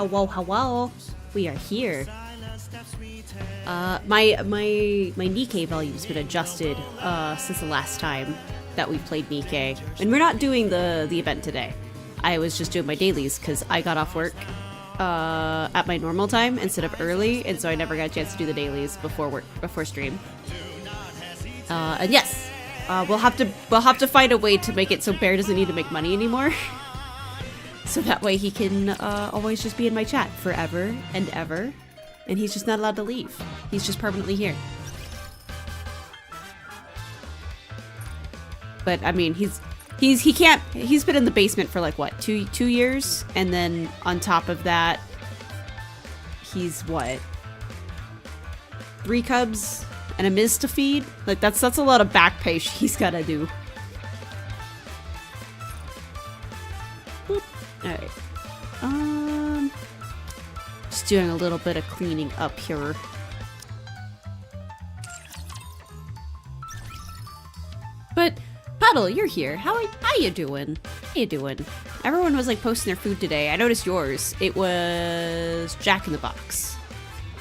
Hello, hello. We are here. My Nikke volume's been adjusted since the last time that we played Nikke, and we're not doing the event today. I was just doing my dailies because I got off work at my normal time instead of early, and so I never got a chance to do the dailies before stream. And yes, we'll have to find a way to make it so Bear doesn't need to make money anymore. So that way he can always just be in my chat forever and ever, and he's just not allowed to leave. He's just permanently here. But I mean, he's been in the basement for like what, two years, and then on top of that, he's what, 3 cubs and a Miz to feed. Like that's a lot of back pay he's gotta do. Alright. Just doing a little bit of cleaning up here. But Puddle, you're here. How you doing? How you doing? Everyone was like posting their food today. I noticed yours. It was Jack in the Box.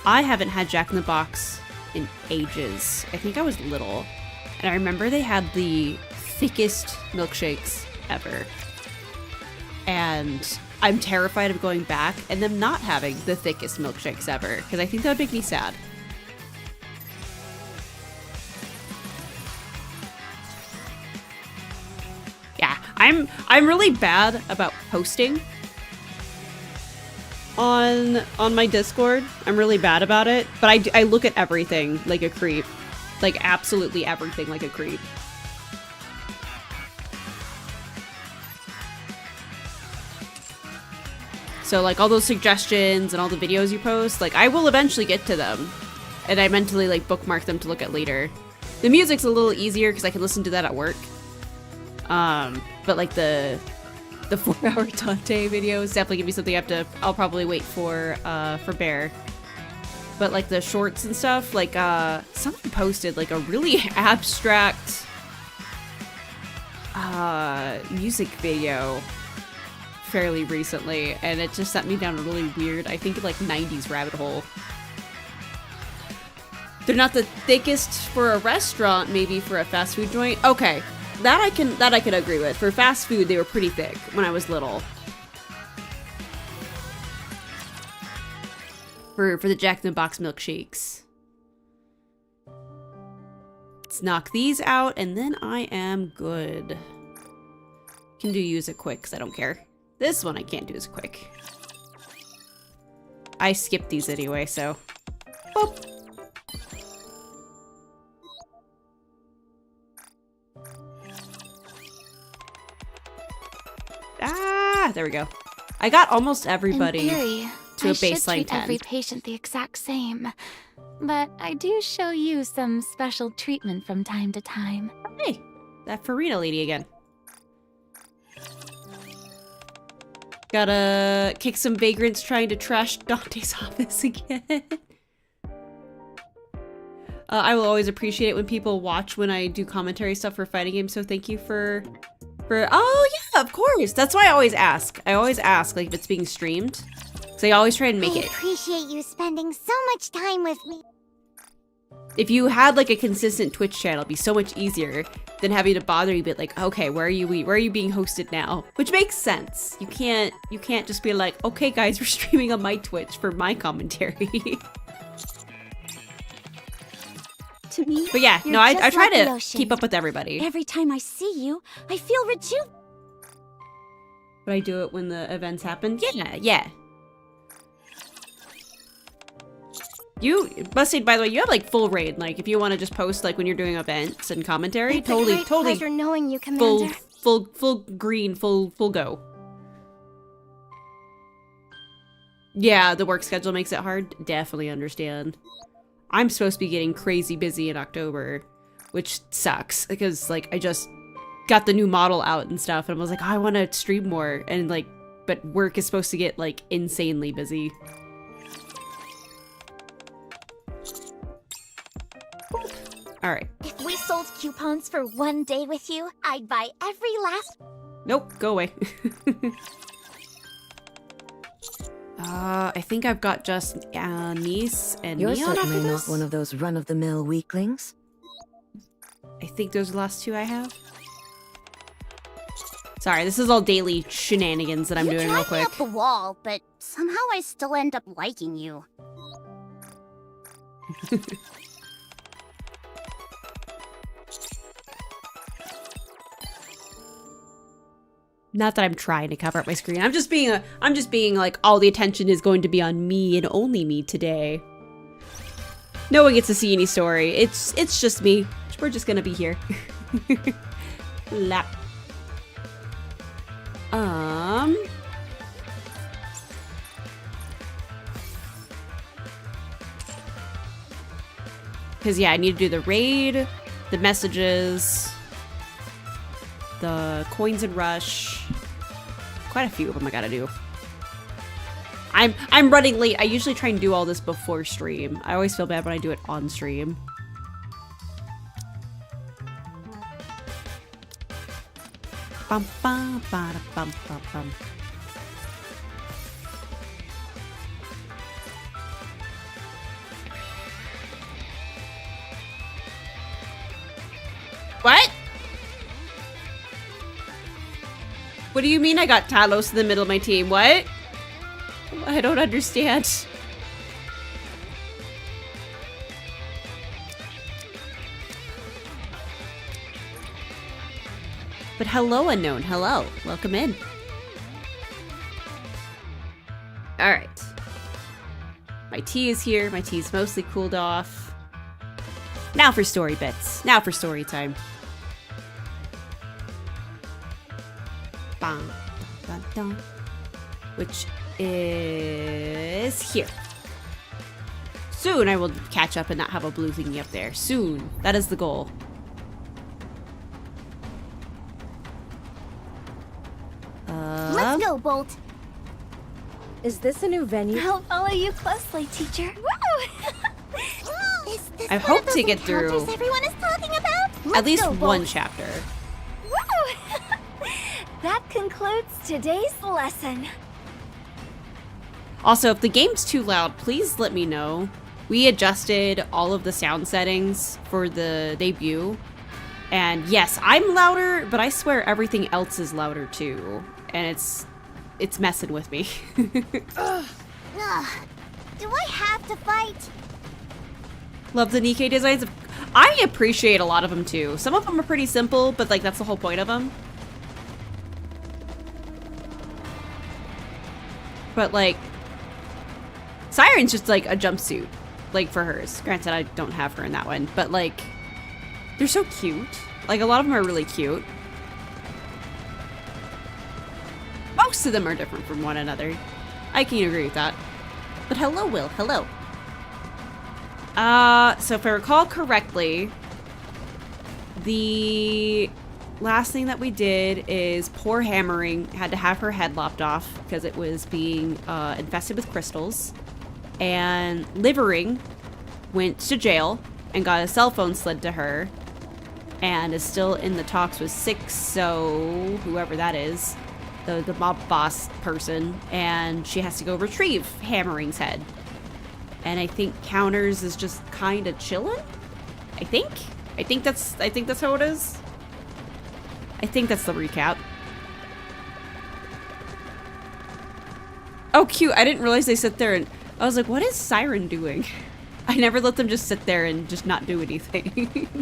I haven't had Jack in the Box in ages. I think I was little. And I remember they had the thickest milkshakes ever. And I'm terrified of going back and them not having the thickest milkshakes ever, because I think that would make me sad. Yeah, I'm really bad about posting on my Discord. I'm really bad about it, but I look at everything like a creep. Like absolutely everything like a creep. So like all those suggestions and all the videos you post, like I will eventually get to them, and I mentally like bookmark them to look at later. The music's a little easier because I can listen to that at work. But like the 4-hour Dante videos definitely give me something I'll probably wait for Bear. But like the shorts and stuff, like someone posted like a really abstract music video fairly recently, and it just sent me down a really weird, I think like 90s rabbit hole. They're not the thickest for a restaurant, maybe for a fast food joint. Okay, that I can agree with. For fast food, they were pretty thick when I was little. For the Jack in the Box milkshakes. Let's knock these out, and then I am good. Can do use it quick, because I don't care. This one I can't do as quick. I skipped these anyway, so. Boop. Ah, there we go. I got almost everybody to a baseline 10. I should treat every patient the exact same, but I do show you some special treatment from time to time. Hey, that Farina lady again. Gotta kick some vagrants trying to trash Dante's office again. I will always appreciate it when people watch when I do commentary stuff for fighting games, so thank you for... Oh yeah, of course! That's why I always ask. I always ask, like, if it's being streamed. So I always try and make it. I appreciate you spending so much time with me. If you had like a consistent Twitch channel, it'd be so much easier than having to bother you, but like, okay, where are you being hosted now? Which makes sense. You can't just be like, okay guys, we're streaming on my Twitch for my commentary. To me, but yeah, no, I try to keep up with everybody. Every time I see you, I feel rejuvenated. But I do it when the events happen. Yeah. You, Busted, by the way, you have like full raid. Like if you want to just post like when you're doing events and commentary, totally Pleasure knowing you, Commander. Full green, full go. Yeah, the work schedule makes it hard. Definitely understand. I'm supposed to be getting crazy busy in October, which sucks because like I just got the new model out and stuff, and I was like, oh, I want to stream more, and like, but work is supposed to get like insanely busy. All right. If we sold coupons for one day with you, I'd buy every last... Nope, go away. I think I've got just Niece and You're Neon after certainly this. not one of those run-of-the-mill weaklings. I think those are the last two I have. Sorry, this is all daily shenanigans that I'm doing real quick. Up the wall, but somehow I still end up liking you. Not that I'm trying to cover up my screen. I'm just being like, all the attention is going to be on me and only me today. No one gets to see any story. It's just me. We're just gonna be here. Lap. Because yeah, I need to do the raid, the messages, the coins and rush. Quite a few of them I gotta do. I'm running late. I usually try and do all this before stream. I always feel bad when I do it on stream. Bum, bum, bada, bum, bum, bum. What? What do you mean I got Talos in the middle of my team? What? I don't understand. But hello, unknown. Hello. Welcome in. Alright. My tea is here. My tea is mostly cooled off. Now for story bits. Now for story time. Bum, dun, dun, dun. Which is here. Soon I will catch up and not have a blue thingy up there. Soon. That is the goal. Let's go, Bolt. Is this a new venue? I'll follow you closely, teacher. Woo! Is this I one hope of those to get through encounters everyone is talking about? at Let's least go, one Bolt. chapter. Woo! That concludes today's lesson. Also, if the game's too loud, please let me know. We adjusted all of the sound settings for the debut. And yes, I'm louder, but I swear everything else is louder too. And it's messing with me. Ugh. Do I have to fight? Love the Nikke designs. I appreciate a lot of them too. Some of them are pretty simple, but like that's the whole point of them. But like, Siren's just like a jumpsuit, like for hers. Granted, I don't have her in that one, but like, they're so cute. Like a lot of them are really cute. Most of them are different from one another. I can agree with that. But hello, Will. Hello. So if I recall correctly, the last thing that we did is poor Hammering had to have her head lopped off because it was being infested with crystals. And Livering went to jail and got a cell phone slid to her and is still in the talks with Six, so whoever that is, the mob boss person, and she has to go retrieve Hammering's head. And I think Counters is just kind of chilling. I think that's how it is. I think that's the recap. Oh, cute! I didn't realize they sit there and I was like, "What is Siren doing?" I never let them just sit there and just not do anything.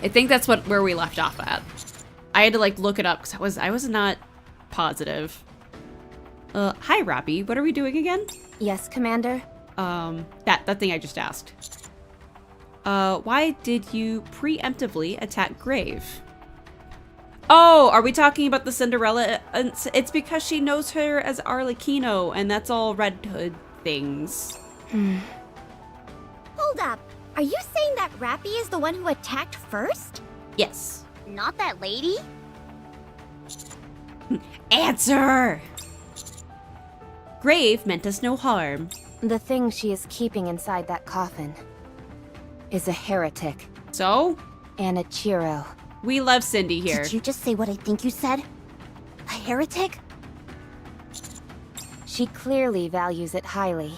I think that's where we left off at. I had to like look it up because I was not positive. Hi Robbie, what are we doing again? Yes, Commander. That thing I just asked. Why did you preemptively attack Grave? Oh, are we talking about the Cinderella? It's because she knows her as Arlecchino, and that's all Red Hood things. Hold up. Are you saying that Rappy is the one who attacked first? Yes. Not that lady? Answer! Grave meant us no harm. The thing she is keeping inside that coffin is a heretic. So? And a Chiro. We love Cindy here. Did you just say what I think you said? A heretic? She clearly values it highly,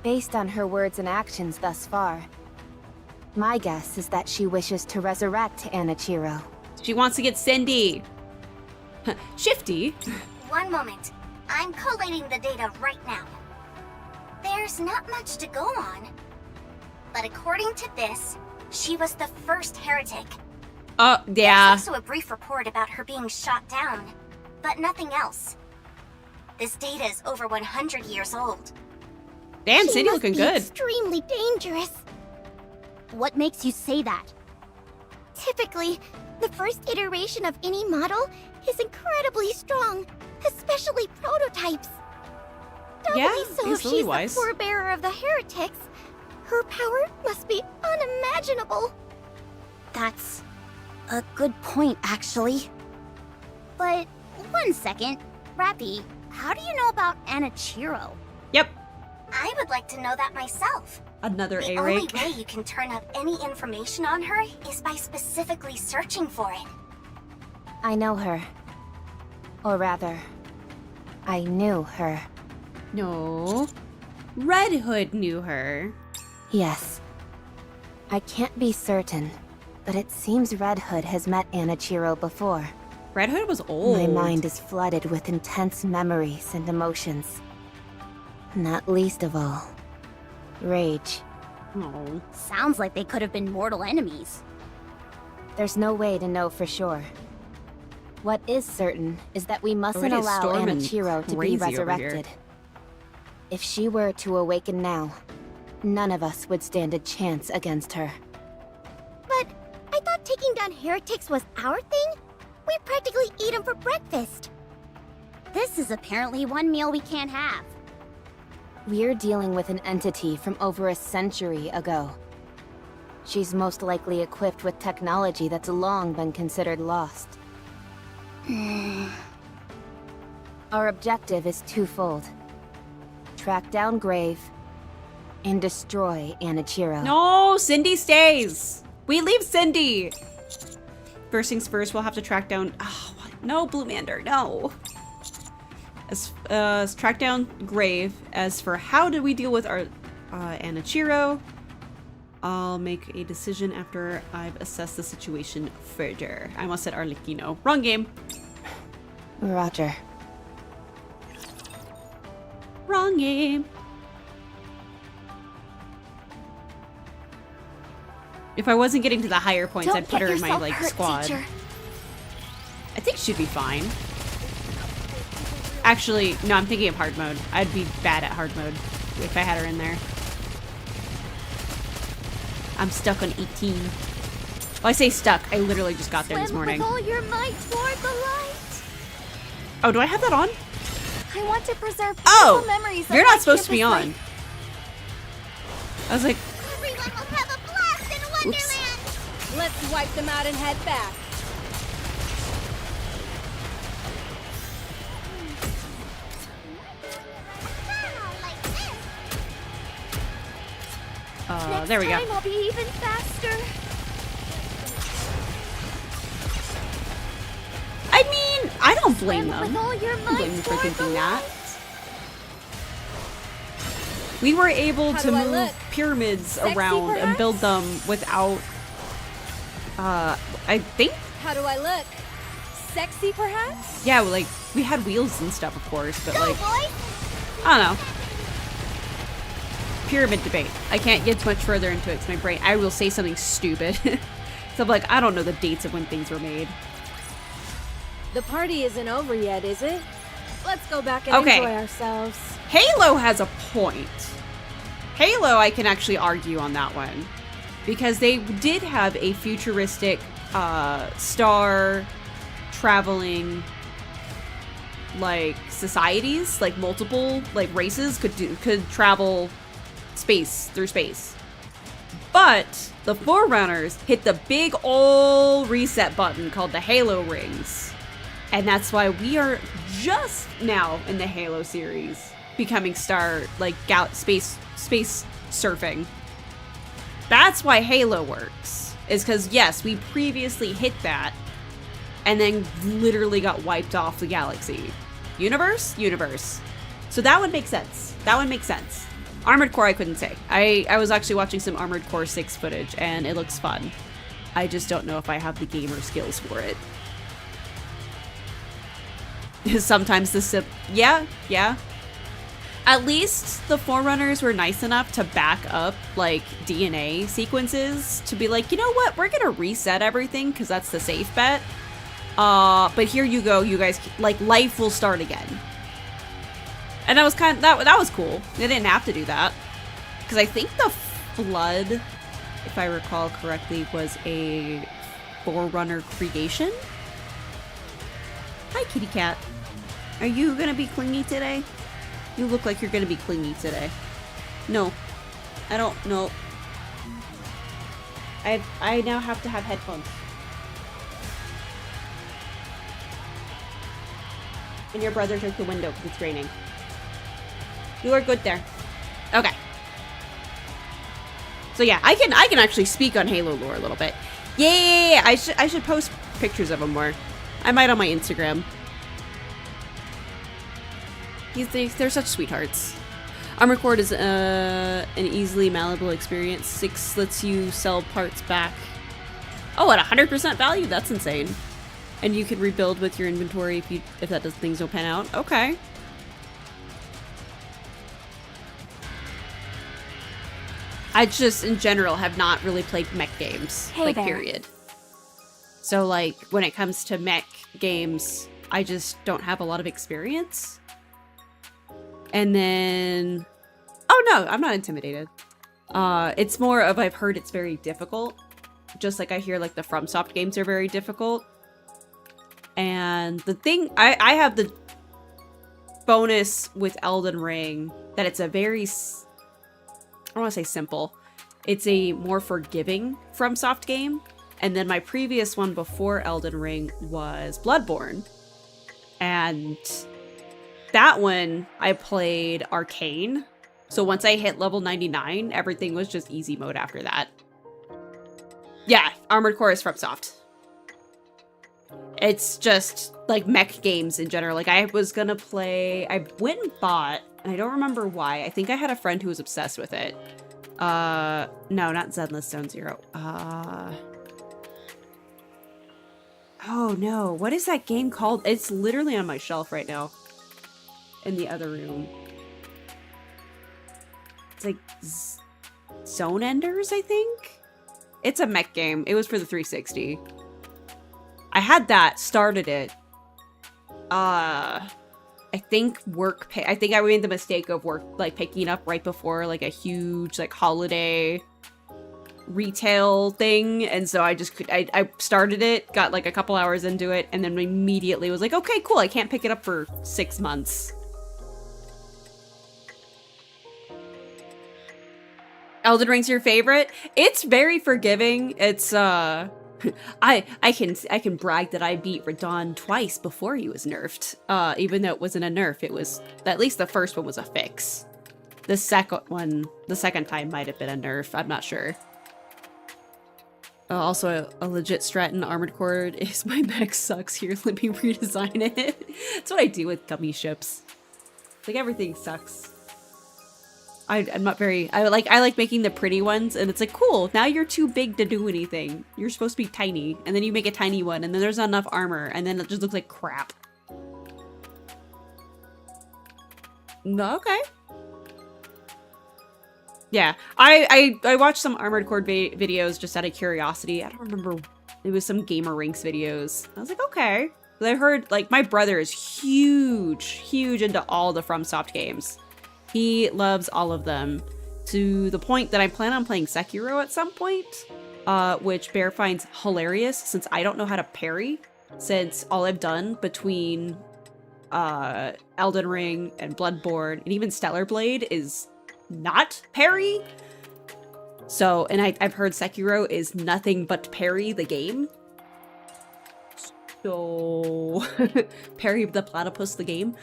based on her words and actions thus far. My guess is that she wishes to resurrect Anichiro. She wants to get Cindy. Shifty. One moment. I'm collating the data right now. There's not much to go on. But according to this, she was the first heretic. Yeah. There's also a brief report about her being shot down, but nothing else. This data is over 100 years old. Damn, She Cindy must looking be good. extremely dangerous. What makes you say that? Typically, the first iteration of any model is incredibly strong, especially prototypes. Doubly Yeah, so he's if really she's wise. the forebearer of the heretics. Her power must be unimaginable. That's a good point, actually. But one second, Rappy, how do you know about Anichiro? Yep. I would like to know that myself. Another The A-rake. only way you can turn up any information on her is by specifically searching for it. I know her. Or rather, I knew her. No. Red Hood knew her. Yes. I can't be certain, but it seems Red Hood has met Anichiro before. Red Hood was old. My mind is flooded with intense memories and emotions. Not least of all, rage. Oh. Sounds like they could have been mortal enemies. There's no way to know for sure. What is certain is that we mustn't Already allow storming Anichiro to be crazy over here. resurrected. If she were to awaken now, none of us would stand a chance against her. But I thought taking down heretics was our thing? We practically eat them for breakfast. This is apparently one meal we can't have. We're dealing with an entity from over a century ago. She's most likely equipped with technology that's long been considered lost. Our objective is twofold. Track down Grave and destroy Anichiro. No, Cindy stays. We leave Cindy. First things first, we'll have to track down. Oh, what? No, Blumander, no. As track down Grave. As for how do we deal with our Anichiro, I'll make a decision after I've assessed the situation further. I almost said Arlecchino. Wrong game. Roger. Wrong game. If I wasn't getting to the higher points, I'd put her in my like squad. Teacher. I think she'd be fine. Actually, no, I'm thinking of hard mode. I'd be bad at hard mode if I had her in there. I'm stuck on 18. Well, I say stuck. I literally just got there this morning. With all your might toward the light. Oh, do I have that on? I want to preserve Oh, beautiful memories of you're my not supposed to be campus on. life. I was like, Everyone will have a blast in Wonderland. Let's wipe them out and head back. there we go. Next time I'll be even faster. I mean, I don't blame Swim them. with all your I don't blame might them for toward thinking the that. light. We were able How to do I move look? pyramids Sexy, around and perhaps? build them without, I think, How do I look? Sexy, perhaps? yeah, like, we had wheels and stuff, of course, but Go, like, boys! I don't know. Pyramid debate. I can't get much further into it because my brain, I will say something stupid. So I'm like, I don't know the dates of when things were made. The party isn't over yet, is it? Let's go back and Okay. enjoy ourselves. Halo has a point. Halo, I can actually argue on that one. Because they did have a futuristic star traveling like societies, like multiple like races could travel through space. But the Forerunners hit the big ol' reset button called the Halo rings. And that's why we are just now in the Halo series becoming space surfing. That's why Halo works. Is because, yes, we previously hit that and then literally got wiped off the galaxy. Universe? So that would make sense. That would make sense. Armored Core, I couldn't say. I was actually watching some Armored Core 6 footage, and it looks fun. I just don't know if I have the gamer skills for it. Sometimes the yeah. At least the Forerunners were nice enough to back up, like, DNA sequences to be like, you know what, we're gonna reset everything because that's the safe bet. But here you go, you guys, like, life will start again. And that was kind of, that was cool. They didn't have to do that. Because I think the Flood, if I recall correctly, was a Forerunner creation. Hi, kitty cat. Are you gonna be clingy today? You look like you're gonna be clingy today. No. I don't know. I now have to have headphones. And your brother took the window because it's raining. You are good there. Okay. So yeah, I can actually speak on Halo lore a little bit. Yeah, I should post pictures of them more. I might on my Instagram. They're such sweethearts. Armored Core is an easily malleable experience. 6 lets you sell parts back. Oh, at 100% value? That's insane. And you can rebuild with your inventory if that does things don't pan out. Okay. I just, in general, have not really played mech games. Hey like, there. period. So, like, when it comes to mech games, I just don't have a lot of experience. And then... Oh, no, I'm not intimidated. It's more of I've heard it's very difficult. Just like I hear, like, the FromSoft games are very difficult. And the thing... I have the bonus with Elden Ring that it's a very... I don't want to say simple. It's a more forgiving FromSoft game. And then my previous one before Elden Ring was Bloodborne. And that one I played Arcane. So once I hit level 99, everything was just easy mode after that. Yeah, Armored Core is FromSoft. It's just like mech games in general. Like I was gonna play, I went and bought, and I don't remember why. I think I had a friend who was obsessed with it. No, not Zenless Zone Zero. Oh no, what is that game called? It's literally on my shelf right now. In the other room. It's like Zone Enders, I think? It's a mech game. It was for the 360. I had that, started it. I think I think I made the mistake of picking up right before like a huge like holiday retail thing, and so I started it, got like a couple hours into it, and then immediately was like, okay, cool, I can't pick it up for 6 months. Elden Ring's your favorite? It's very forgiving. It's I can brag that I beat Radon twice before he was nerfed. Even though it wasn't a nerf, it was, at least the first one was a fix. The second time might have been a nerf, I'm not sure. Also, a legit strat in Armored Core is my mech sucks, here, let me redesign it. That's what I do with gummy ships. Like, everything sucks. I'm not very... I like making the pretty ones, and it's like, cool, now you're too big to do anything. You're supposed to be tiny, and then you make a tiny one, and then there's not enough armor, and then it just looks like crap. Okay. Yeah, I watched some Armored Core videos just out of curiosity. I don't remember. It was some Gamer Rinks videos. I was like, okay. I heard, like, my brother is huge into all the FromSoft games. He loves all of them, to the point that I plan on playing Sekiro at some point, which Bear finds hilarious since I don't know how to parry, since all I've done between Elden Ring and Bloodborne and even Stellar Blade is not parry. So, and I've heard Sekiro is nothing but parry the game. So, parry the platypus the game.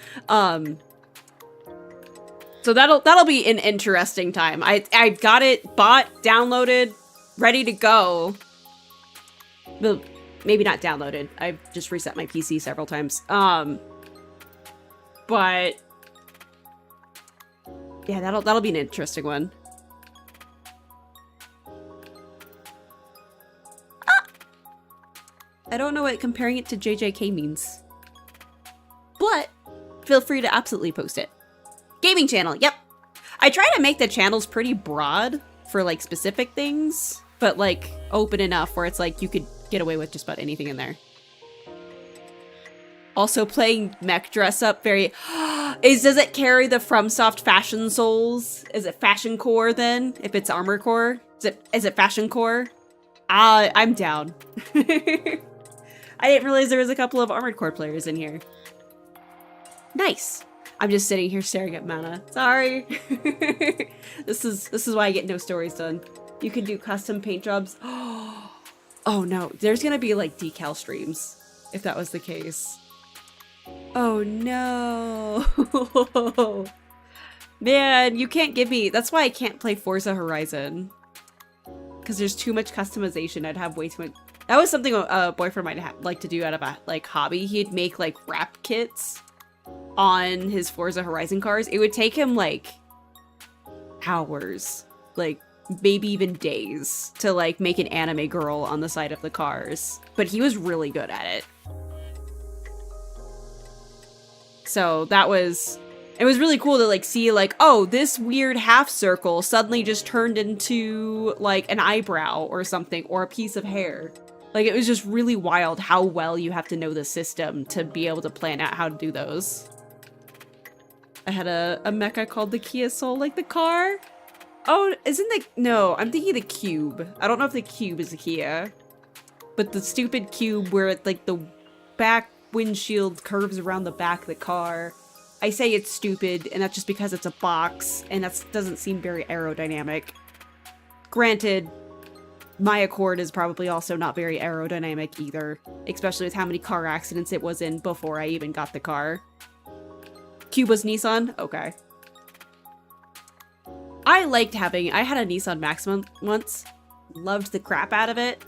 So that'll be an interesting time. I've got it bought, downloaded, ready to go. Well, maybe not downloaded. I've just reset my PC several times. But Yeah, that'll be an interesting one. Ah! I don't know what comparing it to JJK means. But feel free to absolutely post it. Gaming channel, yep. I try to make the channels pretty broad for like specific things, but like open enough where it's like you could get away with just about anything in there. Also playing mech dress up very does it carry the FromSoft fashion souls? Is it fashion core then? If it's armor core? Is it fashion core? I'm down. I didn't realize there was a couple of Armored Core players in here. Nice. I'm just sitting here staring at Mana. Sorry. This is why I get no stories done. You can do custom paint jobs. Oh no, there's gonna be like decal streams if that was the case. Oh no. Man, you can't give me... That's why I can't play Forza Horizon. Because there's too much customization. I'd have way too much... That was something a boyfriend might like to do out of a like hobby. He'd make like wrap kits on his Forza Horizon cars. It would take him like hours, like maybe even days, to like make an anime girl on the side of the cars. But he was really good at it. So that was... It was really cool to like see like, oh, this weird half circle suddenly just turned into like an eyebrow or something, or a piece of hair. Like, it was just really wild how well you have to know the system to be able to plan out how to do those. I had a mecha called the Kia Soul, like the car. Oh, isn't the... No, I'm thinking the Cube. I don't know if the Cube is a Kia. But the stupid Cube where like the back windshield curves around the back of the car. I say it's stupid, and that's just because it's a box, and that doesn't seem very aerodynamic. Granted, my Accord is probably also not very aerodynamic either, especially with how many car accidents it was in before I even got the car. Cube was Nissan? Okay. I liked having... I had a Nissan Maxima once. Loved the crap out of it.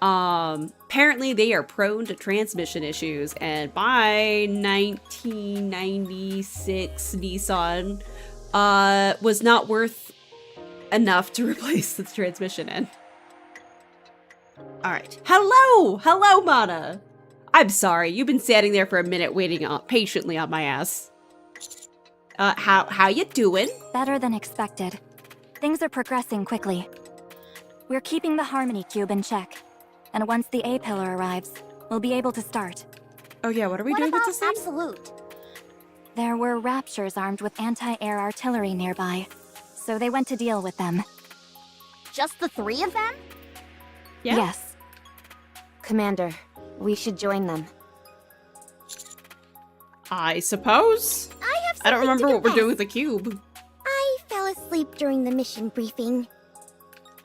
Apparently they are prone to transmission issues, and my 1996 Nissan was not worth enough to replace the transmission in. Alright. Hello! Hello, Mana! I'm sorry, you've been standing there for a minute waiting patiently on my ass. How you doing? Better than expected. Things are progressing quickly. We're keeping the Harmony Cube in check. And once the A-pillar arrives, we'll be able to start. Oh yeah, what are we doing with this thing? Absolute? There were Raptures armed with anti-air artillery nearby, so they went to deal with them. Just the 3 of them? Yeah. Yes. Commander, we should join them. I suppose. I don't remember what we're doing with the cube. I fell asleep during the mission briefing.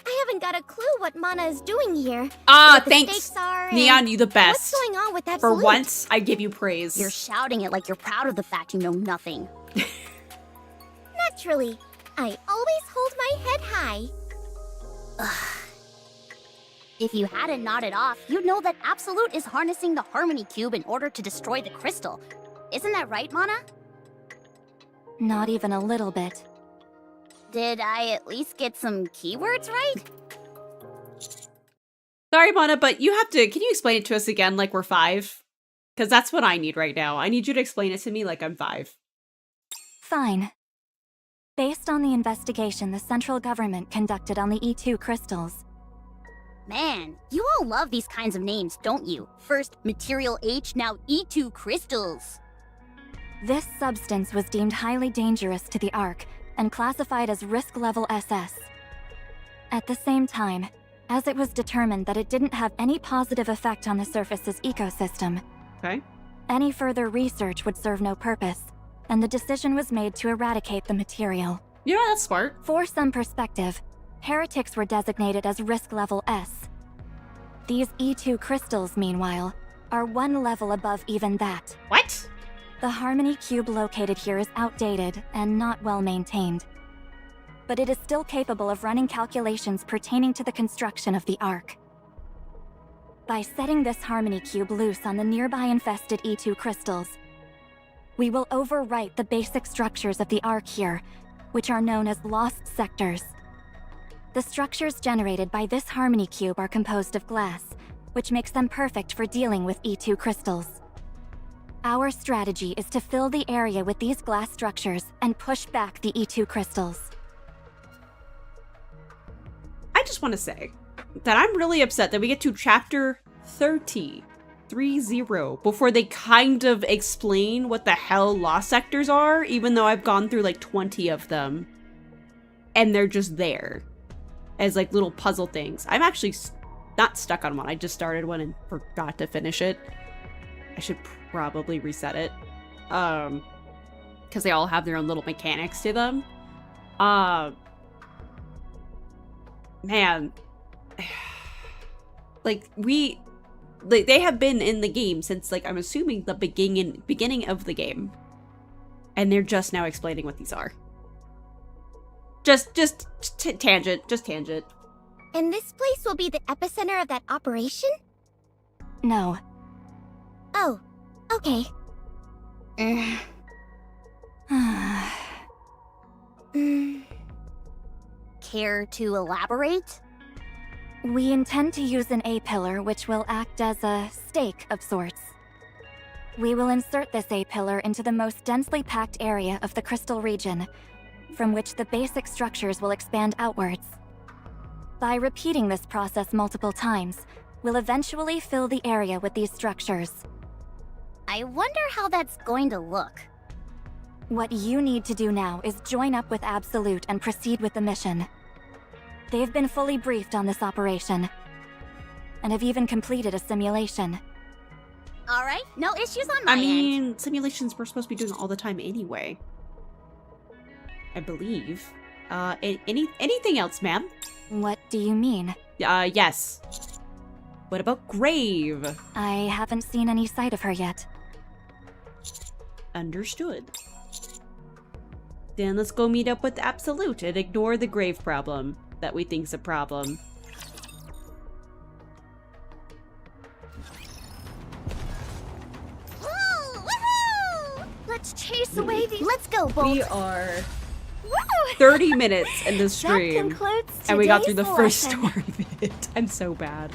I haven't got a clue what Mana is doing here. Ah, the thanks. stakes are, Neon, you the best. What's going on with that? For once, I give you praise. You're shouting it like you're proud of the fact you know nothing. Naturally, I always hold my head high. Ugh. If you hadn't nodded off, you'd know that Absolute is harnessing the Harmony Cube in order to destroy the crystal. Isn't that right, Mana? Not even a little bit. Did I at least get some keywords right? Sorry, Mana, but you have to... Can you explain it to us again like we're 5? Because that's what I need right now. I need you to explain it to me like I'm 5. Fine. Based on the investigation the central government conducted on the E2 crystals. Man, you all love these kinds of names, don't you? First, Material H, now E2 crystals. This substance was deemed highly dangerous to the Ark and classified as risk level SS. At the same time, as it was determined that it didn't have any positive effect on the surface's ecosystem, Okay. any further research would serve no purpose, and the decision was made to eradicate the material. Yeah, that's smart. For some perspective, heretics were designated as risk level S. These E2 crystals, meanwhile, are 1 level above even that. What? The Harmony Cube located here is outdated and not well maintained. But it is still capable of running calculations pertaining to the construction of the Ark. By setting this Harmony Cube loose on the nearby infested E2 crystals, we will overwrite the basic structures of the Ark here which are known as lost sectors. The structures generated by this harmony cube are composed of glass, which makes them perfect for dealing with E2 crystals. Our strategy is to fill the area with these glass structures and push back the E2 crystals. I just want to say that I'm really upset that we get to chapter 30 before they kind of explain what the hell lost sectors are, even though I've gone through like 20 of them. And they're just there as like little puzzle things. I'm actually not stuck on one. I just started one and forgot to finish it. I should probably reset it. Because they all have their own little mechanics to them. Man. Like, they have been in the game since, like, I'm assuming the beginning of the game. And they're just now explaining what these are. Just tangent. And this place will be the epicenter of that operation? No. Oh, okay. Care to elaborate? We intend to use an A-pillar which will act as a stake of sorts. We will insert this A-pillar into the most densely packed area of the crystal region, from which the basic structures will expand outwards. By repeating this process multiple times, we'll eventually fill the area with these structures. I wonder how that's going to look. What you need to do now is join up with Absolute and proceed with the mission. They've been fully briefed on this operation, and have even completed a simulation. Alright, no issues on my end. I mean, simulations we're supposed to be doing all the time anyway. I believe. Anything else, ma'am? What do you mean? Yes. What about Grave? I haven't seen any sight of her yet. Understood. Then let's go meet up with Absolute and ignore the Grave problem that we think's a problem. Woo! Woohoo! Let's chase away these. Let's go, Bolt. We are Woo! 30 minutes in the stream, That concludes and we got through the today's first lesson. story bit. I'm so bad.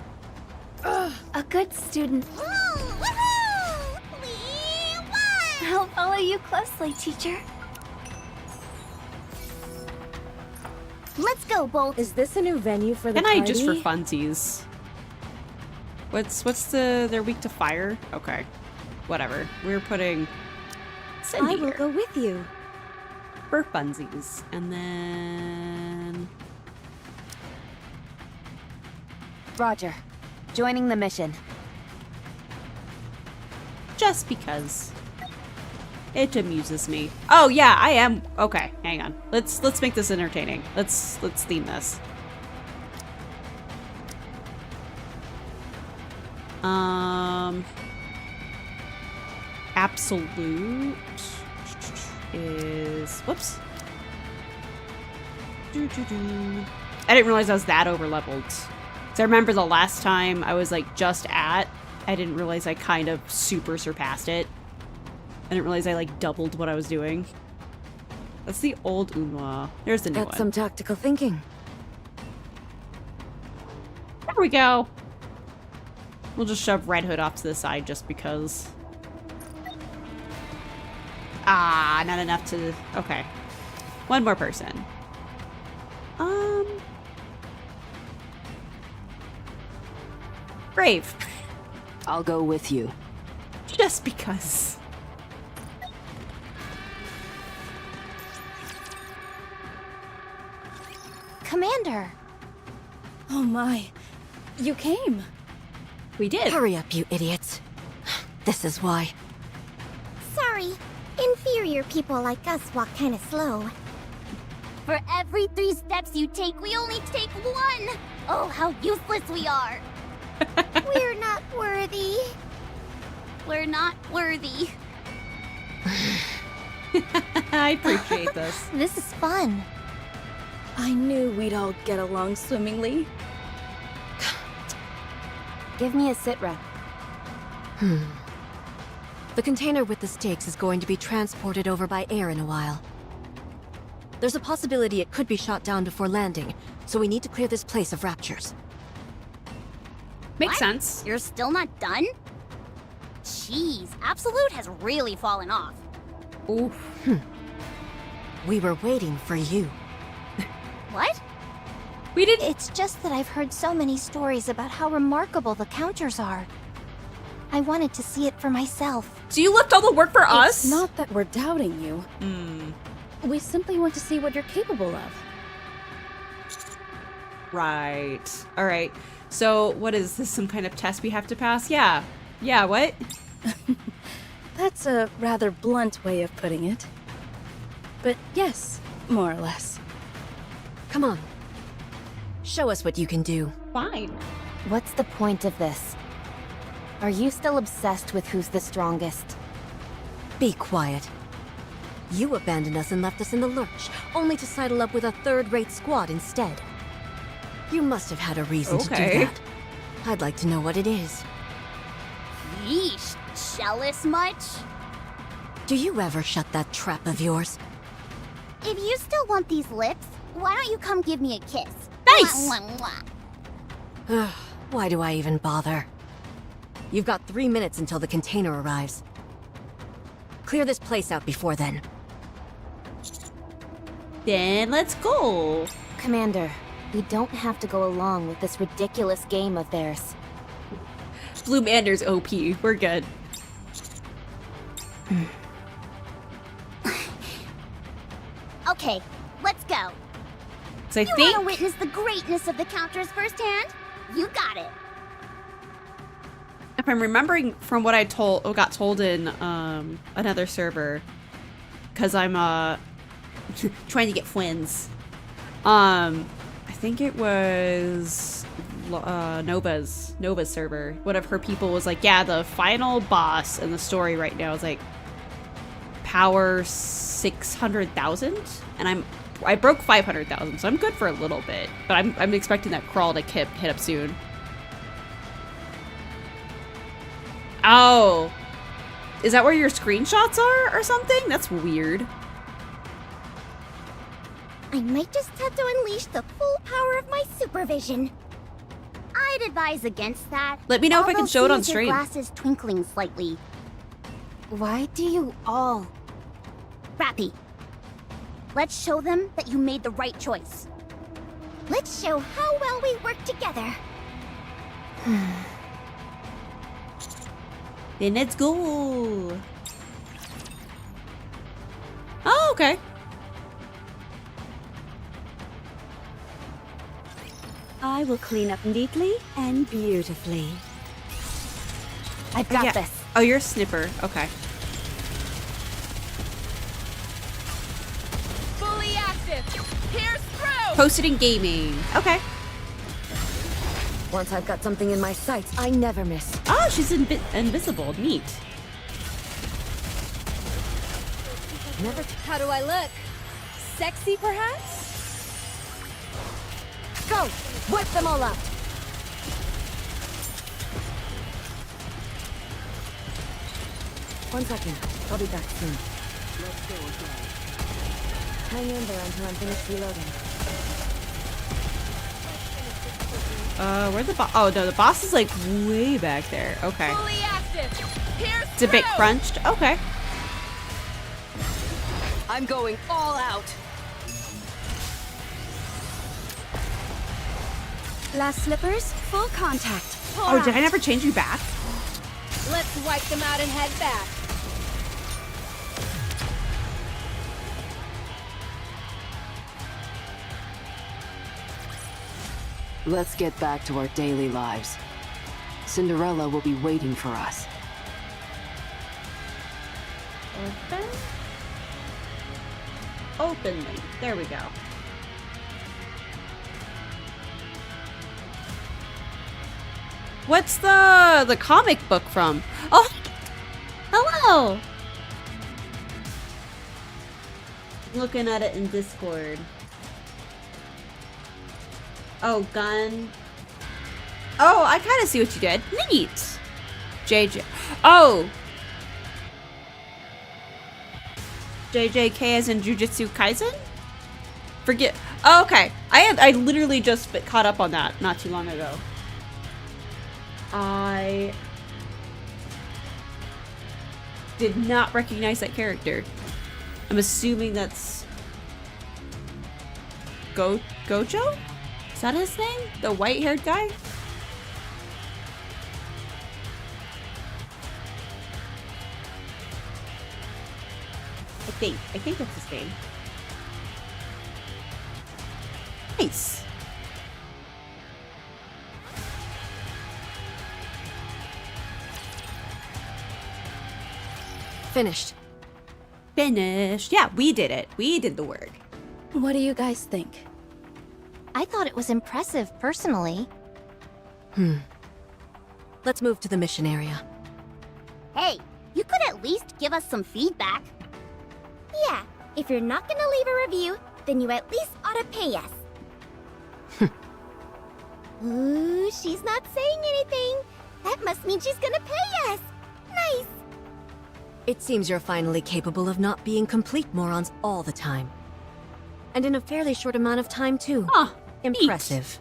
A good student. Woo! Woohoo! We won! I'll follow you closely, teacher. Let's go, Bolt. Is this a new venue for the Can I party? just for funsies? What's they're weak to fire? Okay. Whatever. We're putting Cindy I will here go with you. for funsies. And then Roger. Joining the mission. just because it amuses me. Oh yeah, I am. Okay, hang on. Let's make this entertaining. Let's theme this. Absolute is whoops. I didn't realize I was that over leveled. So I remember the last time I was like just at, I didn't realize I kind of super surpassed it. I didn't realize I like doubled what I was doing. That's the old Unwa. There's the new That's one. some tactical thinking. There we go. We'll just shove Red Hood off to the side just because. Ah, not enough to. Okay. One more person. Brave. I'll go with you. Just because. Commander. Oh my. You came. We did. Hurry up, you idiots. This is why. Sorry. Inferior people like us walk kinda slow. For every 3 steps you take, we only take 1! Oh, how useless we are! We're not worthy. We're not worthy. I appreciate this. This is fun. I knew we'd all get along swimmingly. Give me a sit rep. The container with the stakes is going to be transported over by air in a while. There's a possibility it could be shot down before landing, so we need to clear this place of raptures. Makes What? sense. You're still not done? Jeez, Absolute has really fallen off. Oof. We were waiting for you. What? We did. It's just that I've heard so many stories about how remarkable the counters are. I wanted to see it for myself. So you left all the work for us? It's not that we're doubting you. We simply want to see what you're capable of. Right. All right. So what is this? Some kind of test we have to pass? Yeah. Yeah. What? That's a rather blunt way of putting it. But yes, more or less. Come on. Show us what you can do. Fine. What's the point of this? Are you still obsessed with who's the strongest? Be quiet. You abandoned us and left us in the lurch, only to sidle up with a third-rate squad instead. You must have had a reason to do that. I'd like to know what it is. Yeesh, jealous much? Do you ever shut that trap of yours? If you still want these lips, why don't you come give me a kiss? Nice! Mwah, mwah, mwah. Why do I even bother? You've got 3 minutes until the container arrives. Clear this place out before then. Then let's go. Commander, we don't have to go along with this ridiculous game of theirs. Blumander's OP. We're good. Okay, let's go. So I You think. want to witness the greatness of the counters firsthand? You got it. If I'm remembering from what I got told in another server, because I'm trying to get twins. I think it was Nova's server. One of her people was like, yeah, the final boss in the story right now is like power 600,000, and I broke 500,000, so I'm good for a little bit. But I'm expecting that crawl to hit up soon. Oh, is that where your screenshots are or something? That's weird. I might just have to unleash the full power of my supervision. I'd advise against that. Let me know if I All can they'll show it see on is your stream. glasses twinkling slightly. Why do you all... Rappy, let's show them that you made the right choice. Let's show how well we work together. Then let's go. Oh, okay. I will clean up neatly and beautifully. I've got Yeah. this. Oh, you're a snipper. Okay. Fully active. Pierce through. Posted in gaming. Okay. Once I've got something in my sights, I never miss. Oh, she's invisible. Neat. Never. How do I look? Sexy, perhaps? Go! Wipe them all out! One second. I'll be back soon. Hang in there until I'm finished reloading. Where's the boss? Oh, no, the boss is like way back there. Okay. Fully active. Pierce It's a bit through. crunched. Okay. I'm going all out! Last slippers, full contact. Oh, did I never change you back? Let's wipe them out and head back. Let's get back to our daily lives. Cinderella will be waiting for us. Open. Openly. There we go. What's the comic book from? Oh, hello. Looking at it in Discord. Oh, gun. Oh, I kind of see what you did. Neat. JJ. Oh. JJK as in Jujutsu Kaisen? Forget. Oh, okay. I literally just caught up on that not too long ago. I did not recognize that character. I'm assuming that's Gojo? Is that his name? The white-haired guy? I think that's his name. Nice. Finished. Finished. Yeah, we did it. We did the work. What do you guys think? I thought it was impressive, personally. Let's move to the mission area. Hey, you could at least give us some feedback. Yeah, if you're not gonna leave a review, then you at least ought to pay us. Ooh, she's not saying anything. That must mean she's gonna pay us. Nice. It seems you're finally capable of not being complete morons all the time. And in a fairly short amount of time, too. Oh, impressive.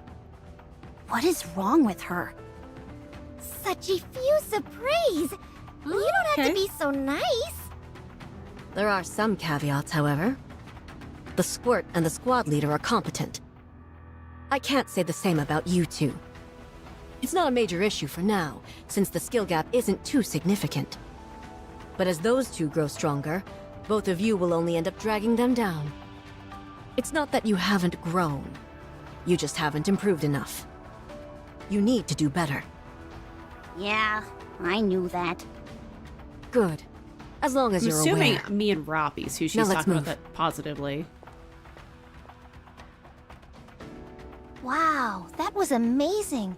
What is wrong with her? Such effusive praise. You don't have to be so nice. There are some caveats, however. The squirt and the squad leader are competent. I can't say the same about you two. It's not a major issue for now, since the skill gap isn't too significant. But as those two grow stronger, both of you will only end up dragging them down. It's not that you haven't grown. You just haven't improved enough. You need to do better. Yeah, I knew that. Good. As long as I'm you're assuming aware. me and Robbie's who she's Now let's talking about move. that positively. Wow, that was amazing.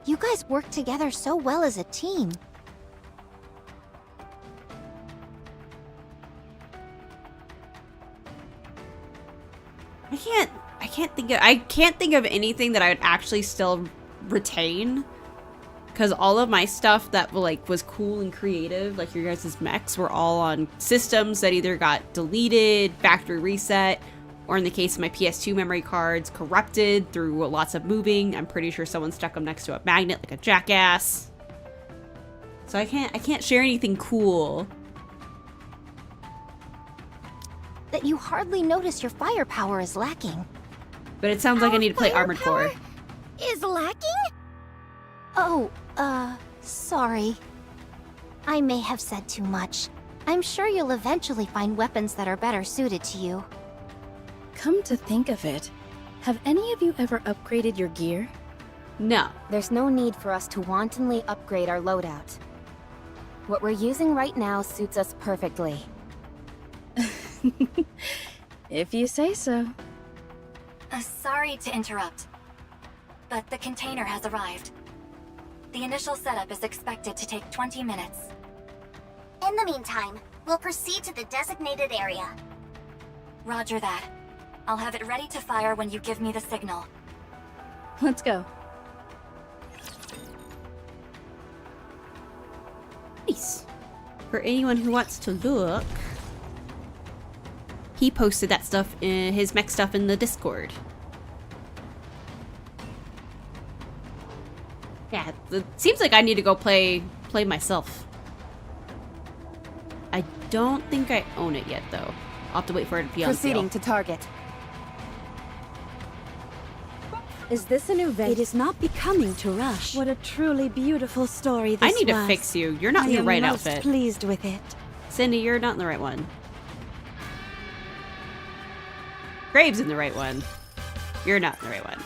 You guys worked together so well as a team. I can't think of anything that I would actually still retain. Because all of my stuff that was cool and creative, like your guys' mechs, were all on systems that either got deleted, factory reset, or in the case of my PS2 memory cards, corrupted through lots of moving. I'm pretty sure someone stuck them next to a magnet like a jackass. So I can't share anything cool. That you hardly notice your firepower is lacking. But it sounds like I need to play Armored Core. Is lacking? Oh, sorry. I may have said too much. I'm sure you'll eventually find weapons that are better suited to you. Come to think of it, have any of you ever upgraded your gear? No. There's no need for us to wantonly upgrade our loadout. What we're using right now suits us perfectly. If you say so. Sorry to interrupt, but the container has arrived. The initial setup is expected to take 20 minutes. In the meantime, we'll proceed to the designated area. Roger that. I'll have it ready to fire when you give me the signal. Let's go. Nice. For anyone who wants to look, he posted that stuff, his mech stuff, in the Discord. Yeah, it seems like I need to go play myself. I don't think I own it yet, though. I'll have to wait for it to be on sale. Proceeding to target. Is this a new venture? It is not becoming to rush. What a truly beautiful story this I need to was. fix you. You're not in the right outfit. I am most pleased with it. Cindy, you're not in the right one. Graves in the right one. You're not in the right one.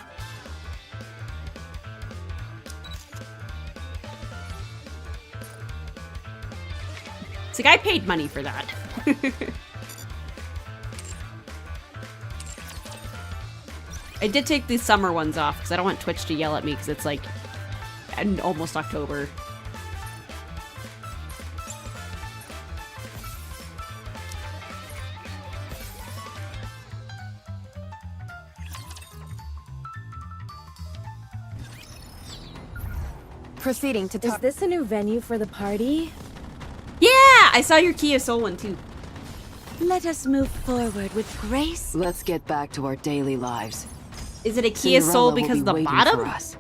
It's like I paid money for that. I did take these summer ones off because I don't want Twitch to yell at me because it's like almost October. Proceeding to Is target. this a new venue for the party? Yeah! I saw your Kia Soul one too. Let us move forward with grace. Let's get back to our daily lives. Is it a Kia Soul Cinderella will because be of the waiting bottom? for us.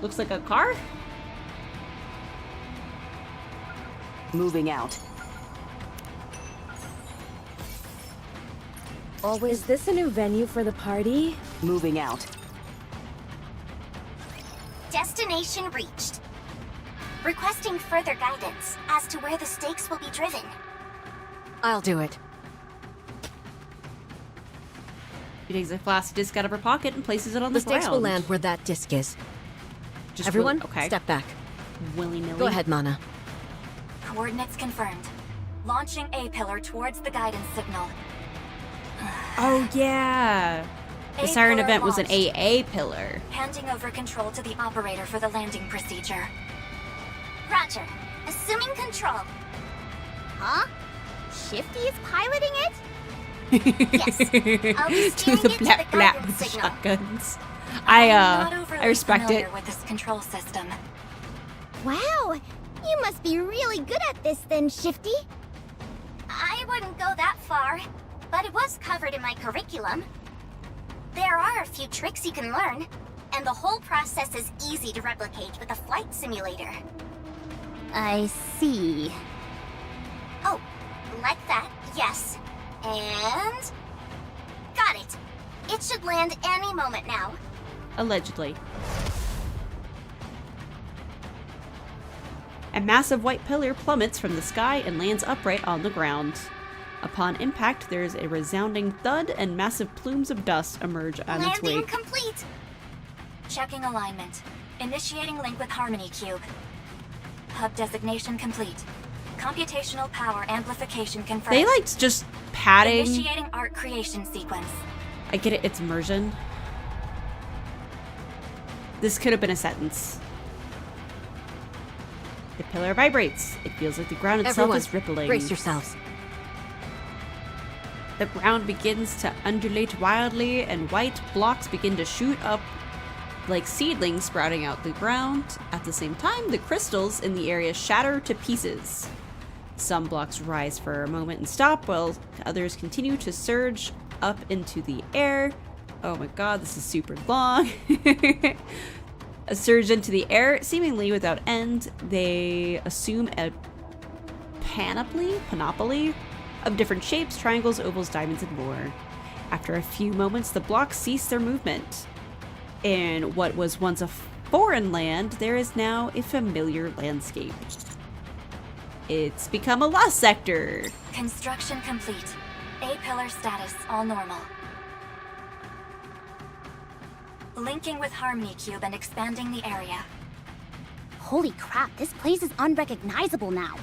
Looks like a car? Moving out. Is this a new venue for the party? Moving out. Destination reached. Requesting further guidance as to where the stakes will be driven. I'll do it. She takes a plastic disc out of her pocket and places it on the The ground. stakes will land where that disc is. Just Everyone, okay. step back. Willy-nilly. Go ahead, Mana. Coordinates confirmed. Launching A-pillar towards the guidance signal. Oh, yeah. The siren A-pillar event was an launched. AA pillar. Handing over control to the operator for the landing procedure. Roger. Assuming control. Huh? Shifty is piloting it? Yes. I'll be To steering the it to blap the blap guidance with the signal. shotguns. I'm not I overly respect familiar it. with this control system. Wow. You must be really good at this then, Shifty. I wouldn't go that far, but it was covered in my curriculum. There are a few tricks you can learn, and the whole process is easy to replicate with a flight simulator. I see. Oh, like that, yes. And... got it. It should land any moment now. Allegedly. A massive white pillar plummets from the sky and lands upright on the ground. Upon impact, there is a resounding thud and massive plumes of dust emerge on its Landing wake. complete. Checking alignment. Initiating link with Harmony Cube. Hub designation complete. Computational power amplification confirmed. They like just padding. Initiating art creation sequence. I get it, it's immersion. This could have been a sentence. The pillar vibrates. It feels like the ground itself Everyone, is rippling. brace yourselves. The ground begins to undulate wildly, and white blocks begin to shoot up like seedlings sprouting out the ground. At the same time, the crystals in the area shatter to pieces. Some blocks rise for a moment and stop, while others continue to surge up into the air. Oh my god, this is super long. A surge into the air, seemingly without end. They assume a panoply of different shapes, triangles, ovals, diamonds, and more. After a few moments, the blocks cease their movement. In what was once a foreign land, there is now a familiar landscape. It's become a lost sector. Construction complete. A-pillar status all normal. Linking with Harmony Cube and expanding the area. Holy crap, this place is unrecognizable now.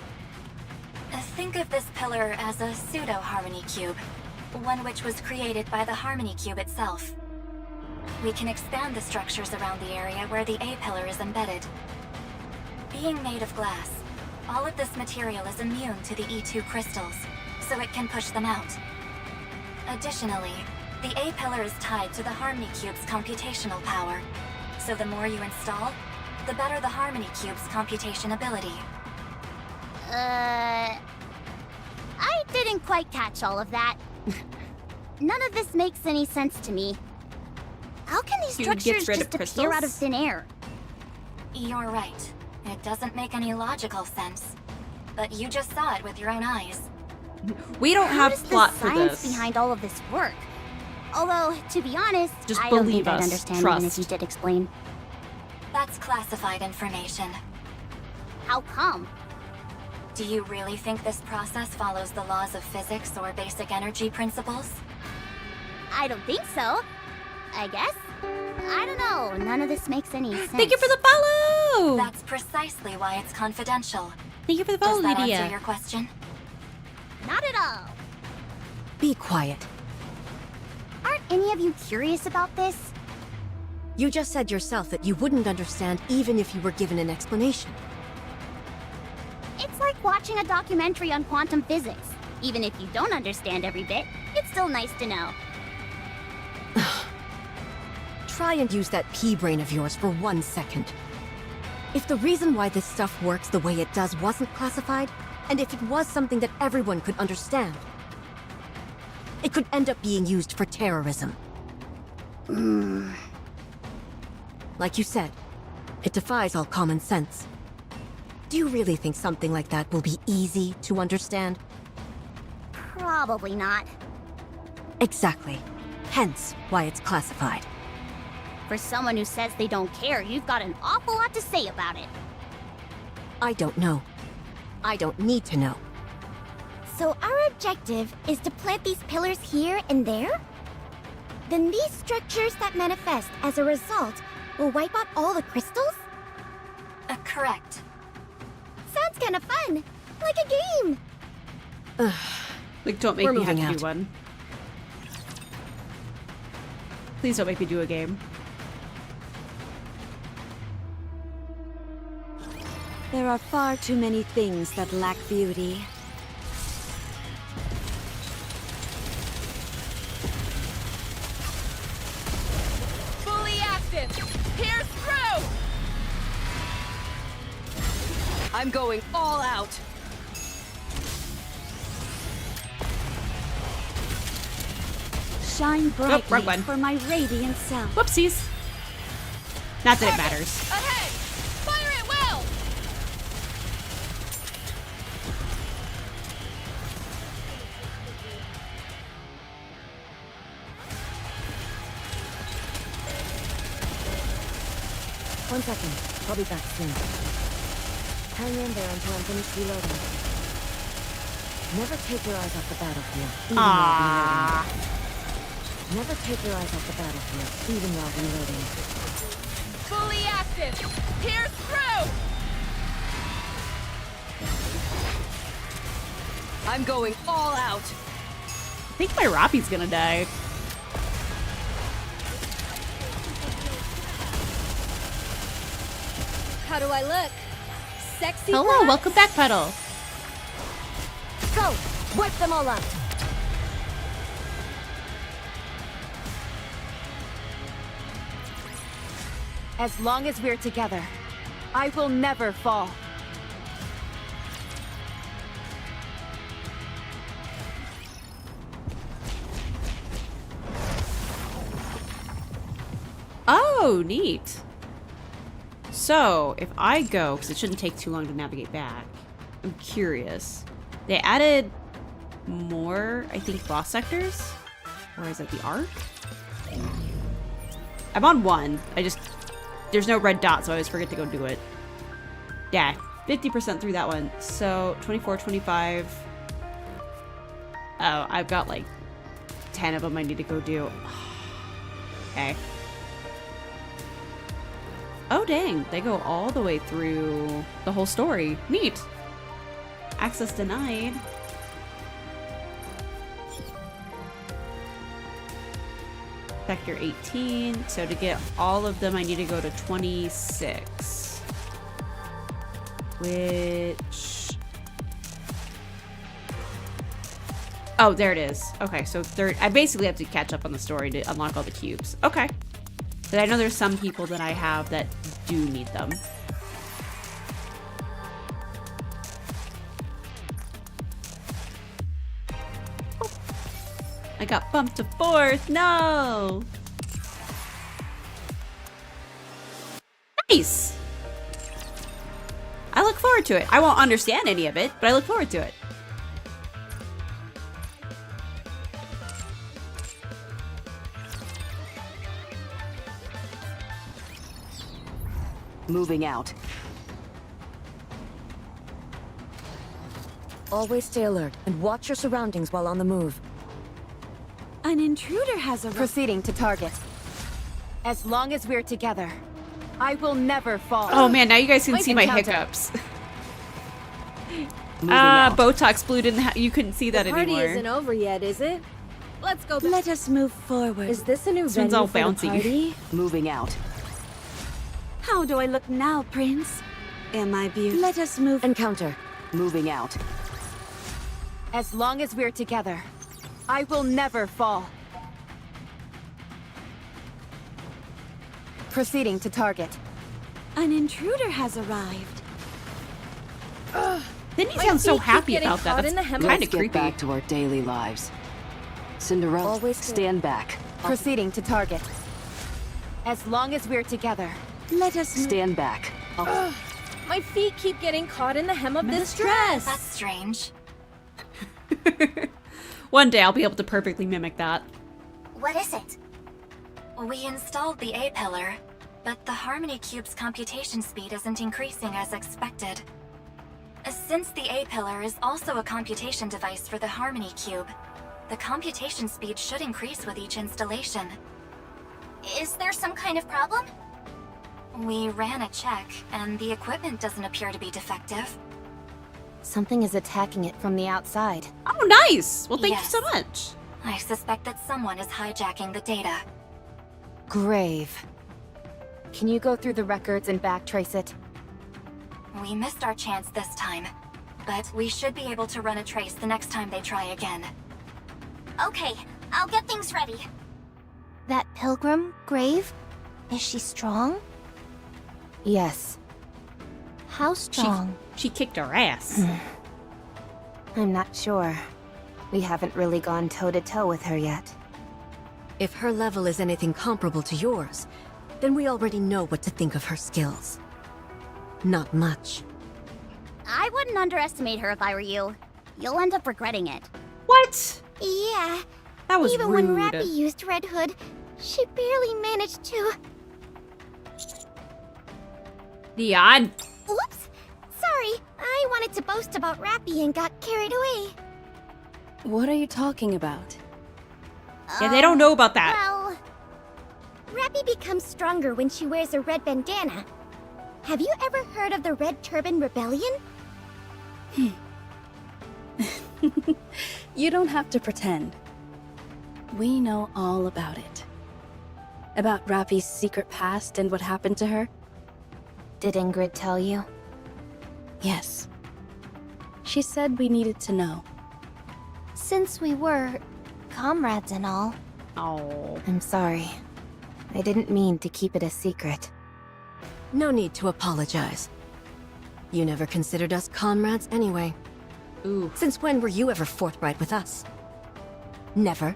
Think of this pillar as a pseudo-Harmony Cube, one which was created by the Harmony Cube itself. We can expand the structures around the area where the A-pillar is embedded. Being made of glass, all of this material is immune to the E2 crystals, so it can push them out. Additionally, the A-pillar is tied to the Harmony Cube's computational power, so the more you install, the better the Harmony Cube's computation ability. I didn't quite catch all of that. None of this makes any sense to me. How can these Dude gets structures rid of just appear out of crystals? thin air? You're right. It doesn't make any logical sense. But you just saw it with your own eyes. We don't How have does plot the for science this. behind all of this work? Although, to be honest, Just I don't believe think I'd us. understand Trust. even if you did explain. That's classified information. How come? Do you really think this process follows the laws of physics or basic energy principles? I don't think so. I guess. I don't know. None of this makes any sense. Thank you for the follow! That's precisely why it's confidential. Thank you for the follow, Does that Lydia. answer your question? Not at all. Be quiet. Aren't any of you curious about this? You just said yourself that you wouldn't understand even if you were given an explanation. It's like watching a documentary on quantum physics. Even if you don't understand every bit, it's still nice to know. Try and use that pea brain of yours for 1 second. If the reason why this stuff works the way it does wasn't classified, and if it was something that everyone could understand, It could end up being used for terrorism. Like you said, it defies all common sense. Do you really think something like that will be easy to understand? Probably not. Exactly. Hence why it's classified. For someone who says they don't care, you've got an awful lot to say about it. I don't know. I don't need to know. So our objective is to plant these pillars here and there? Then these structures that manifest as a result will wipe out all the crystals? Correct. Sounds kinda fun. Like a game. Like, don't make We're me have moving to out. do one. Please don't make me do a game. There are far too many things that lack beauty. Fully active! Pierce through! I'm going all out. Shine brightly wrong one. for my radiant self. Whoopsies. Not that it matters. Ahead! Fire at will! One second. I'll be back soon. Hang in there until I'm finished reloading. Never take your eyes off the battlefield, even while reloading. Never take your eyes off the battlefield, even while reloading. Fully active! Pierce through! I'm going all out. I think my Robbie's gonna die. How do I look? Sexy? Hello, perhaps? welcome back, Petal. Go! Wipe them all out! As long as we're together, I will never fall. Oh, neat. So, if I go, because it shouldn't take too long to navigate back, I'm curious. They added more, I think, boss sectors? Or is it the Ark? I'm on one. There's no red dot, so I always forget to go do it. Yeah, 50% through that one. So, 24, 25. Oh, I've got like 10 of them I need to go do. Okay. Oh, dang. They go all the way through the whole story. Neat. Access denied. Sector 18. So to get all of them, I need to go to 26. Which... Oh, there it is. Okay, so I basically have to catch up on the story to unlock all the cubes. Okay. But I know there's some people that I have that do need them. Oh. I got bumped to 4th. No! Nice! I look forward to it. I won't understand any of it, but I look forward to it. Moving out. Always stay alert and watch your surroundings while on the move. An intruder has arrived. Proceeding to target. As long as we're together, I will never fall. Oh man, now you guys can Point see my encounter. hiccups. Moving out. Botox blue didn't you couldn't see that The party anymore. isn't over yet, is it? Let's go back. Let us move forward. Is this a new This one's venue all for bouncy. the party? Moving out. How do I look now, Prince? Am I beautiful? Let us move. Encounter. Moving out. As long as we're together, I will never fall. Proceeding to target. An intruder has arrived. Didn't he My sound so feet keep happy getting about that? caught in That's the hemlock. kind Let's of get creepy. back to our daily lives. Cinderella, Always stand back. Proceeding to target. As long as we're together, let us Stand back. My feet keep getting caught in the hem of this dress. That's strange. One day I'll be able to perfectly mimic that. What is it? We installed the A-pillar, but the Harmony Cube's computation speed isn't increasing as expected. Since the A-pillar is also a computation device for the Harmony Cube, the computation speed should increase with each installation. Is there some kind of problem? We ran a check, and the equipment doesn't appear to be defective. Something is attacking it from the outside. Oh, nice! Well, thank you Yes. so much. I suspect that someone is hijacking the data. Grave. Can you go through the records and backtrace it? We missed our chance this time, but we should be able to run a trace the next time they try again. Okay, I'll get things ready. That pilgrim, Grave? Is she strong? Yes. How strong? She kicked our ass. I'm not sure. We haven't really gone toe-to-toe with her yet. If her level is anything comparable to yours, then we already know what to think of her skills. Not much. I wouldn't underestimate her if I were you. You'll end up regretting it. What? Yeah. That was Even rude. when Rappy used Red Hood, she barely managed to... Dion. Whoops! Sorry, I wanted to boast about Rappy and got carried away. What are you talking about? Yeah, they don't know about that. Well... Rappy becomes stronger when she wears a red bandana. Have you ever heard of the Red Turban Rebellion? You don't have to pretend. We know all about it. About Rappy's secret past and what happened to her? Did Ingrid tell you? Yes. She said we needed to know. Since we were comrades and all. Oh. I'm sorry. I didn't mean to keep it a secret. No need to apologize. You never considered us comrades anyway. Ooh. Since when were you ever forthright with us? Never.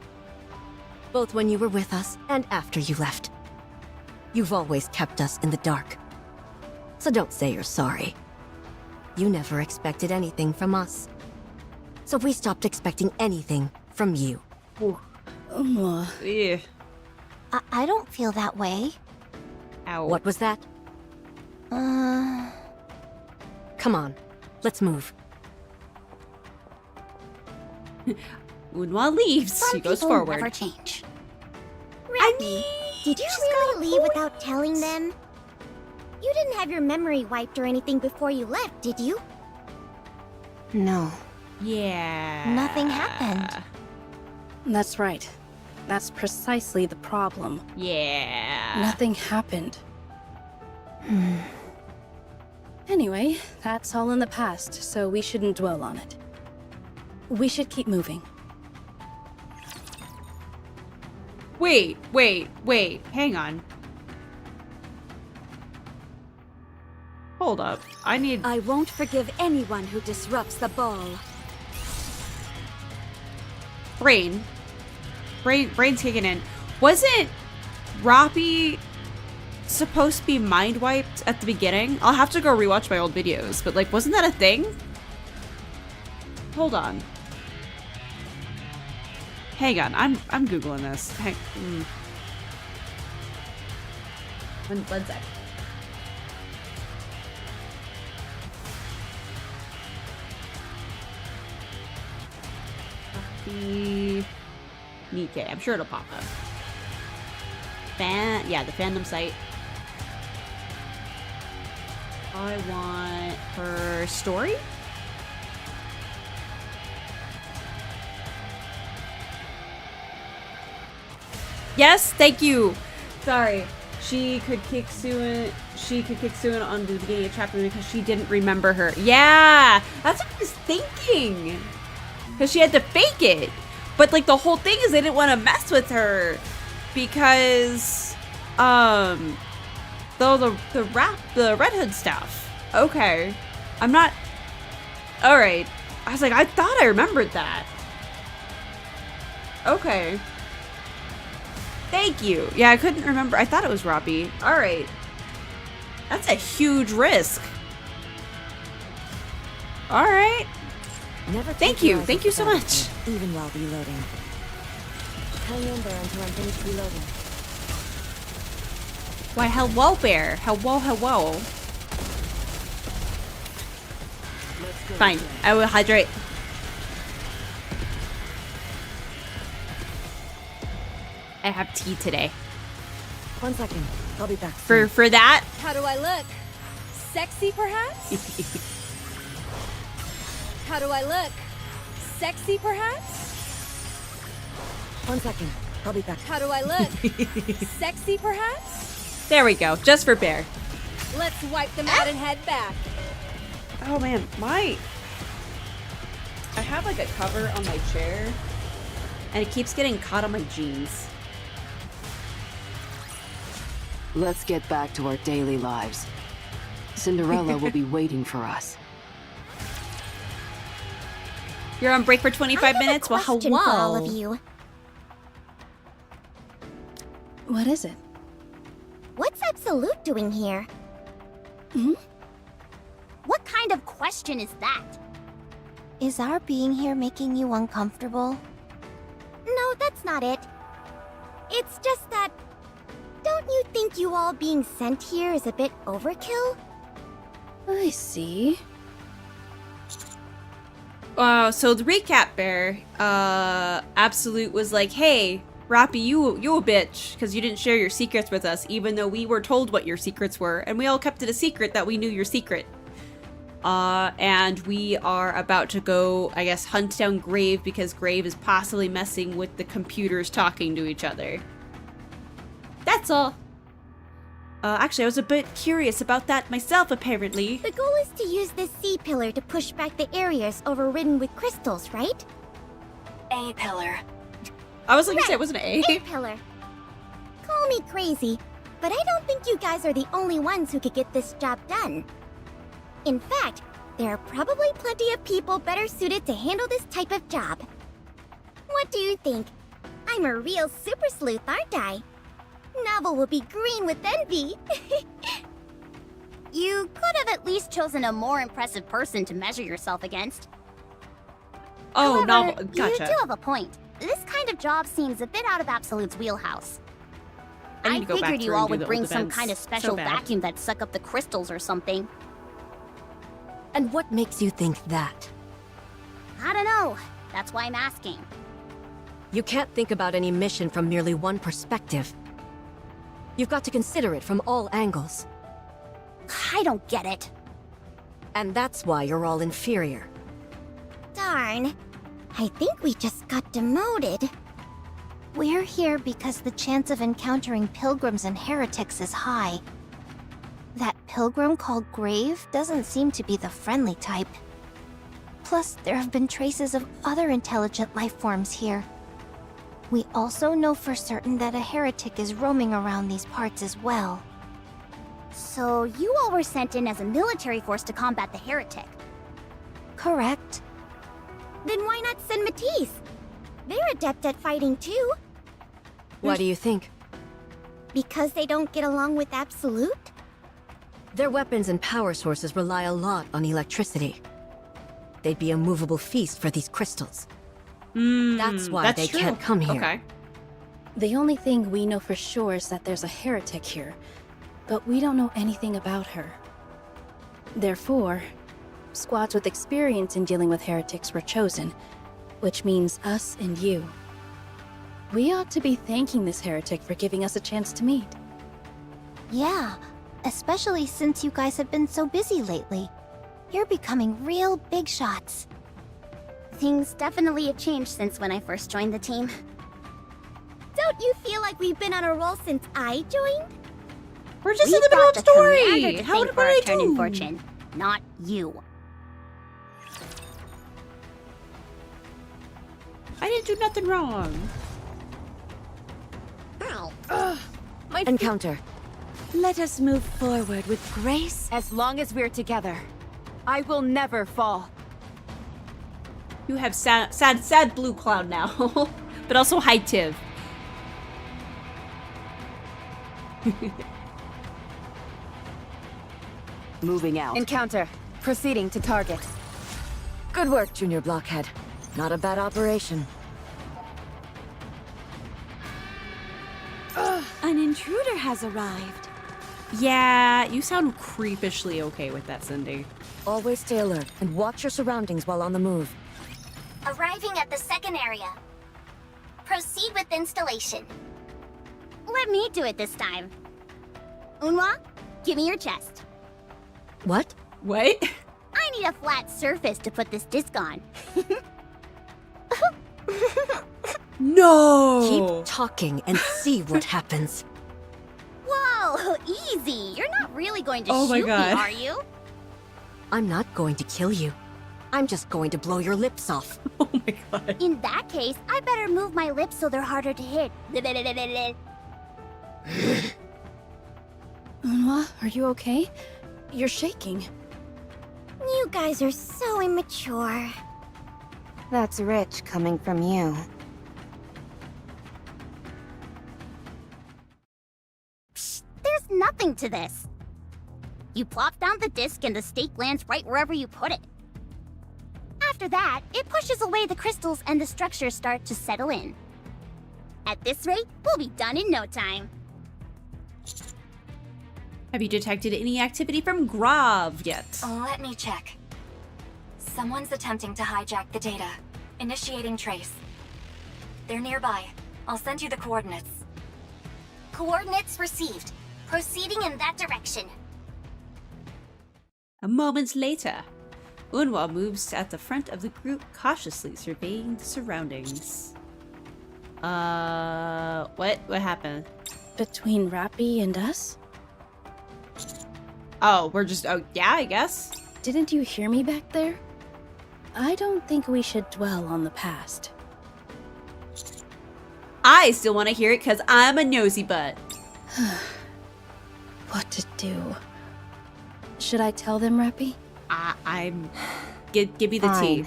Both when you were with us and after you left. You've always kept us in the dark. So don't say you're sorry. You never expected anything from us. So we stopped expecting anything from you. Yeah. I don't feel that way. Ow. What was that? Come on, let's move. Unwa leaves. Some She goes people forward. never change. Rappy, did you really leave without telling them? You didn't have your memory wiped or anything before you left, did you? No. Yeah. Nothing happened. That's right. That's precisely the problem. Yeah. Nothing happened. Anyway, that's all in the past, so we shouldn't dwell on it. We should keep moving. Wait. Hang on. Hold up. I won't forgive anyone who disrupts the ball. Brain's kicking in. Wasn't Rappy supposed to be mind wiped at the beginning? I'll have to go rewatch my old videos, but like, wasn't that a thing? Hold on. Hang on, I'm googling this. One sec. Nikke. I'm sure it'll pop up. Yeah, the fandom site. I want her story. Yes, thank you. Sorry. She could kick Suin on the beginning of chapter because she didn't remember her. Yeah, that's what I was thinking. Because she had to fake it. But like the whole thing is they didn't want to mess with her because the Red Hood stuff. Okay. I'm not alright. I was like, I thought I remembered that. Okay. Thank you. Yeah, I couldn't remember. I thought it was Robbie. Alright. That's a huge risk. Alright. Thank you. Thank you so much. Even while reloading. Hang in there until I'm finished reloading. Why, hello, bear. Hello. Fine. I will hydrate. I have tea today. 1 second. I'll be back. For that? How do I look? Sexy, perhaps? How do I look? Sexy, perhaps? 1 second. I'll be back. How do I look? Sexy, perhaps? There we go. Just for bear. Let's wipe them out and head back. Oh man, I have like a cover on my chair and it keeps getting caught on my jeans. Let's get back to our daily lives. Cinderella will be waiting for us. You're on break for 25 minutes? Well, question hello. for all of you. What is it? What's Absolute doing here? Hmm? What kind of question is that? Is our being here making you uncomfortable? No, that's not it. It's just that... Don't you think you all being sent here is a bit overkill? I see. So the recap, Bear, Absolute was like, hey, Rappy, you a bitch, because you didn't share your secrets with us, even though we were told what your secrets were, and we all kept it a secret that we knew your secret. And we are about to go, I guess, hunt down Grave, because Grave is possibly messing with the computers talking to each other. That's all. Actually, I was a bit curious about that myself, apparently. The goal is to use this C-pillar to push back the areas overridden with crystals, right? A-pillar. I was like, you said it wasn't an A. A-pillar. Call me crazy, but I don't think you guys are the only ones who could get this job done. In fact, there are probably plenty of people better suited to handle this type of job. What do you think? I'm a real super sleuth, aren't I? Novel will be green with envy. You could have at least chosen a more impressive person to measure yourself against. Oh, However, Novel. Gotcha. You do have a point. This kind of job seems a bit out of Absolute's wheelhouse. I need to go back figured you through all and do would the bring old some events. kind of special So bad. vacuum that'd suck up the crystals or something. And what makes you think that? I don't know. That's why I'm asking. You can't think about any mission from merely one perspective. You've got to consider it from all angles. I don't get it. And that's why you're all inferior. Darn. I think we just got demoted. We're here because the chance of encountering pilgrims and heretics is high. That pilgrim called Grave doesn't seem to be the friendly type. Plus, there have been traces of other intelligent life forms here. We also know for certain that a heretic is roaming around these parts as well. So, you all were sent in as a military force to combat the heretic? Correct. Then why not send Matisse? They're adept at fighting too. Why do you think? Because they don't get along with Absolute? Their weapons and power sources rely a lot on electricity. They'd be a movable feast for these crystals. That's why they can't come here. Okay. The only thing we know for sure is that there's a heretic here, but we don't know anything about her. Therefore, squads with experience in dealing with heretics were chosen, which means us and you. We ought to be thanking this heretic for giving us a chance to meet. Yeah, especially since you guys have been so busy lately. You're becoming real big shots. Things definitely have changed since when I first joined the team. Don't you feel like we've been on a roll since I joined? We're just in the middle of the story. How What did I turn in do? fortune, not you. I didn't do nothing wrong. Encounter. Let us move forward with grace. As long as we're together, I will never fall. You have sad blue cloud now. But also hi, Tiv. Moving out. Encounter. Proceeding to target. Good work, Junior Blockhead. Not a bad operation. An intruder has arrived. Yeah, you sound creepishly okay with that, Cindy. Always stay alert and watch your surroundings while on the move. Arriving at the second area. Proceed with installation. Let me do it this time. Unwa, give me your chest. What? What? I need a flat surface to put this disc on. No! Keep talking and see what happens. Whoa, easy. You're not really going to Oh my shoot me, God. are you? I'm not going to kill you. I'm just going to blow your lips off. Oh my god. In that case, I better move my lips so they're harder to hit. Unwa, are you okay? You're shaking. You guys are so immature. That's rich coming from you. Psst, there's nothing to this. You plop down the disc and the stake lands right wherever you put it. After that, it pushes away the crystals and the structures start to settle in. At this rate, we'll be done in no time. Have you detected any activity from Grav yet? Let me check. Someone's attempting to hijack the data. Initiating trace. They're nearby. I'll send you the coordinates. Coordinates received. Proceeding in that direction. A moment later, Unwa moves at the front of the group, cautiously surveying the surroundings. What? What happened? Between Rappy and us? Oh, oh, yeah, I guess. Didn't you hear me back there? I don't think we should dwell on the past. I still want to hear it because I'm a nosy butt. What to do? Should I tell them, Rappy? Give me the tea.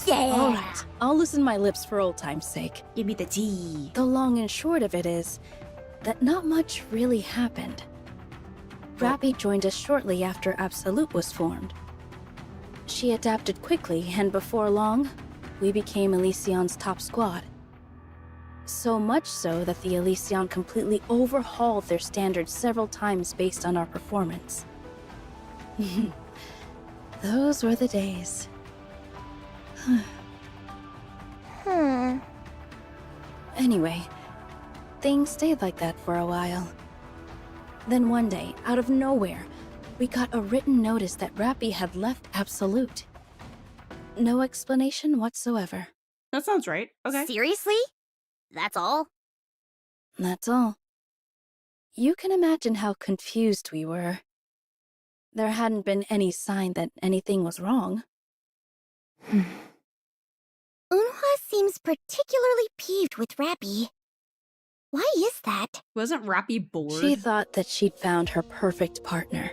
Yeah! Alright, I'll loosen my lips for old time's sake. Give me the tea. The long and short of it is that not much really happened. Rappy joined us shortly after Absolute was formed. She adapted quickly, and before long, we became Elysion's top squad. So much so that the Elysion completely overhauled their standards several times based on our performance. Those were the days. Anyway, things stayed like that for a while. Then one day, out of nowhere, we got a written notice that Rappy had left Absolute. No explanation whatsoever. That sounds right. Okay. Seriously? That's all? That's all. You can imagine how confused we were. There hadn't been any sign that anything was wrong. Unhwa seems particularly peeved with Rappy. Why is that? Wasn't Rappy bored? She thought that she'd found her perfect partner.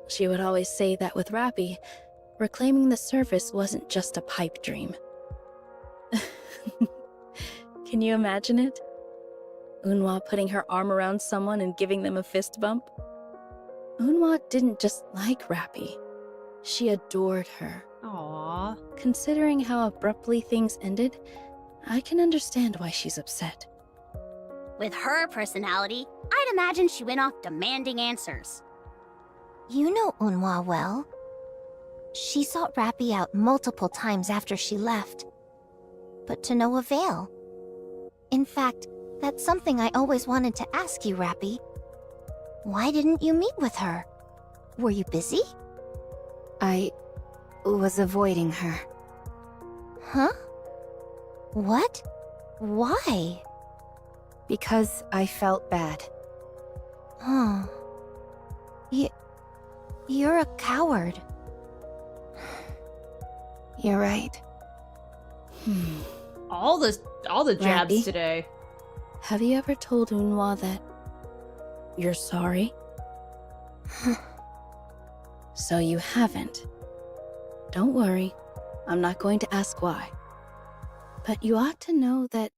She would always say that with Rappy, reclaiming the surface wasn't just a pipe dream. Can you imagine it? Unhwa putting her arm around someone and giving them a fist bump? Unhwa didn't just like Rappy. She adored her. Aww. Considering how abruptly things ended, I can understand why she's upset. With her personality, I'd imagine she went off demanding answers. You know Unhwa well. She sought Rappy out multiple times after she left, but to no avail. In fact, that's something I always wanted to ask you, Rappy. Why didn't you meet with her? Were you busy? I was avoiding her. Huh? What? Why? Because I felt bad. Huh. You're a coward. You're right. All the jabs Rappy? today. Have you ever told Unhwa that you're sorry? So you haven't. Don't worry, I'm not going to ask why. But you ought to know that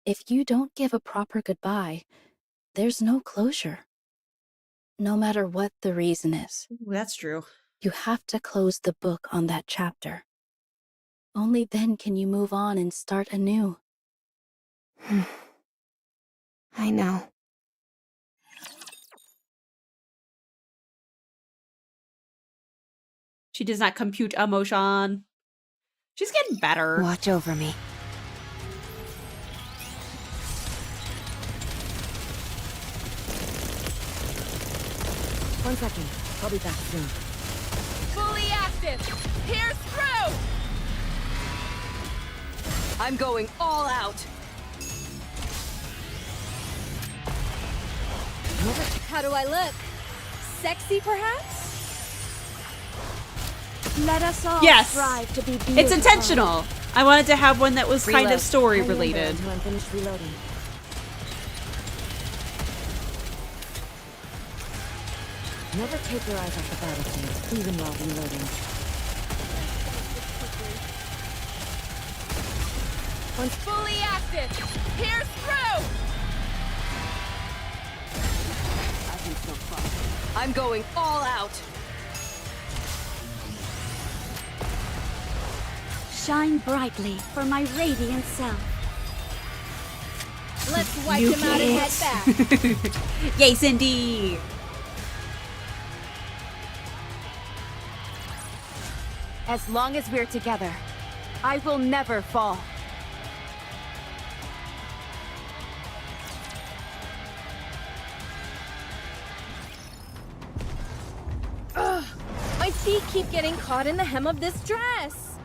if you don't give a proper goodbye, there's no closure. No matter what the reason is. Ooh, that's true. You have to close the book on that chapter. Only then can you move on and start anew. I know. She does not compute emotion. She's getting better. Watch over me. One second. I'll be back soon. Fully active! Pierce through! I'm going all out. How do I look? Sexy, perhaps? Let us all Yes. strive to be beautiful. It's intentional. I wanted to have one that was kind Reload. of story Hang in there related. until I'm finished reloading. Never take your eyes off the battlefield, even while reloading. Once fully active! Pierce through! I can still fight. I'm going all out. Shine brightly for my radiant self. Let's wipe him out and head back. Yay, Cindy! As long as we're together, I will never fall. Ugh, my feet keep getting caught in the hem of this dress.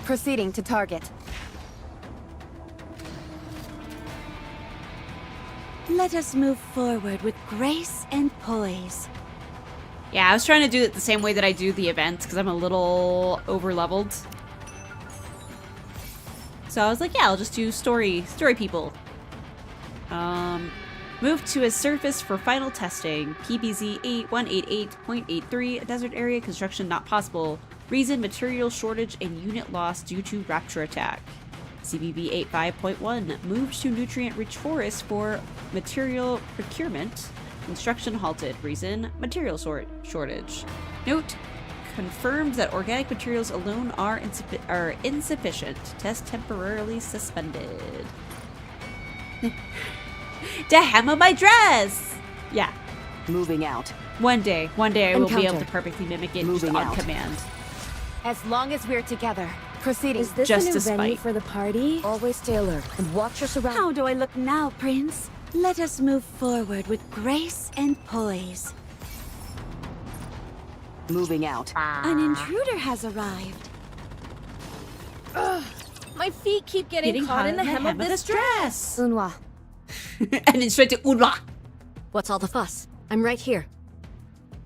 Proceeding to target. Let us move forward with grace and poise. Yeah, I was trying to do it the same way that I do the events because I'm a little over-leveled. So I was like, yeah, I'll just do story people. Move to a surface for final testing. PBZ 8188.83, a desert area, construction not possible. Reason, material shortage and unit loss due to rapture attack. CBB 85.1, moved to nutrient-rich forest for material procurement. Construction halted. Reason, material shortage. Note, confirmed that organic materials alone are insufficient. Test temporarily suspended. To hem my dress! Yeah. Moving out. One day I will be Encounter. able to perfectly mimic it just Moving on out. command. As long as we're together. Proceeding. Is this Just a new to venue spite. for the party? Always stay alert and watch your surroundings. How do I look now, Prince? Let us move forward with grace and poise. Moving out. An intruder has arrived. Ugh, my feet keep getting caught in the hem of this dress. Unwa. And then straight to Unwa. What's all the fuss? I'm right here.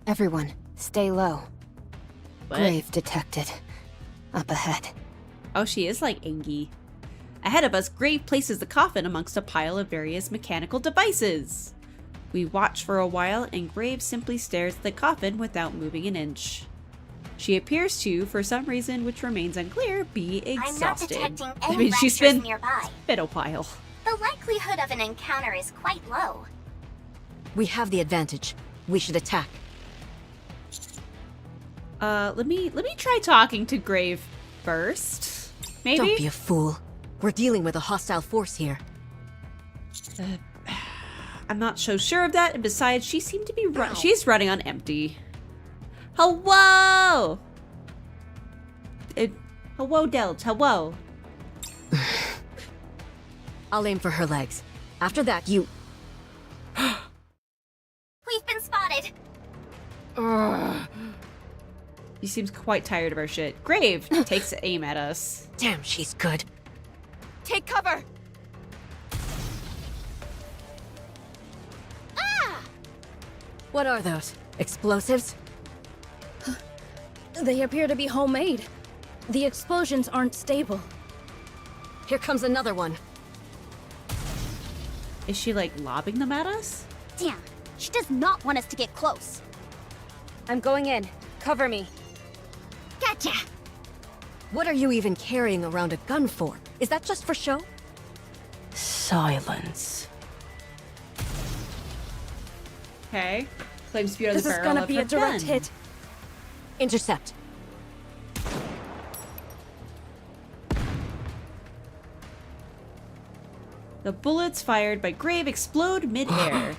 Everyone, stay low. What? Grave detected. Up ahead. Oh, she is like Angie. Ahead of us, Grave places the coffin amongst a pile of various mechanical devices. We watch for a while, and Grave simply stares at the coffin without moving an inch. She appears to, for some reason which remains unclear, be exhausted. I'm not detecting any she's raptures been nearby. a while. The likelihood of an encounter is quite low. We have the advantage. We should attack. Let me try talking to Grave first. Maybe? Don't be a fool. We're dealing with a hostile force here. I'm not so sure of that, and besides, she seemed to be she's running on empty. Hello! Hello, Delge. Hello. I'll aim for her legs. After that, you... We've been spotted. He seems quite tired of our shit. Grave takes aim at us. Damn, she's good. Take cover! What are those? Explosives? They appear to be homemade. The explosions aren't stable. Here comes another one. Is she like lobbing them at us? Damn, she does not want us to get close. I'm going in. Cover me. Gotcha! What are you even carrying around a gun for? Is that just for show? Silence. Okay. Claim speed on the This is barrel gonna of be her a direct gun. hit. Intercept. The bullets fired by Grave explode mid-air.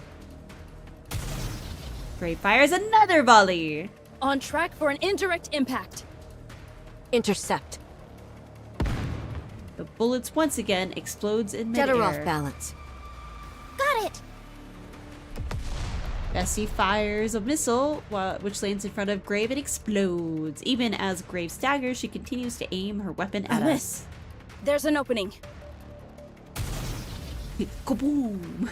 Grave fires another volley. On track for an indirect impact. Intercept. The bullets once again explodes in Get mid-air. her off balance. Got it! Bessie fires a missile, which lands in front of Grave and explodes. Even as Grave staggers, she continues to aim her weapon at us. There's an opening. Kaboom!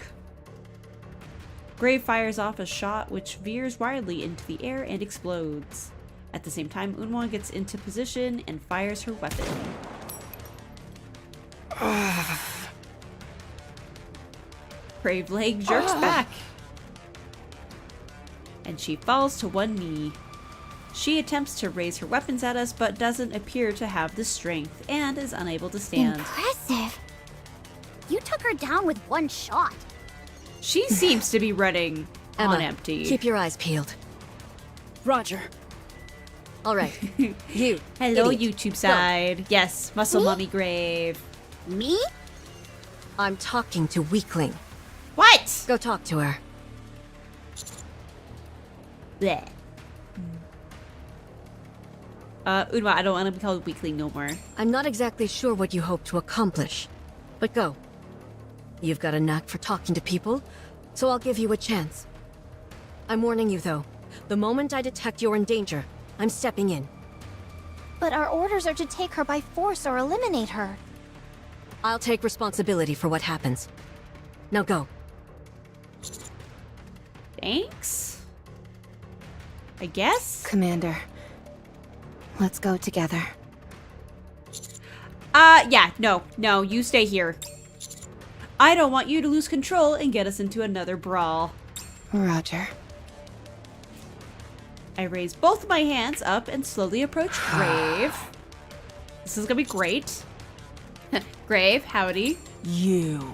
Grave fires off a shot which veers wildly into the air and explodes. At the same time, Unwa gets into position and fires her weapon. Grave leg jerks back. And she falls to one knee. She attempts to raise her weapons at us, but doesn't appear to have the strength and is unable to stand. Impressive. You took her down with one shot. She seems to be running Emma, on empty. keep your eyes peeled. Roger. All right. You. Hello, idiot. YouTube side. Yes, Muscle Mummy Grave. Me? I'm talking to Weakling. What? Go talk to her. Bleh. Unwa, I don't want to be called Weakling no more. I'm not exactly sure what you hope to accomplish, but go. You've got a knack for talking to people, so I'll give you a chance. I'm warning you, though. The moment I detect you're in danger, I'm stepping in. But our orders are to take her by force or eliminate her. I'll take responsibility for what happens. Now go. Thanks? I guess? Commander, let's go together. Yeah, no, you stay here. I don't want you to lose control and get us into another brawl. Roger. I raise both my hands up and slowly approach Grave. This is gonna be great. Grave, howdy. You.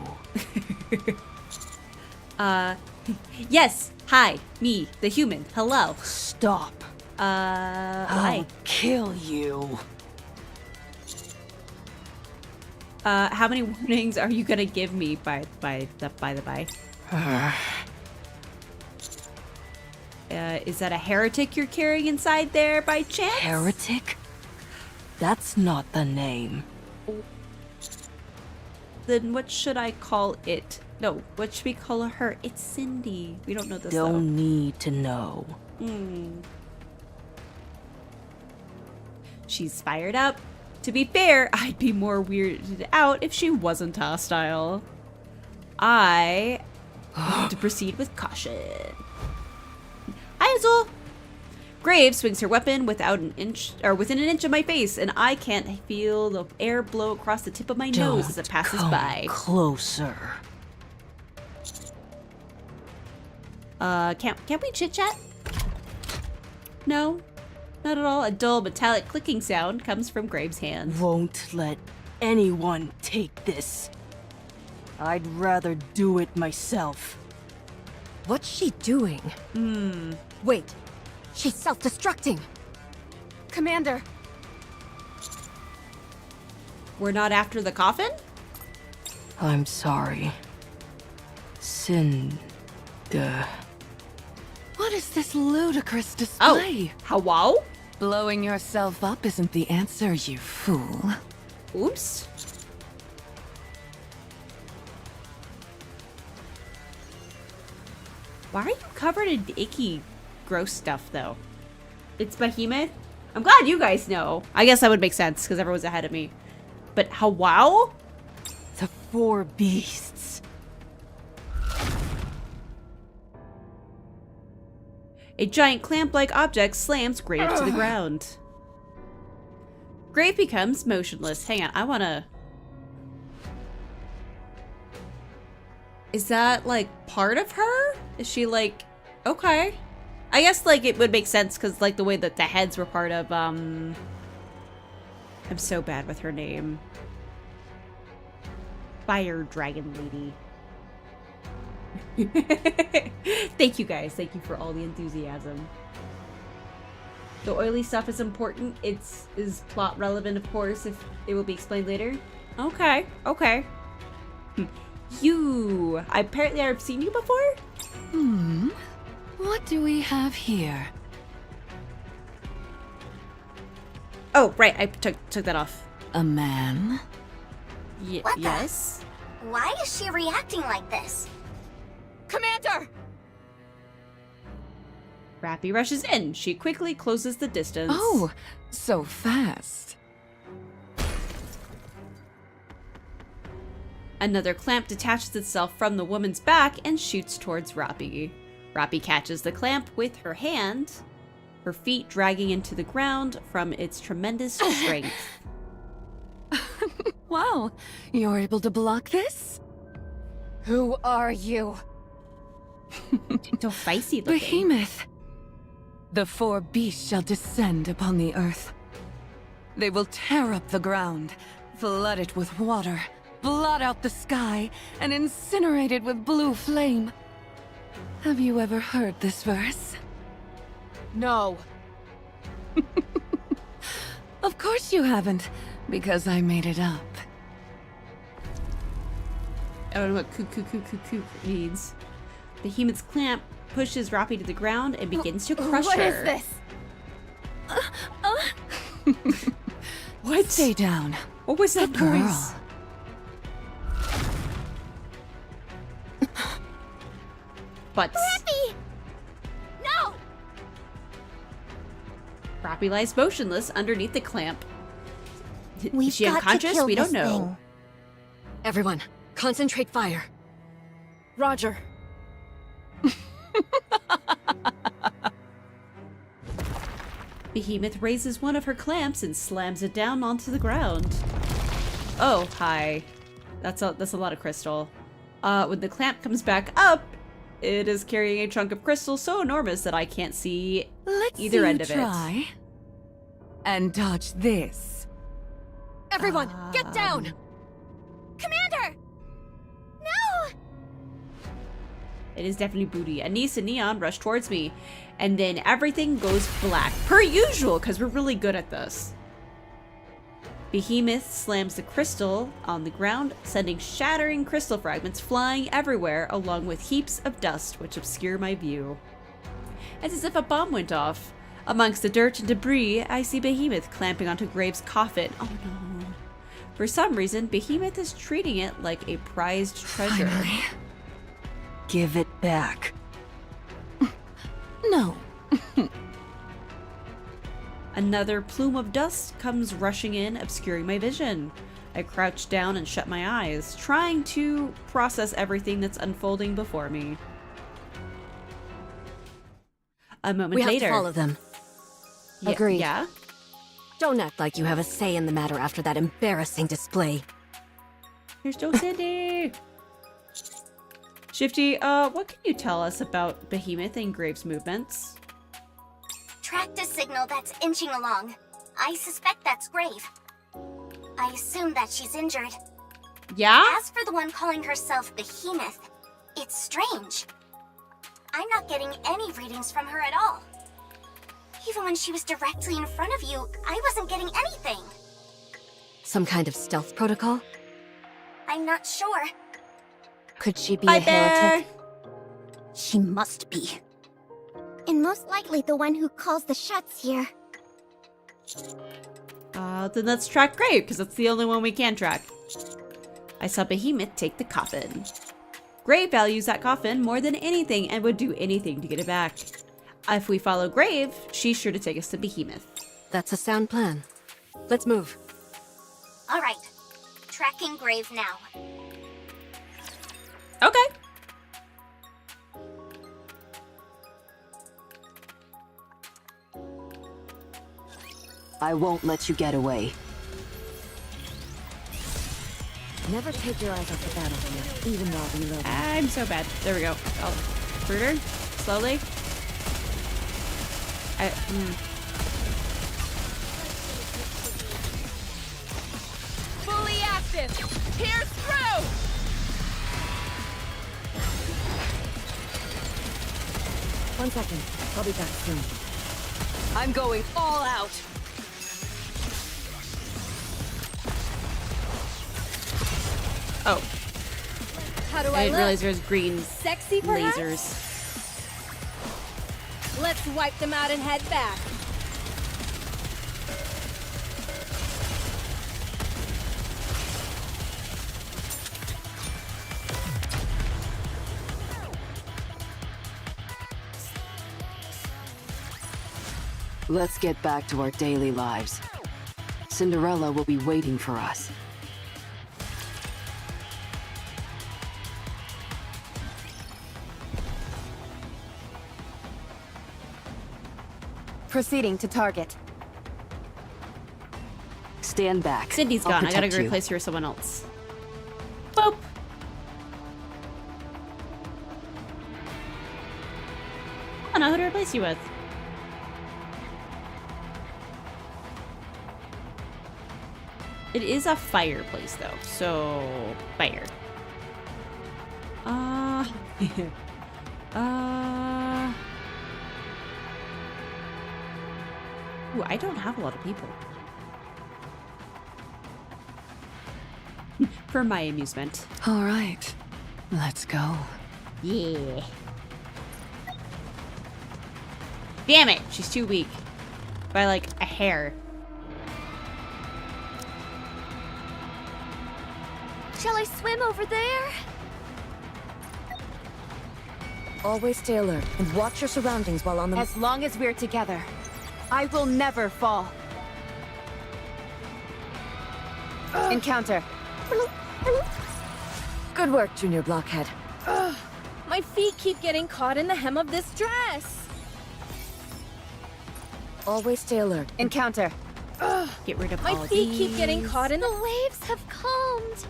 Yes, hi, me, the human, hello. Stop. Hi. I'll kill you. How many warnings are you gonna give me by the by? Is that a heretic you're carrying inside there by chance? Heretic? That's not the name. Then what should I call it? No, what should we call her? It's Cindy. We don't know this though. Don't need to know. She's fired up. To be fair, I'd be more weirded out if she wasn't hostile. I want to proceed with caution. Hi, Azul. Grave swings her weapon within an inch of my face, and I can't feel the air blow across the tip of my nose as it passes by. Closer. Can't we chit chat? No, not at all. A dull metallic clicking sound comes from Grave's hand. Won't let anyone take this. I'd rather do it myself. What's she doing? Wait. She's self-destructing. Commander. We're not after the coffin? I'm sorry. What is this ludicrous display? Oh, hello? Blowing yourself up isn't the answer, you fool. Oops. Why are you covered in icky, gross stuff, though? It's Behemoth? I'm glad you guys know. I guess that would make sense, because everyone's ahead of me. But how wow? The four beasts. A giant clamp-like object slams Grave to the ground. Grave becomes motionless. Hang on, I wanna... Is that, like, part of her? Is she, like... Okay. I guess, like, it would make sense because, like, the way that the heads were part of, I'm so bad with her name. Fire Dragon Lady. Thank you, guys. Thank you for all the enthusiasm. The oily stuff is important. Is plot relevant, of course, if it will be explained later. Okay, okay. Apparently I've seen you before? What do we have here? Oh, right, I took that off. A man? Yes? Why is she reacting like this? Commander! Rappy rushes in. She quickly closes the distance. Oh, so fast. Another clamp detaches itself from the woman's back and shoots towards Rappy. Rappy catches the clamp with her hand, her feet dragging into the ground from its tremendous strength. Wow, you're able to block this? Who are you? So feisty looking. Behemoth. The 4 beasts shall descend upon the earth. They will tear up the ground, flood it with water, blot out the sky, and incinerate it with blue flame. Have you ever heard this verse? No. Of course you haven't, because I made it up. I don't know what coo means. Behemoth's clamp pushes Rappy to the ground and begins to crush What her. is this? What? Stay down. What was that Girl. noise? But Rappy! No! Rappy lies motionless underneath the clamp. We've Is she got to unconscious? kill We don't this know. thing. Everyone, concentrate fire. Roger. Behemoth raises one of her clamps and slams it down onto the ground. Oh, hi. That's a lot of crystal. When the clamp comes back up, it is carrying a chunk of crystal so enormous that I can't see Let's either see end you of try. And dodge this. Everyone, get down! Commander! No! It is definitely booty. Anise and Neon rush towards me, and then everything goes black. Per usual, because we're really good at this. Behemoth slams the crystal on the ground, sending shattering crystal fragments flying everywhere, along with heaps of dust which obscure my view. It's as if a bomb went off. Amongst the dirt and debris, I see Behemoth clamping onto Graves' coffin. Oh no. For some reason, Behemoth is treating it like a prized treasure. Finally. Give it back. No. Another plume of dust comes rushing in, obscuring my vision. I crouch down and shut my eyes, trying to process everything that's unfolding before me. A moment We have later. to follow them. Agreed. Yeah? Don't act like you have a say in the matter after that embarrassing display. Here's Joe Cindy! Shifty, what can you tell us about Behemoth and Graves' movements? Tracked a signal that's inching along. I suspect that's Grave. I assume that she's injured. Yeah? As for the one calling herself Behemoth, it's strange. I'm not getting any readings from her at all. Even when she was directly in front of you, I wasn't getting anything. Some kind of stealth protocol? I'm not sure. Could she be Bye, a heretic? She must be. And most likely the one who calls the shots here. Then let's track Grave, because that's the only one we can track. I saw Behemoth take the coffin. Grave values that coffin more than anything and would do anything to get it back. If we follow Grave, she's sure to take us to Behemoth. That's a sound plan. Let's move. All right. Tracking Grave now. Okay. I won't let you get away. Never take your eyes off the battlefield, even while reloading. I'm so bad. There we go. Oh, Fruiter, slowly. Fully active! Pierce through! One second. I'll be back soon. I'm going all out. Oh. How do I I didn't look? realize there was green Sexy, perhaps? lasers. Let's wipe them out and head back. Let's get back to our daily lives. Cinderella will be waiting for us. Proceeding to target. Stand back. Cindy's I'll gone. I gotta protect you. replace her with someone else. Boop. I don't know who to replace you with. It is a fireplace though, so fire. Ooh, I don't have a lot of people. For my amusement. All right, let's go. Yeah. Damn it! She's too weak. By like a hair. Shall I swim over there? Always stay alert and watch your surroundings while on the... As long as we're together, I will never fall. Encounter. Good work, Junior Blockhead. My feet keep getting caught in the hem of this dress. Always stay alert. Encounter. Get rid of My all feet these. keep getting caught in The waves have calmed.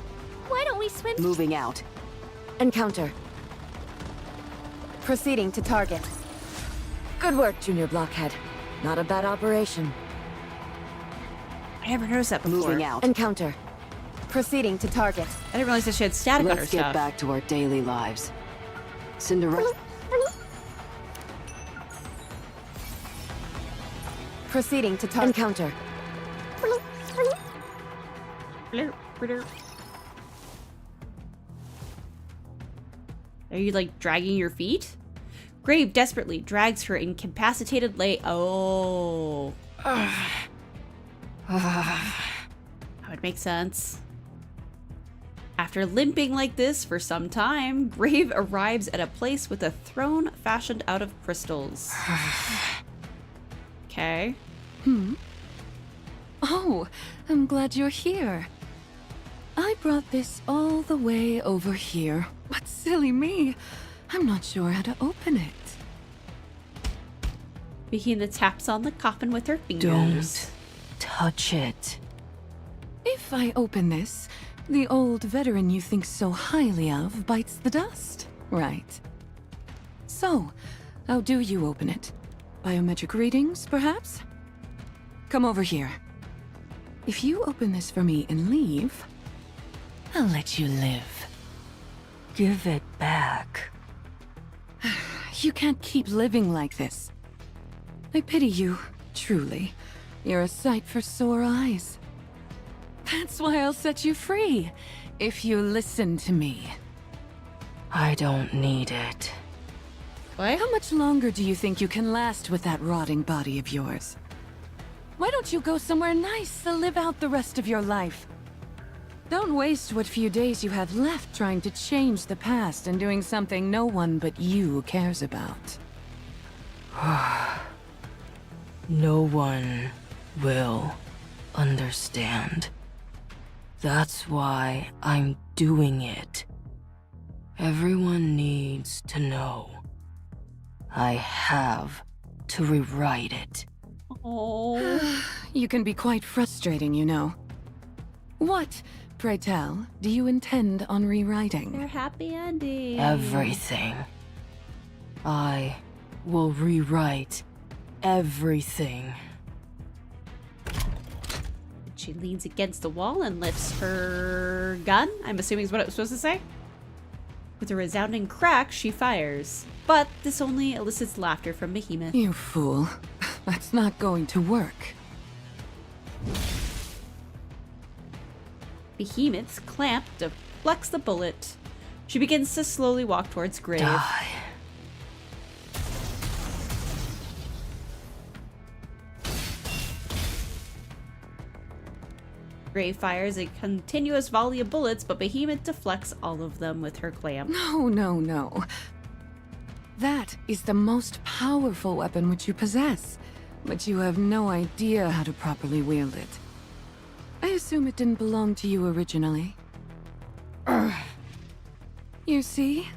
Why don't we swim? Moving out. Encounter. Proceeding to target. Good work, Junior Blockhead. Not a bad operation. I never noticed that before. Moving out. Encounter. Proceeding to target. I didn't realize that she had static on her Let's get stuff. back to our daily lives. Cinderella. Proceeding to target. Encounter. Are you like dragging your feet? Grave desperately drags her incapacitated Oh. That would make sense. After limping like this for some time, Grave arrives at a place with a throne fashioned out of crystals. Okay. Oh, I'm glad you're here. I brought this all the way over here. But silly me, I'm not sure how to open it. Begina taps on the coffin with her fingers. Don't touch it. If I open this, the old veteran you think so highly of bites the dust, right? So, how do you open it? Biometric readings, perhaps? Come over here. If you open this for me and leave, I'll let you live. Give it back. You can't keep living like this. I pity you, truly. You're a sight for sore eyes. That's why I'll set you free, if you listen to me. I don't need it. What? How much longer do you think you can last with that rotting body of yours? Why don't you go somewhere nice to live out the rest of your life? Don't waste what few days you have left trying to change the past and doing something no one but you cares about. No one will understand. That's why I'm doing it. Everyone needs to know. I have to rewrite it. Oh. You can be quite frustrating, you know. What, pray tell, do you intend on rewriting? They're happy ending. Everything. I will rewrite everything. She leans against the wall and lifts her gun, I'm assuming is what it was supposed to say. With a resounding crack, she fires. But this only elicits laughter from Behemoth. You fool. That's not going to work. Behemoth's clamp deflects the bullet. She begins to slowly walk towards Grave. Die. Grave fires a continuous volley of bullets, but Behemoth deflects all of them with her clamp. No, no, no. That is the most powerful weapon which you possess, but you have no idea how to properly wield it. I assume it didn't belong to you originally. You see?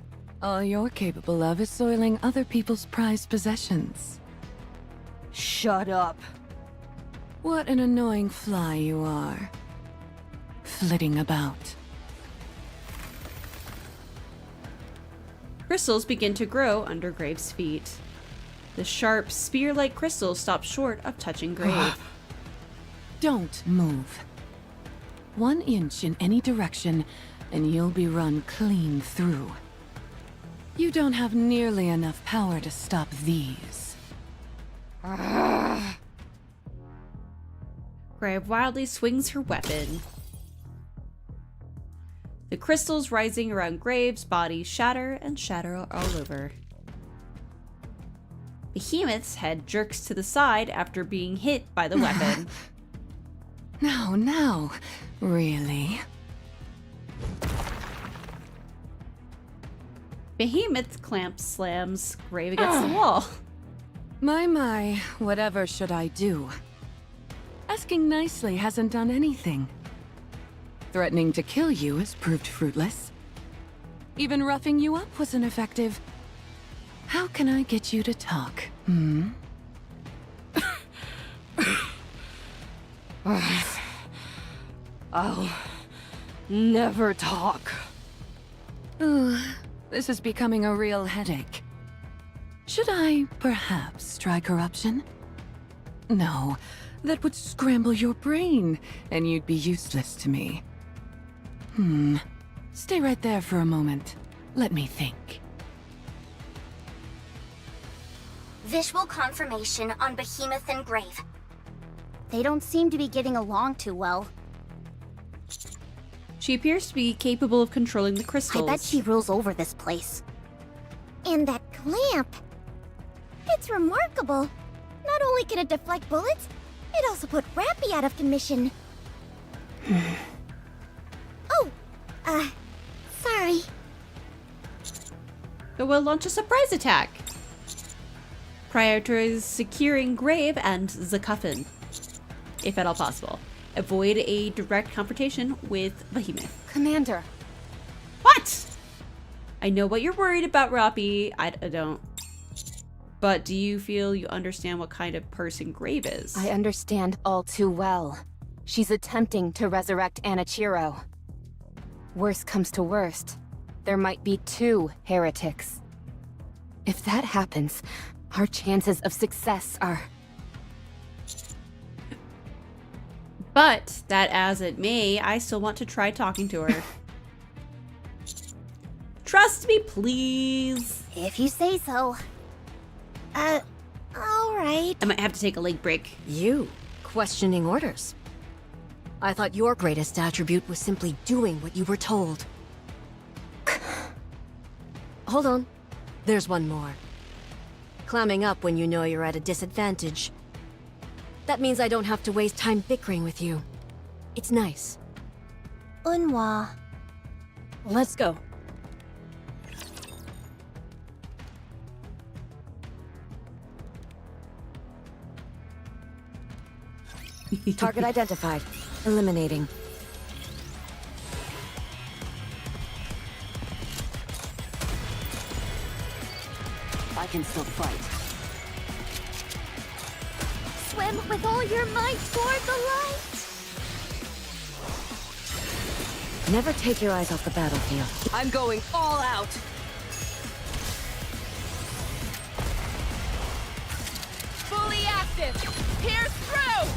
All you're capable of is soiling other people's prized possessions. Shut up. What an annoying fly you are. Flitting about. Crystals begin to grow under Grave's feet. The sharp, spear-like crystals stop short of touching Grave. Don't move. 1 inch in any direction, and you'll be run clean through. You don't have nearly enough power to stop these. Grave wildly swings her weapon. The crystals rising around Grave's body shatter and shatter all over. Behemoth's head jerks to the side after being hit by the weapon. No, really? Behemoth's clamp slams Grave against the wall. My, whatever should I do? Asking nicely hasn't done anything. Threatening to kill you has proved fruitless. Even roughing you up was ineffective. How can I get you to talk, hmm? I'll never talk. Ooh, this is becoming a real headache. Should I, perhaps, try corruption? No, that would scramble your brain, and you'd be useless to me. Stay right there for a moment. Let me think. Visual confirmation on Behemoth and Grave. They don't seem to be getting along too well. She appears to be capable of controlling the crystals. I bet she rules over this place. And that clamp! It's remarkable. Not only can it deflect bullets, it also put Rappy out of commission. Sorry. But we'll launch a surprise attack. Prioritize securing Grave and Zaccuffin, if at all possible. Avoid a direct confrontation with Behemoth. Commander. What? I know what you're worried about, Rappy. I don't. But do you feel you understand what kind of person Grave is? I understand all too well. She's attempting to resurrect Anichiro. Worst comes to worst, there might be 2 heretics. If that happens, our chances of success are... But, that as it may, I still want to try talking to her. Trust me, please. If you say so. Alright. I might have to take a leg break. You, questioning orders. I thought your greatest attribute was simply doing what you were told. Hold on. There's one more. Clamming up when you know you're at a disadvantage. That means I don't have to waste time bickering with you. It's nice. Unwa. Let's go. Target identified. Eliminating. I can still fight. Swim with all your might toward the light! Never take your eyes off the battlefield. I'm going all out! Fully effective! Pierce through!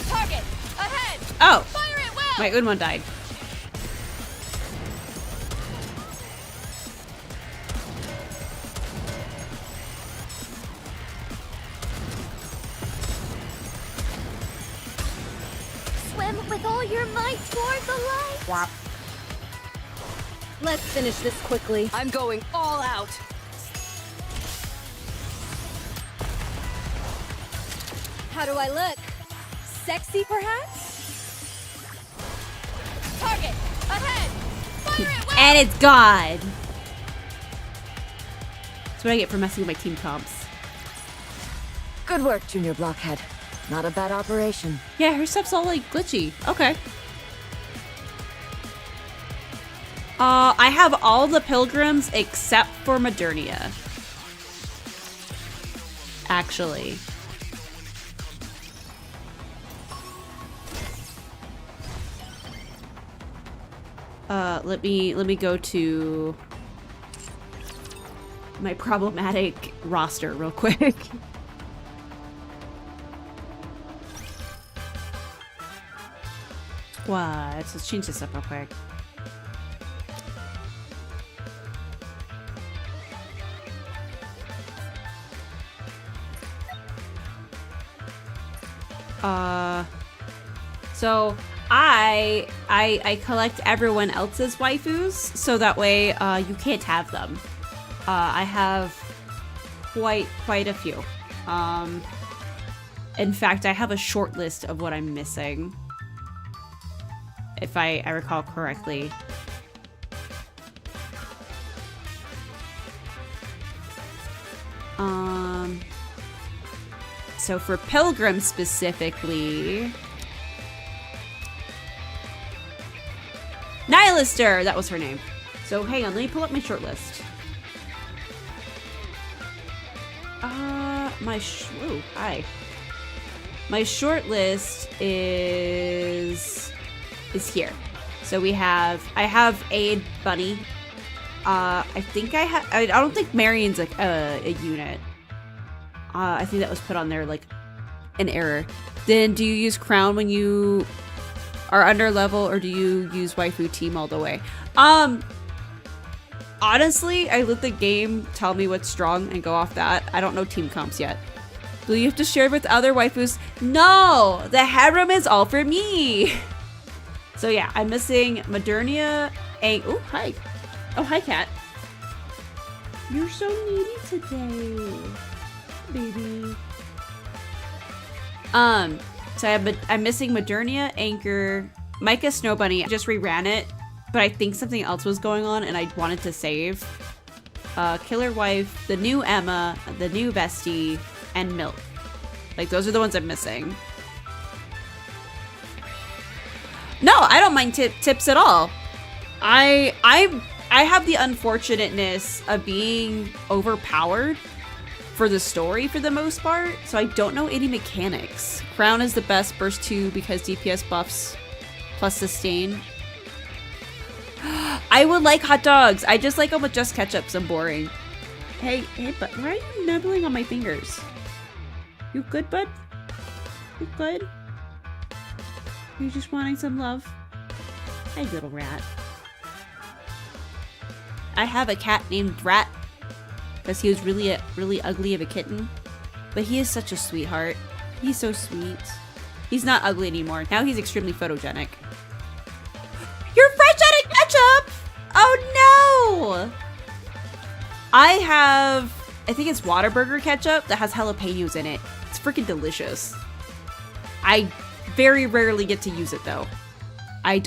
Target! Ahead! Oh! Fire it well! My Unwon died. Swim with all your might toward the light. Whop. Let's finish this quickly. I'm going all out. How do I look? Sexy, perhaps? Target! Ahead! Fire it well! And it's gone! That's what I get for messing with my team comps. Good work, Junior Blockhead. Not a bad operation. Yeah, her stuff's all like glitchy. Okay. I have all the pilgrims except for Modernia. Actually. Let me go to my problematic roster real quick. What? Let's change this up real quick. So I collect everyone else's waifus, so that way you can't have them. I have quite a few. In fact, I have a short list of what I'm missing, if I recall correctly. So for Pilgrim specifically, Nihilister, that was her name. So hang on, let me pull up my short list. My short list is here. So I have a bunny. I think I don't think Marion's like a unit. I think that was put on there like an error. Then do you use crown when you are under level, or do you use waifu team all the way? Honestly, I let the game tell me what's strong and go off that. I don't know team comps yet. Do you have to share with other waifus? No! The harem is all for me! So yeah, I'm missing Modernia and... Oh, hi. Oh, hi, cat. You're so needy today, baby. So I'm missing Modernia, Anchor, Micah Snow Bunny. I just reran it, but I think something else was going on and I wanted to save. Killer Wife, the new Emma, the new Bestie, and Milk. Like, those are the ones I'm missing. No, I don't mind tips at all. I have the unfortunateness of being overpowered for the story for the most part, so I don't know any mechanics. Crown is the best, burst 2 because DPS buffs plus sustain. I would like hot dogs. I just like them with just ketchup, so I'm boring. Hey, but why are you nibbling on my fingers? You good, bud? You good? You just wanting some love? Hey, little rat. I have a cat named Rat because he was really ugly of a kitten, but he is such a sweetheart. He's so sweet. He's not ugly anymore. Now he's extremely photogenic. You're fresh out of ketchup! Oh no! I think it's Whataburger ketchup that has jalapenos in it. It's freaking delicious. I very rarely get to use it though. I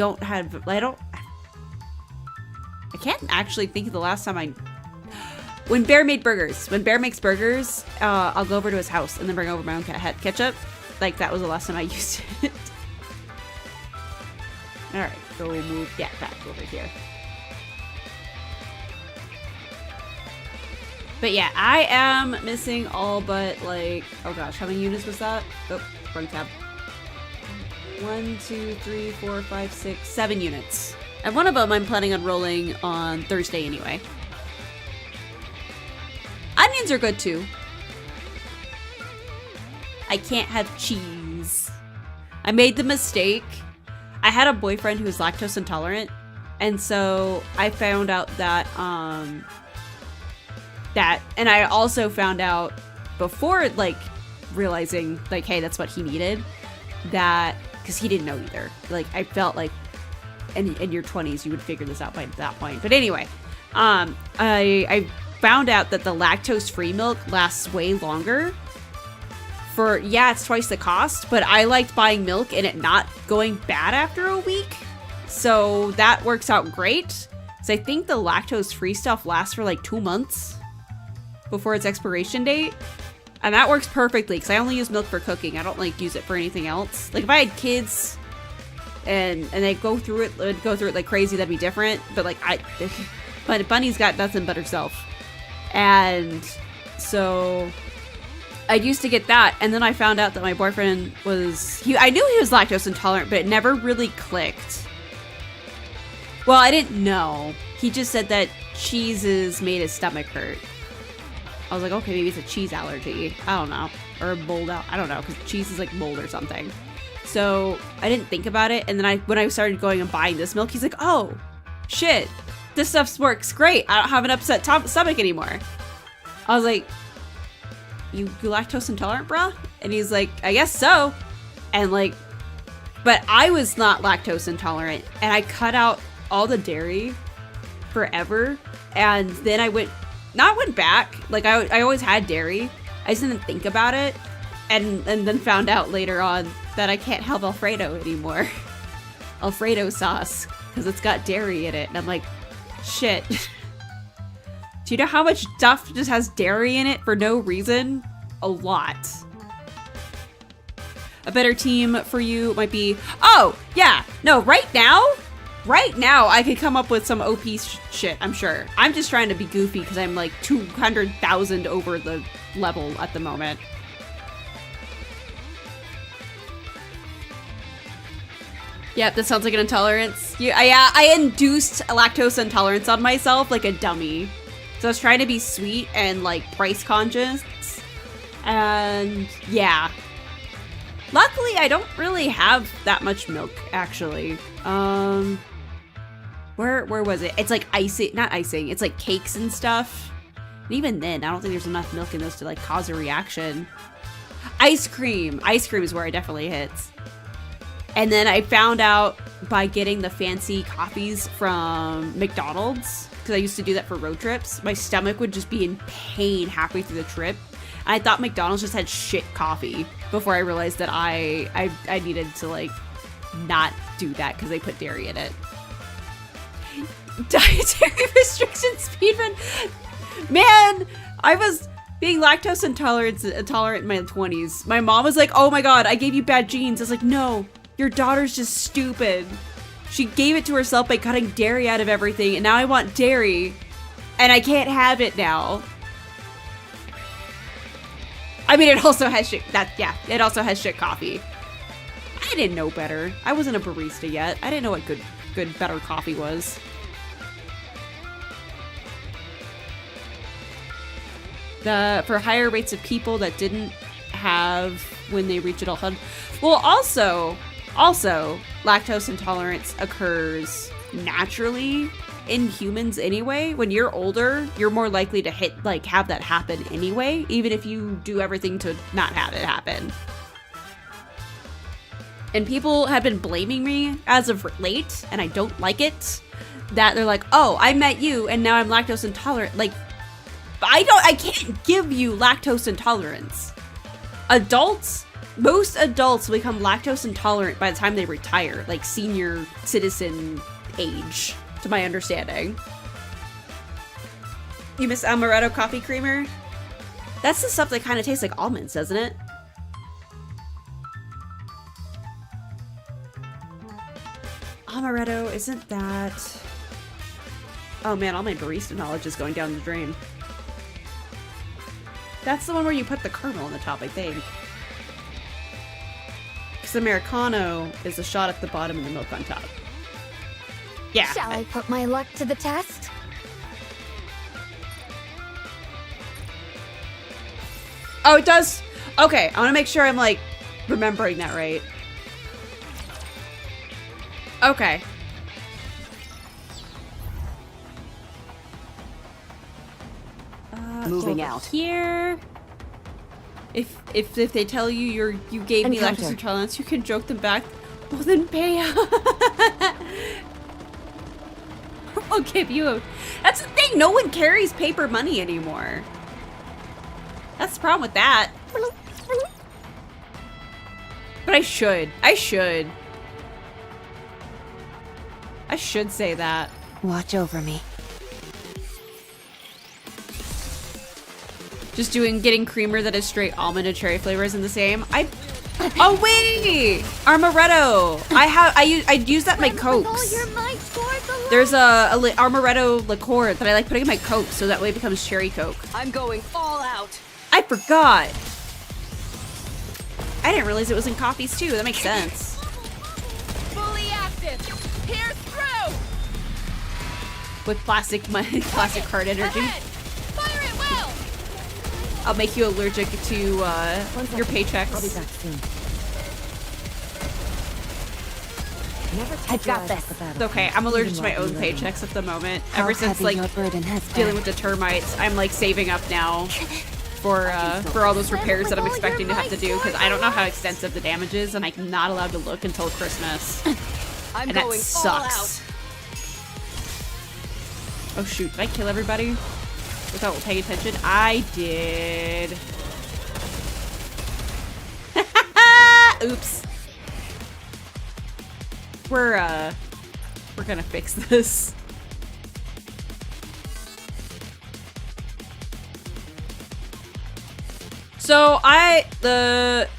can't actually think of the last time when Bear made burgers. When Bear makes burgers, I'll go over to his house and then bring over my own ketchup. Like, that was the last time I used it. Alright, go move that back over here. But yeah, I am missing all but, like, oh gosh, how many units was that? Oh, wrong tab. 1, 2, 3, 4, 5, 6, 7 units. And one of them I'm planning on rolling on Thursday anyway. Onions are good too. I can't have cheese. I made the mistake. I had a boyfriend who was lactose intolerant, and so I found out that, and I also found out before, like, realizing, like, hey, that's what he needed, that, because he didn't know either. Like, I felt like in your 20s, you would figure this out by that point. But anyway, I found out that the lactose-free milk lasts way longer. For, yeah, it's twice the cost, but I liked buying milk and it not going bad after a week. So that works out great. So I think the lactose-free stuff lasts for like 2 months before its expiration date. And that works perfectly because I only use milk for cooking. I don't like use it for anything else. Like if I had kids and they go through it like crazy, that'd be different. But like but Bunny's got nothing but herself. And so I used to get that, and then I found out that my boyfriend was, I knew he was lactose intolerant, but it never really clicked. Well, I didn't know. He just said that cheeses made his stomach hurt. I was like, okay, maybe it's a cheese allergy. I don't know. Or mold out. I don't know, because cheese is like mold or something. So I didn't think about it, and then when I started going and buying this milk, he's like, oh, shit. This stuff works great. I don't have an upset stomach anymore. I was like, you lactose intolerant, bruh? And he's like, I guess so. And like, but I was not lactose intolerant, and I cut out all the dairy forever. And then I went back. Like I always had dairy. I just didn't think about it. And then found out later on that I can't have Alfredo anymore. Alfredo sauce, because it's got dairy in it. And I'm like, shit. Do you know how much stuff just has dairy in it for no reason? A lot. A better team for you might be, oh, yeah, no, right now, I could come up with some OP shit, I'm sure. I'm just trying to be goofy because I'm like 200,000 over the level at the moment. Yep, this sounds like an intolerance. Yeah, I induced lactose intolerance on myself like a dummy. So I was trying to be sweet and like price conscious. And yeah. Luckily, I don't really have that much milk, actually. Where was it? It's like icing, not icing, it's like cakes and stuff. And even then, I don't think there's enough milk in those to like cause a reaction. Ice cream. Ice cream is where it definitely hits. And then I found out by getting the fancy coffees from McDonald's, because I used to do that for road trips, my stomach would just be in pain halfway through the trip. And I thought McDonald's just had shit coffee before I realized that I needed to like not do that because they put dairy in it. Dietary restrictions, speedrun. Man, I was being lactose intolerant in my 20s. My mom was like, oh my god, I gave you bad genes. I was like, no. Your daughter's just stupid. She gave it to herself by cutting dairy out of everything, and now I want dairy, and I can't have it now. I mean, it also has shit. It also has shit coffee. I didn't know better. I wasn't a barista yet. I didn't know what good, better coffee was. For higher rates of people that didn't have when they reach adulthood. Well, also, lactose intolerance occurs naturally in humans anyway. When you're older, you're more likely to have that happen anyway, even if you do everything to not have it happen. And people have been blaming me as of late, and I don't like it, that they're like, oh, I met you and now I'm lactose intolerant. Like, I can't give you lactose intolerance. Most adults become lactose intolerant by the time they retire, like senior citizen age, to my understanding. You miss amaretto coffee creamer? That's the stuff that kind of tastes like almonds, doesn't it? Amaretto, isn't that... Oh man, all my barista knowledge is going down the drain. That's the one where you put the caramel on the top, I think. Because Americano is a shot at the bottom and the milk on top. Yeah. Shall I put my luck to the test? Oh, it does. Okay, I want to make sure I'm like remembering that right. Okay. Moving out. Here. If they tell you you gave me lactose intolerance, you can joke them back. Well then pay up. I'll give you a... That's the thing, no one carries paper money anymore. That's the problem with that. But I should say that. Watch over me. Just getting creamer that is straight almond and cherry flavor isn't the same. Oh wait! Amaretto! I use that in my Cokes. There's a Amaretto liqueur that I like putting in my Coke so that way it becomes cherry Coke. I'm going all out. I forgot! I didn't realize it was in coffees too, that makes sense. Fully active! Pierce through! With plastic heart energy. Ahead. Fire it well! I'll make you allergic to your paychecks. I'll be back soon. I've got this. It's okay, I'm allergic to my own paychecks at the moment. Ever since like dealing with the termites, I'm like saving up now for all those repairs that I'm expecting to have to do because I don't know how extensive the damage is and I'm not allowed to look until Christmas. And that sucks. Oh shoot, did I kill everybody without paying attention? I did. Oops. We're gonna fix this. So the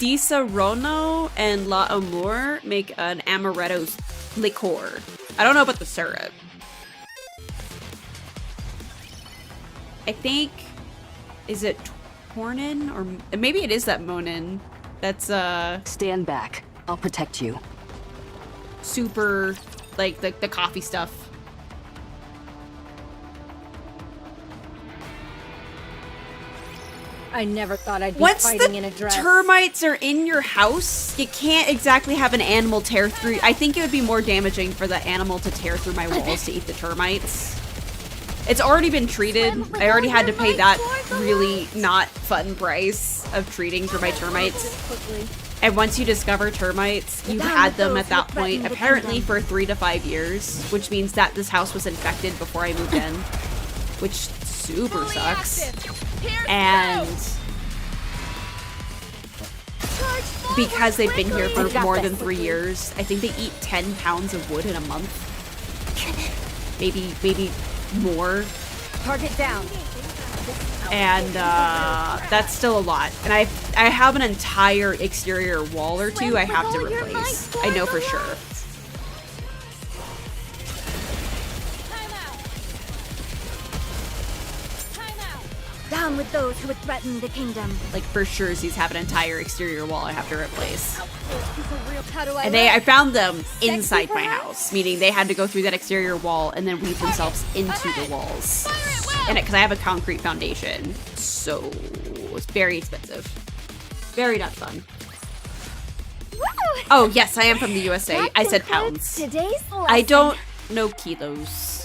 Disaronno and La Amour make an amaretto liqueur. I don't know about the syrup. I think, is it Tornin or maybe it is that Monin. That's Stand back. I'll protect you. Super, like the coffee stuff. I never thought I'd be Once fighting in a dress. the termites are in your house, you can't exactly have an animal tear through. I think it would be more damaging for the animal to tear through my walls to eat the termites. It's already been treated. I already had to pay that really not fun price of treating for my termites. And once you discover termites, you've had them at that point apparently for 3 to 5 years, which means that this house was infected before I moved in, which super sucks. And because they've been here for more than 3 years, I think they eat 10 pounds of wood in a month. Maybe more. Target down. And that's still a lot. And I have an entire exterior wall or two I have to replace. I know for sure. Down with those who would threaten the kingdom. Like for sure, these have an entire exterior wall I have to replace. How And I found them inside my house, meaning they had to go through that exterior wall and then weave themselves into the walls. And because I have a concrete foundation, so it's very expensive. Very not fun. Oh yes, I am from the USA. I said pounds. I don't know kilos.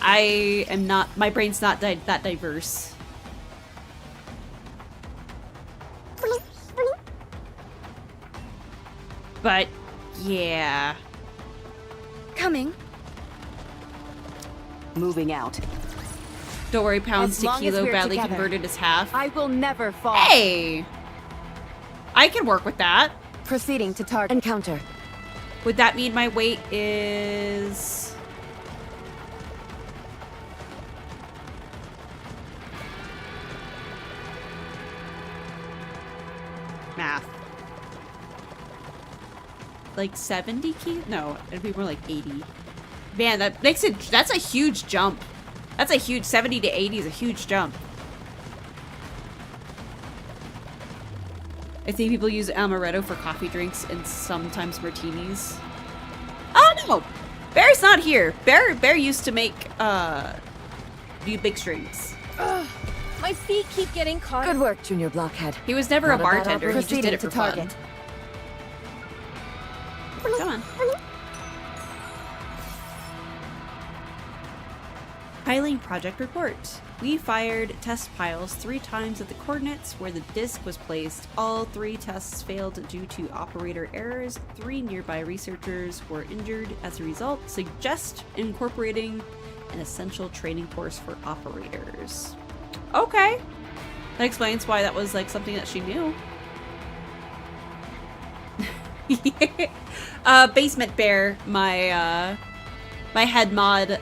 I am not, my brain's not that diverse. But, yeah. Coming. Moving out. Don't worry, pounds As to long as kilo we're badly together, converted is half. I will never fall. Hey! I can work with that. Proceeding to target. Encounter. Would that mean my weight is... Math. Like 70 kilos? No, it'd be more like 80. Man, that makes it, that's a huge jump. That's a huge, 70 to 80 is a huge jump. I think people use amaretto for coffee drinks and sometimes martinis. Oh no! Bear's not here. Bear used to make, big strings. My feet keep getting caught. Good work, Junior Blockhead. He was never a bartender, he just did it for fun. target. Come on. Piling project report. We fired test piles 3 times at the coordinates where the disc was placed. All 3 tests failed due to operator errors. 3 nearby researchers were injured as a result. Suggest incorporating an essential training course for operators. Okay. That explains why that was like something that she knew. Basement Bear, my head mod,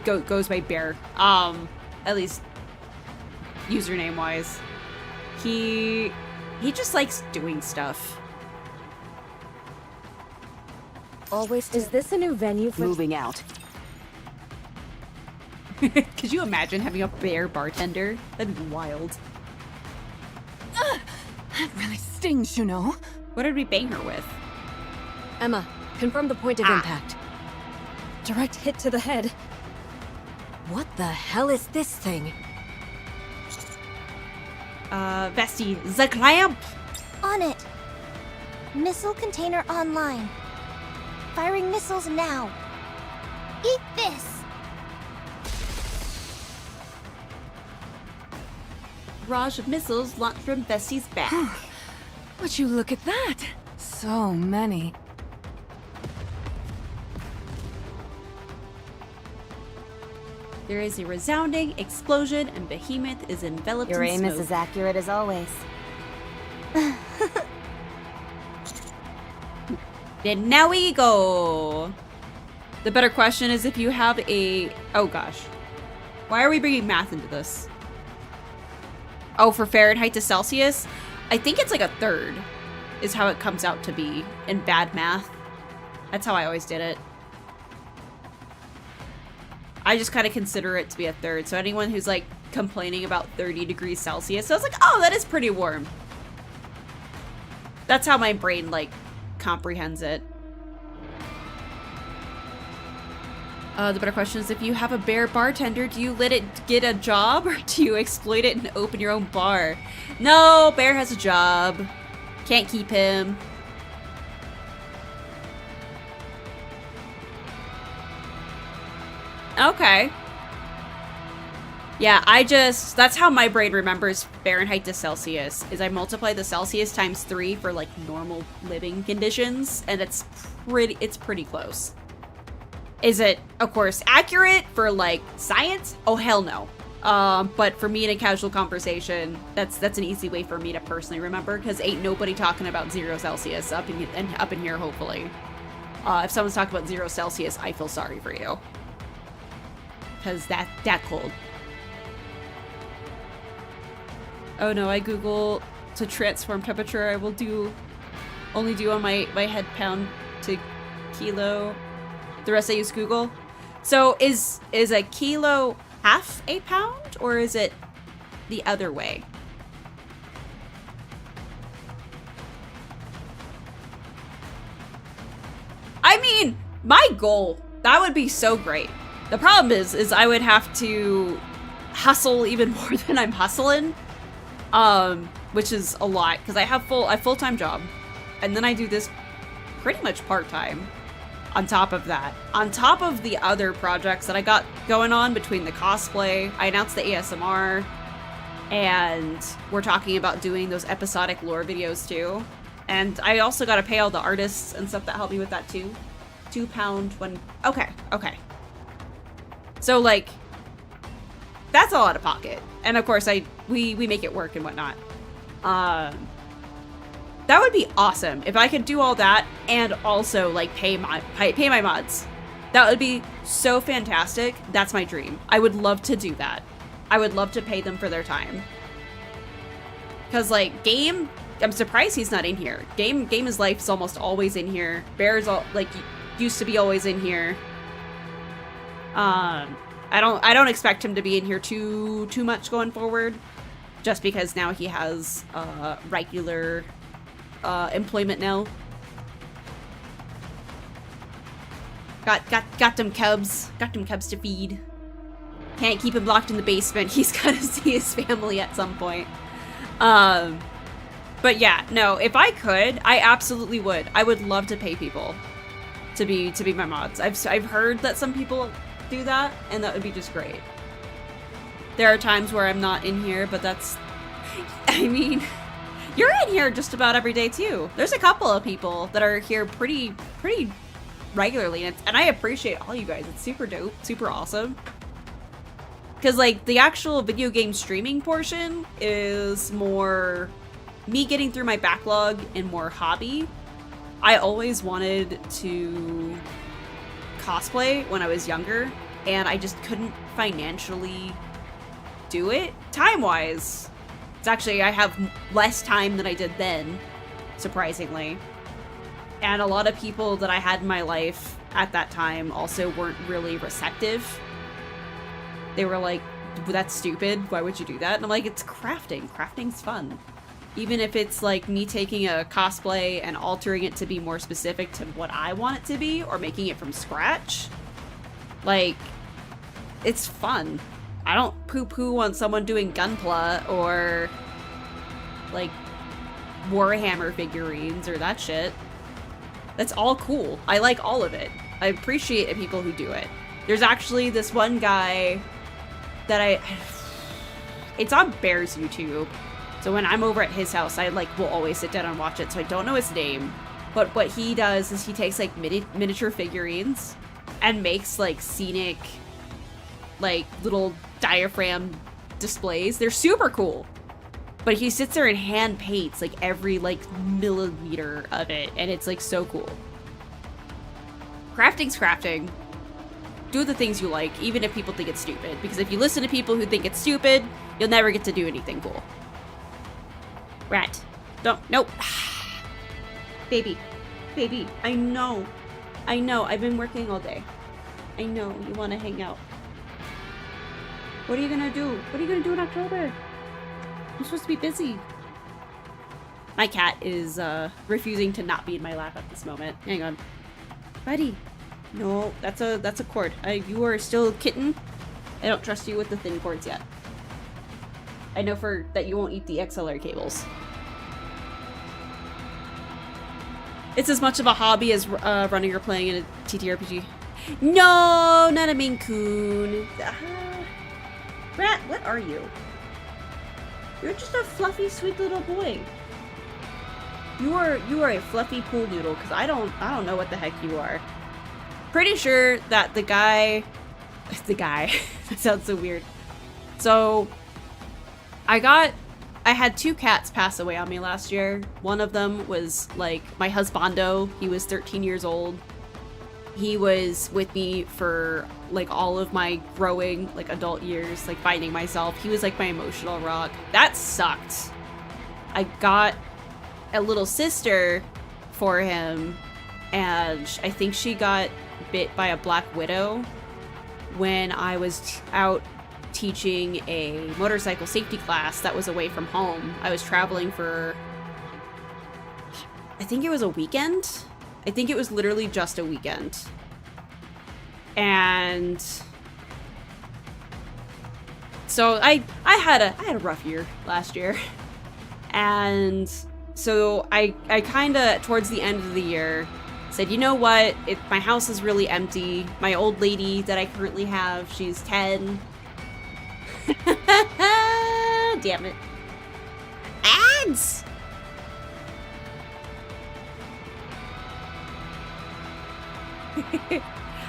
goes by Bear. At least username wise. He just likes doing stuff. Always. Is this a new venue for Moving out. Could you imagine having a bear bartender? That'd be wild. That really stings, you know. What did we bang her with? Emma, confirm the point of impact. Direct hit to the head. What the hell is this thing? Vesty, the clamp! On it. Missile container online. Firing missiles now. Eat this. Barrage of missiles launched from Vesty's back. Would you look at that? So many. There is a resounding explosion and Behemoth is enveloped Your in aim smoke. is as accurate as always. Then now we go. The better question is if you have a... Oh gosh. Why are we bringing math into this? Oh, for Fahrenheit to Celsius? I think it's like a third is how it comes out to be in bad math. That's how I always did it. I just kind of consider it to be a third. So anyone who's like complaining about 30 degrees Celsius, I was like, oh, that is pretty warm. That's how my brain like comprehends it. The better question is if you have a bear bartender, do you let it get a job or do you exploit it and open your own bar? No, Bear has a job. Can't keep him. Okay. Yeah, that's how my brain remembers Fahrenheit to Celsius, is I multiply the Celsius times 3 for like normal living conditions, and it's pretty close. Is it, of course, accurate for like science? Oh, hell no. But for me in a casual conversation, that's an easy way for me to personally remember, because ain't nobody talking about 0 Celsius up in here, hopefully. If someone's talking about 0 Celsius, I feel sorry for you. Because that cold. Oh no, I Google to transform temperature. I will only do on my head pound to kilo. The rest I use Google. So is a kilo half a pound, or is it the other way? I mean, my goal, that would be so great. The problem is I would have to hustle even more than I'm hustling, which is a lot because I have a full-time job, and then I do this pretty much part-time. On top of that, on top of the other projects that I got going on between the cosplay, I announced the ASMR, and we're talking about doing those episodic lore videos too. And I also got to pay all the artists and stuff that help me with that too. £2 okay. So like, that's all out of pocket. And of course we make it work and whatnot. That would be awesome if I could do all that and also like pay my mods. That would be so fantastic. That's my dream. I would love to do that. I would love to pay them for their time. Cause like Game, I'm surprised he's not in here. Game is Life is almost always in here. Bear's all like used to be always in here. I don't expect him to be in here too much going forward, just because now he has regular employment now. Got them cubs to feed. Can't keep him locked in the basement. He's gotta see his family at some point. But yeah, no, if I could, I absolutely would. I would love to pay people to be my mods. I've heard that some people do that, and that would be just great. There are times where I'm not in here, but that's... I mean, you're in here just about every day too. There's a couple of people that are here pretty regularly, and I appreciate all you guys. It's super dope, super awesome. Because, like, the actual video game streaming portion is more me getting through my backlog and more hobby. I always wanted to cosplay when I was younger, and I just couldn't financially do it. Time-wise, it's actually, I have less time than I did then, surprisingly. And a lot of people that I had in my life at that time also weren't really receptive. They were like, that's stupid, why would you do that? And I'm like, it's crafting. Crafting's fun. Even if it's like me taking a cosplay and altering it to be more specific to what I want it to be, or making it from scratch. Like, it's fun. I don't poo-poo on someone doing Gunpla or like Warhammer figurines or that shit. That's all cool. I like all of it. I appreciate the people who do it. There's actually this one guy that it's on Bear's YouTube. So when I'm over at his house, I like will always sit down and watch it. So I don't know his name, but what he does is he takes like miniature figurines and makes like scenic, like little diaphragm displays. They're super cool. But he sits there and hand paints like every like millimeter of it, and it's like so cool. Crafting's crafting. Do the things you like, even if people think it's stupid. Because if you listen to people who think it's stupid, you'll never get to do anything cool. Rat. Don't. Nope. Baby. Baby. I know. I know. I've been working all day. I know. You want to hang out. What are you gonna do? What are you gonna do in October? I'm supposed to be busy. My cat is refusing to not be in my lap at this moment. Hang on. Buddy. No, that's a cord. You are still a kitten. I don't trust you with the thin cords yet. I know that you won't eat the XLR cables. It's as much of a hobby as running or playing in a TTRPG. No, not a Maine Coon. Rat, what are you? You're just a fluffy, sweet little boy. You are a fluffy pool noodle, because I don't know what the heck you are. Pretty sure that the guy that sounds so weird. So I had 2 cats pass away on me last year. One of them was like my husbando. He was 13 years old. He was with me for like all of my growing like adult years, like finding myself. He was like my emotional rock. That sucked. I got a little sister for him, and I think she got bit by a black widow when I was out teaching a motorcycle safety class that was away from home. I was traveling for, I think it was a weekend. I think it was literally just a weekend. And so I had a rough year last year. And so I kind of towards the end of the year said, you know what? My house is really empty. My old lady that I currently have, she's 10. Damn it. Ads!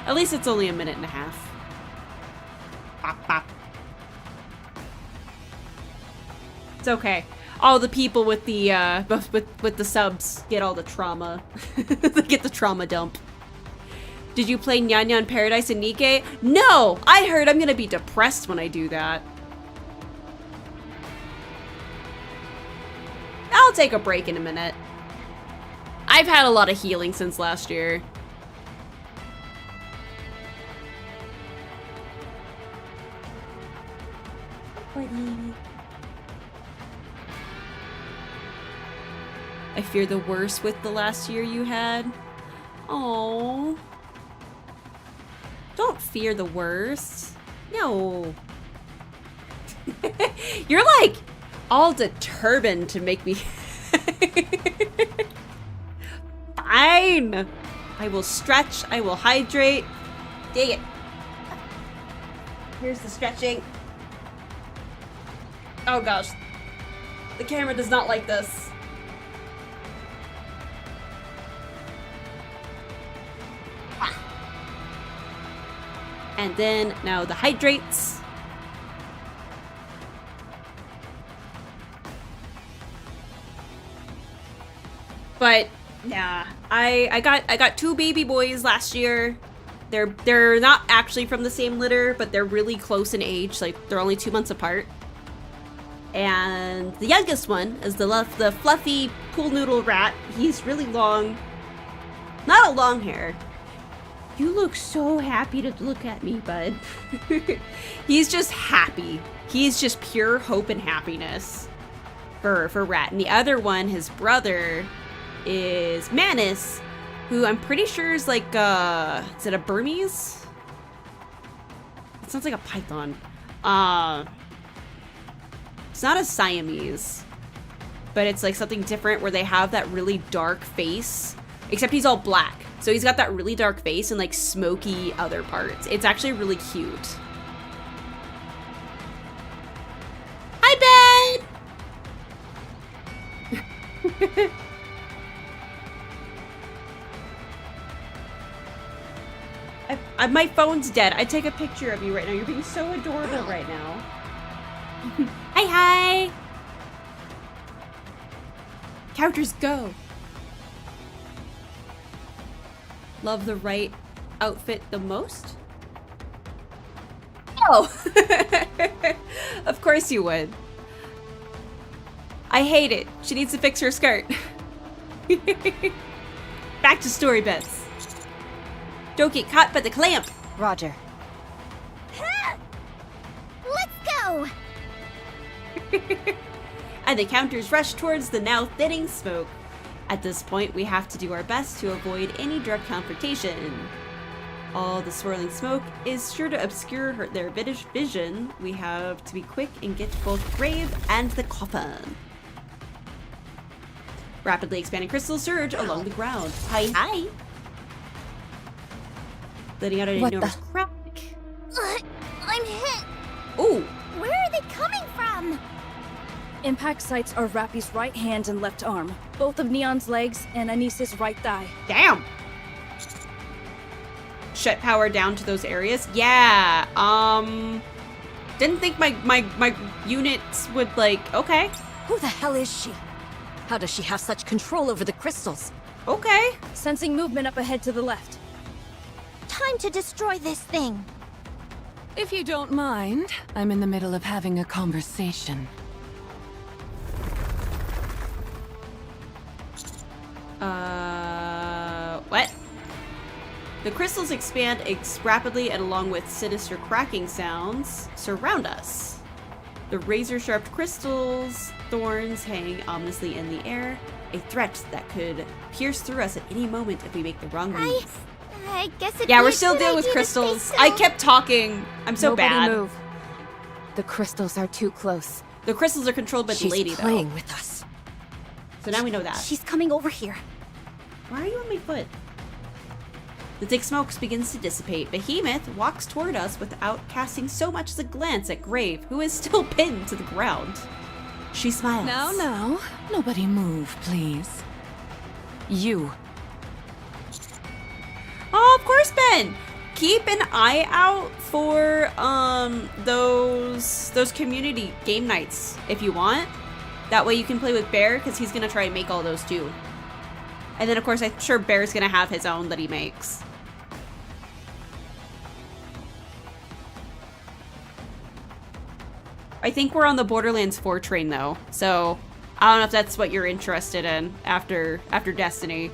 At least it's only a minute and a half. Bop, bop. It's okay. All the people with the with the subs get all the trauma. They get the trauma dump. Did you play Nyan Nyan Paradise and Nikke? No! I heard I'm gonna be depressed when I do that. I'll take a break in a minute. I've had a lot of healing since last year. I fear the worst with the last year you had. Oh, don't fear the worst. No. You're like all determined to make me. Fine. I will stretch. I will hydrate. Dang it. Here's the stretching. Oh gosh. The camera does not like this. And then now the hydrates. But yeah, I got 2 baby boys last year. They're not actually from the same litter, but they're really close in age. Like they're only 2 months apart. And the youngest one is the fluffy pool noodle rat. He's really long. Not a long hair. You look so happy to look at me, bud. He's just happy. He's just pure hope and happiness for Rat. And the other one, his brother, is Manus, who I'm pretty sure is like, is it a Burmese? It sounds like a python. It's not a Siamese, but it's like something different where they have that really dark face, except he's all black. So he's got that really dark face and like smoky other parts. It's actually really cute. Hi, Ben! My phone's dead. I take a picture of you right now. You're being so adorable right now. Hi. Counters go. Love the right outfit the most? Oh! Of course you would. I hate it. She needs to fix her skirt. Back to story bits. Don't get caught by the clamp. Roger. Let's go! And the counters rush towards the now thinning smoke. At this point, we have to do our best to avoid any direct confrontation. All the swirling smoke is sure to obscure their vision. We have to be quick and get to both grave and the coffin. Rapidly expanding crystals surge along the ground. Hi. Letting out an enormous crack. I'm hit. Ooh. Where are they coming from? Impact sites are Rappy's right hand and left arm, both of Neon's legs and Anis's right thigh. Damn. Shut power down to those areas. Yeah. Didn't think my units would like. Okay. Who the hell is she? How does she have such control over the crystals? Okay. Sensing movement up ahead to the left. Time to destroy this thing. If you don't mind, I'm in the middle of having a conversation. What? The crystals expand rapidly and along with sinister cracking sounds, surround us. The razor-sharp crystals, thorns hang ominously in the air, a threat that could pierce through us at any moment if we make the wrong move. I guess it. Yeah, we're still dealing with crystals. I kept talking. I'm so bad. Nobody move. The crystals are too close. The crystals are controlled by the lady, though. She's playing with us. So now we know that. She's coming over here. Why are you on my foot? The thick smoke begins to dissipate. Behemoth walks toward us without casting so much as a glance at Grave, who is still pinned to the ground. She smiles. Now, nobody move, please. You. Oh, of course, Ben! Keep an eye out for those community game nights if you want. That way you can play with Bear, because he's gonna try and make all those too. And then of course I'm sure Bear's gonna have his own that he makes. I think we're on the Borderlands 4 train though, so I don't know if that's what you're interested in after Destiny.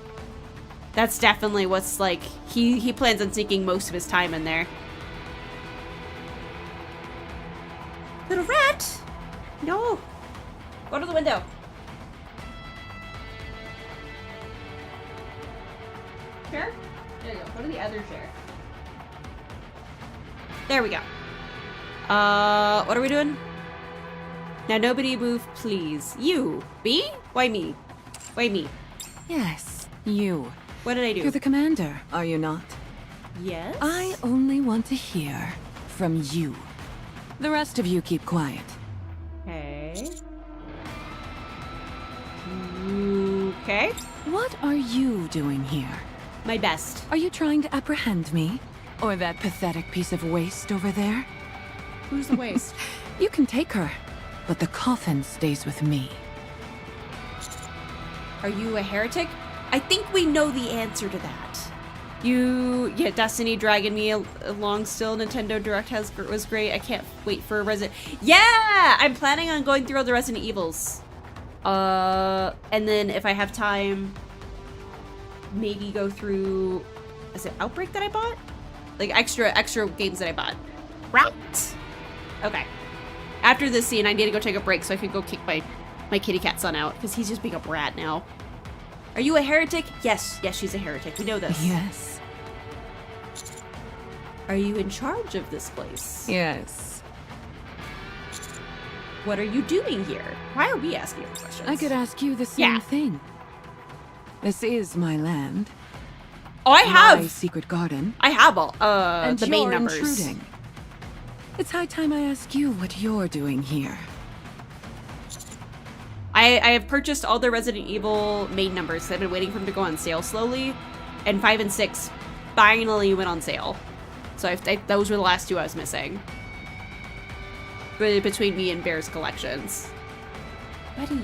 That's definitely what's like, he plans on sinking most of his time in there. Little rat! No! Go to the window. Chair? There you go. Go to the other chair. There we go. What are we doing? Now nobody move, please. You. Me? Why me? Why me? Yes, you. What did I do? You're the commander, are you not? Yes? I only want to hear from you. The rest of you keep quiet. Okay. Okay. What are you doing here? My best. Are you trying to apprehend me? Or that pathetic piece of waste over there? Who's the waste? You can take her, but the coffin stays with me. Are you a heretic? I think we know the answer to that. Yeah, Destiny dragging me along still. Nintendo Direct was great. I can't wait for Resident. Yeah, I'm planning on going through all the Resident Evils. And then if I have time, maybe go through. Is it Outbreak that I bought? Like extra games that I bought. Right. Okay. After this scene, I need to go take a break so I can go kick my kitty cat son out because he's just being a brat now. Are you a heretic? Yes. Yes, she's a heretic. We know this. Yes. Are you in charge of this place? Yes. What are you doing here? Why are we asking you questions? I could ask you the same thing. This is my land. Oh, I have my secret garden. I have all and the main numbers. Intruding. It's high time I ask you what you're doing here. I have purchased all the Resident Evil main numbers. I've been waiting for them to go on sale slowly, and 5 and 6 finally went on sale. So those were the last two I was missing. Between me and Bear's collections. Buddy.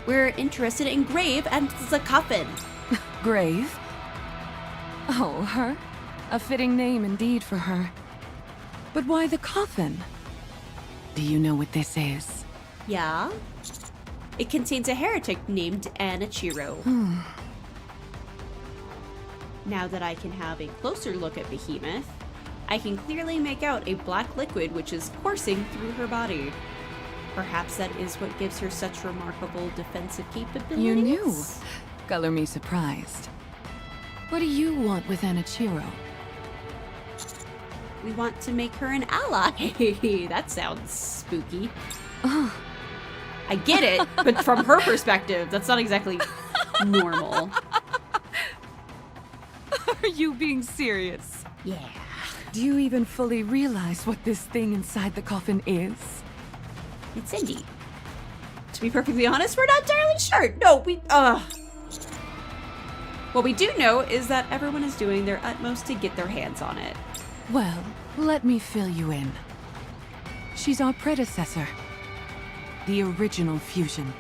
We're interested in Grave and the coffin. Grave? Oh, her? A fitting name indeed for her. But why the coffin? Do you know what this is? Yeah. It contains a heretic named Anichiro. Now that I can have a closer look at Behemoth, I can clearly make out a black liquid which is coursing through her body. Perhaps that is what gives her such remarkable defensive capabilities. You knew. Color me surprised. What do you want with Anichiro? We want to make her an ally. That sounds spooky. Oh. I get it, but from her perspective, that's not exactly normal. Are you being serious? Yeah. Do you even fully realize what this thing inside the coffin is? It's indie. To be perfectly honest, we're not entirely sure. No, what we do know is that everyone is doing their utmost to get their hands on it. Well, let me fill you in. She's our predecessor. The original fusion.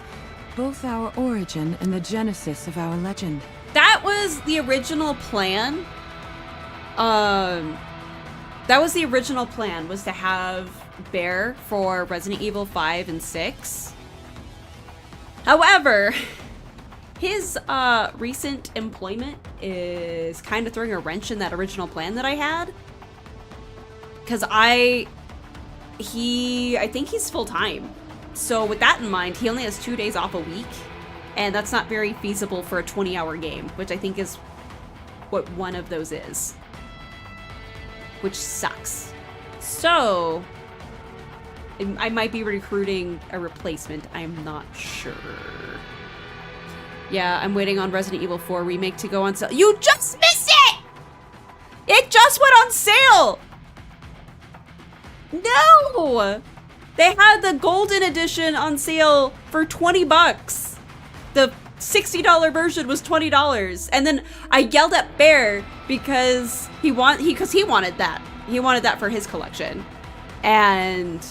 Both our origin and the genesis of our legend. That was the original plan. That was the original plan, was to have Bear for Resident Evil 5 and 6. However, his recent employment is kind of throwing a wrench in that original plan that I had. Because I think he's full-time. So with that in mind, he only has 2 days off a week. And that's not very feasible for a 20-hour game, which I think is what one of those is. Which sucks. So, I might be recruiting a replacement. I'm not sure. Yeah, I'm waiting on Resident Evil 4 Remake to go on sale. You just missed it! It just went on sale! No! They had the Golden Edition on sale for 20 bucks. The $60 version was $20. And then I yelled at Bear because he wanted that. He wanted that for his collection. And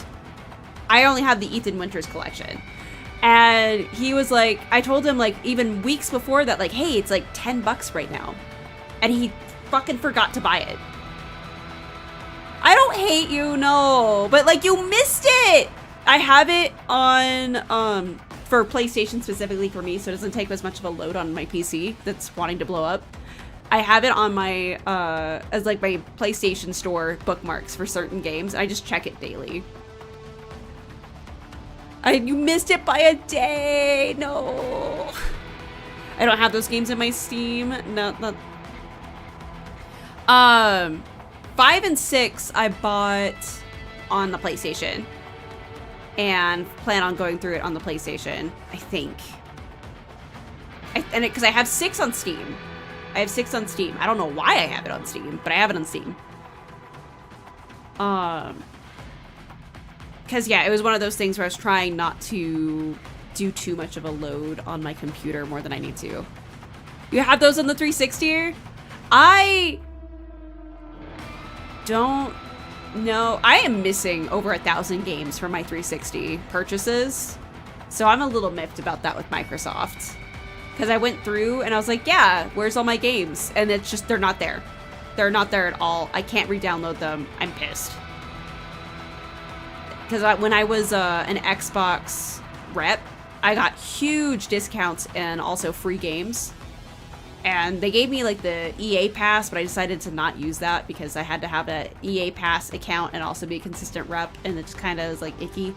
I only have the Ethan Winters collection. And he was like, I told him like even weeks before that, like, hey, it's like 10 bucks right now. And he fucking forgot to buy it. I don't hate you, no, but like you missed it. I have it on for PlayStation specifically for me, so it doesn't take as much of a load on my PC that's wanting to blow up. I have it on my as like my PlayStation Store bookmarks for certain games. I just check it daily. You missed it by a day. No, I don't have those games in my Steam. No. 5 5 and 6 I bought on the PlayStation. And plan on going through it on the PlayStation, I think. Because I have 6 on Steam. I have 6 on Steam. I don't know why I have it on Steam, but I have it on Steam. Because, yeah, it was one of those things where I was trying not to do too much of a load on my computer more than I need to. You have those on the 360? I don't know. I am missing over 1,000 games for my 360 purchases. So I'm a little miffed about that with Microsoft. Because I went through and I was like, yeah, where's all my games? And it's just, they're not there. They're not there at all. I can't re-download them. I'm pissed. Because when I was an Xbox rep, I got huge discounts and also free games. And they gave me like the EA Pass, but I decided to not use that because I had to have an EA Pass account and also be a consistent rep, and it just kind of was like icky.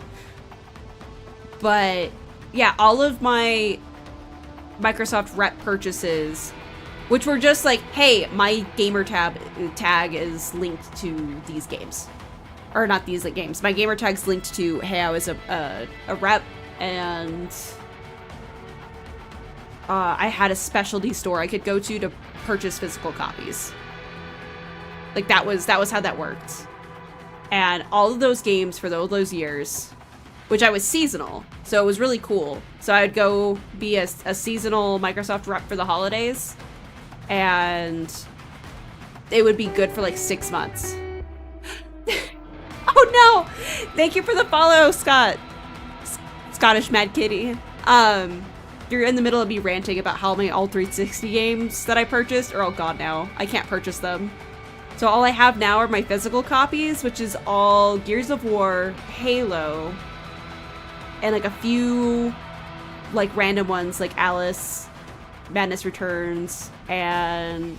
But yeah, all of my Microsoft rep purchases, which were just like, hey, my gamer tag is linked to these games. Or not these games. My gamer tag's linked to, hey, I was a rep and I had a specialty store I could go to purchase physical copies. Like that was how that worked. And all of those games for all those years, which I was seasonal, so it was really cool. So I would go be a seasonal Microsoft rep for the holidays, and it would be good for like 6 months. Oh no! Thank you for the follow, Scott. Scottish Mad Kitty. You're in the middle of me ranting about how many all 360 games that I purchased, or oh god, now I can't purchase them. So all I have now are my physical copies, which is all Gears of War, Halo, and like a few like random ones like Alice, Madness Returns, and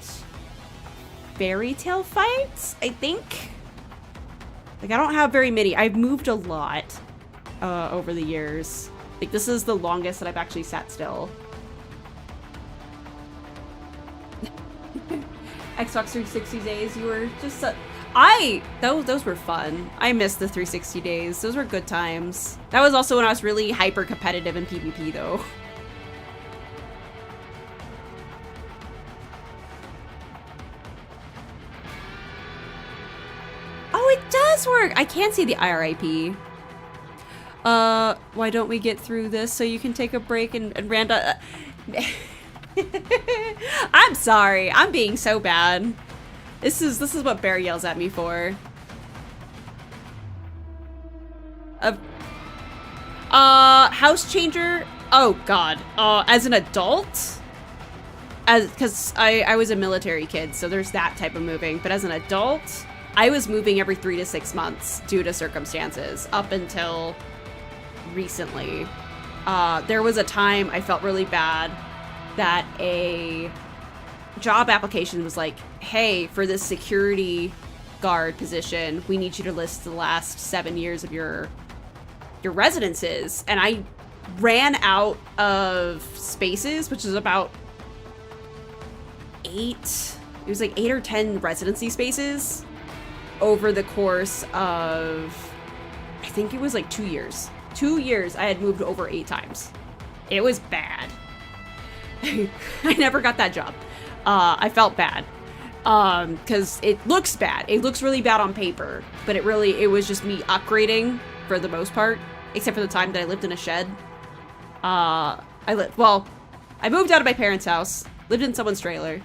Fairy Tail Fights, I think. Like I don't have very many. I've moved a lot over the years. Like this is the longest that I've actually sat still. Xbox 360 days, you were just those were fun. I missed the 360 days. Those were good times. That was also when I was really hyper competitive in PvP though. Oh, it does work. I can see the IRIP. Why don't we get through this so you can take a break and Randa... I'm sorry. I'm being so bad. This is what Bear yells at me for. House changer? Oh god. As an adult? Because I was a military kid, so there's that type of moving. But as an adult, I was moving every 3 to 6 months due to circumstances up until recently. There was a time I felt really bad that a job application was like, hey, for this security guard position, we need you to list the last 7 years of your residences. And I ran out of spaces, which is about 8 or 10 residency spaces over the course of, I think it was like 2 years. 2 years, I had moved over 8 times. It was bad. I never got that job. I felt bad. Because it looks bad. It looks really bad on paper. But it was just me upgrading for the most part. Except for the time that I lived in a shed. I moved out of my parents' house. Lived in someone's trailer.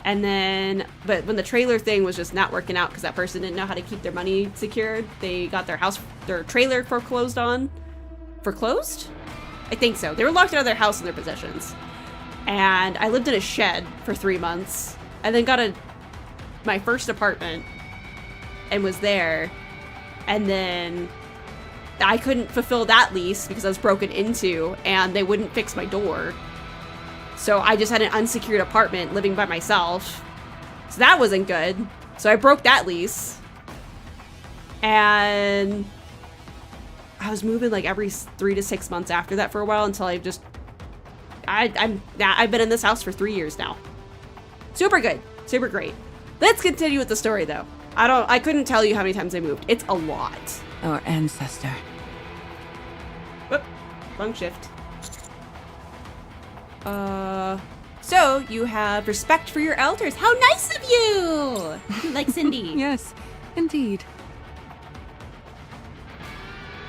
And then, but when the trailer thing was just not working out because that person didn't know how to keep their money secured, they got their trailer foreclosed on. Foreclosed? I think so. They were locked out of their house and their possessions. And I lived in a shed for 3 months. And then got my first apartment and was there. And then I couldn't fulfill that lease because I was broken into and they wouldn't fix my door. So I just had an unsecured apartment living by myself. So that wasn't good. So I broke that lease. And I was moving like every 3 to 6 months after that for a while until I've been in this house for 3 years now. Super good. Super great. Let's continue with the story though. I couldn't tell you how many times I moved. It's a lot. Our ancestor. Whoop. Wrong shift. So you have respect for your elders. How nice of you! Like Cindy. Yes, indeed.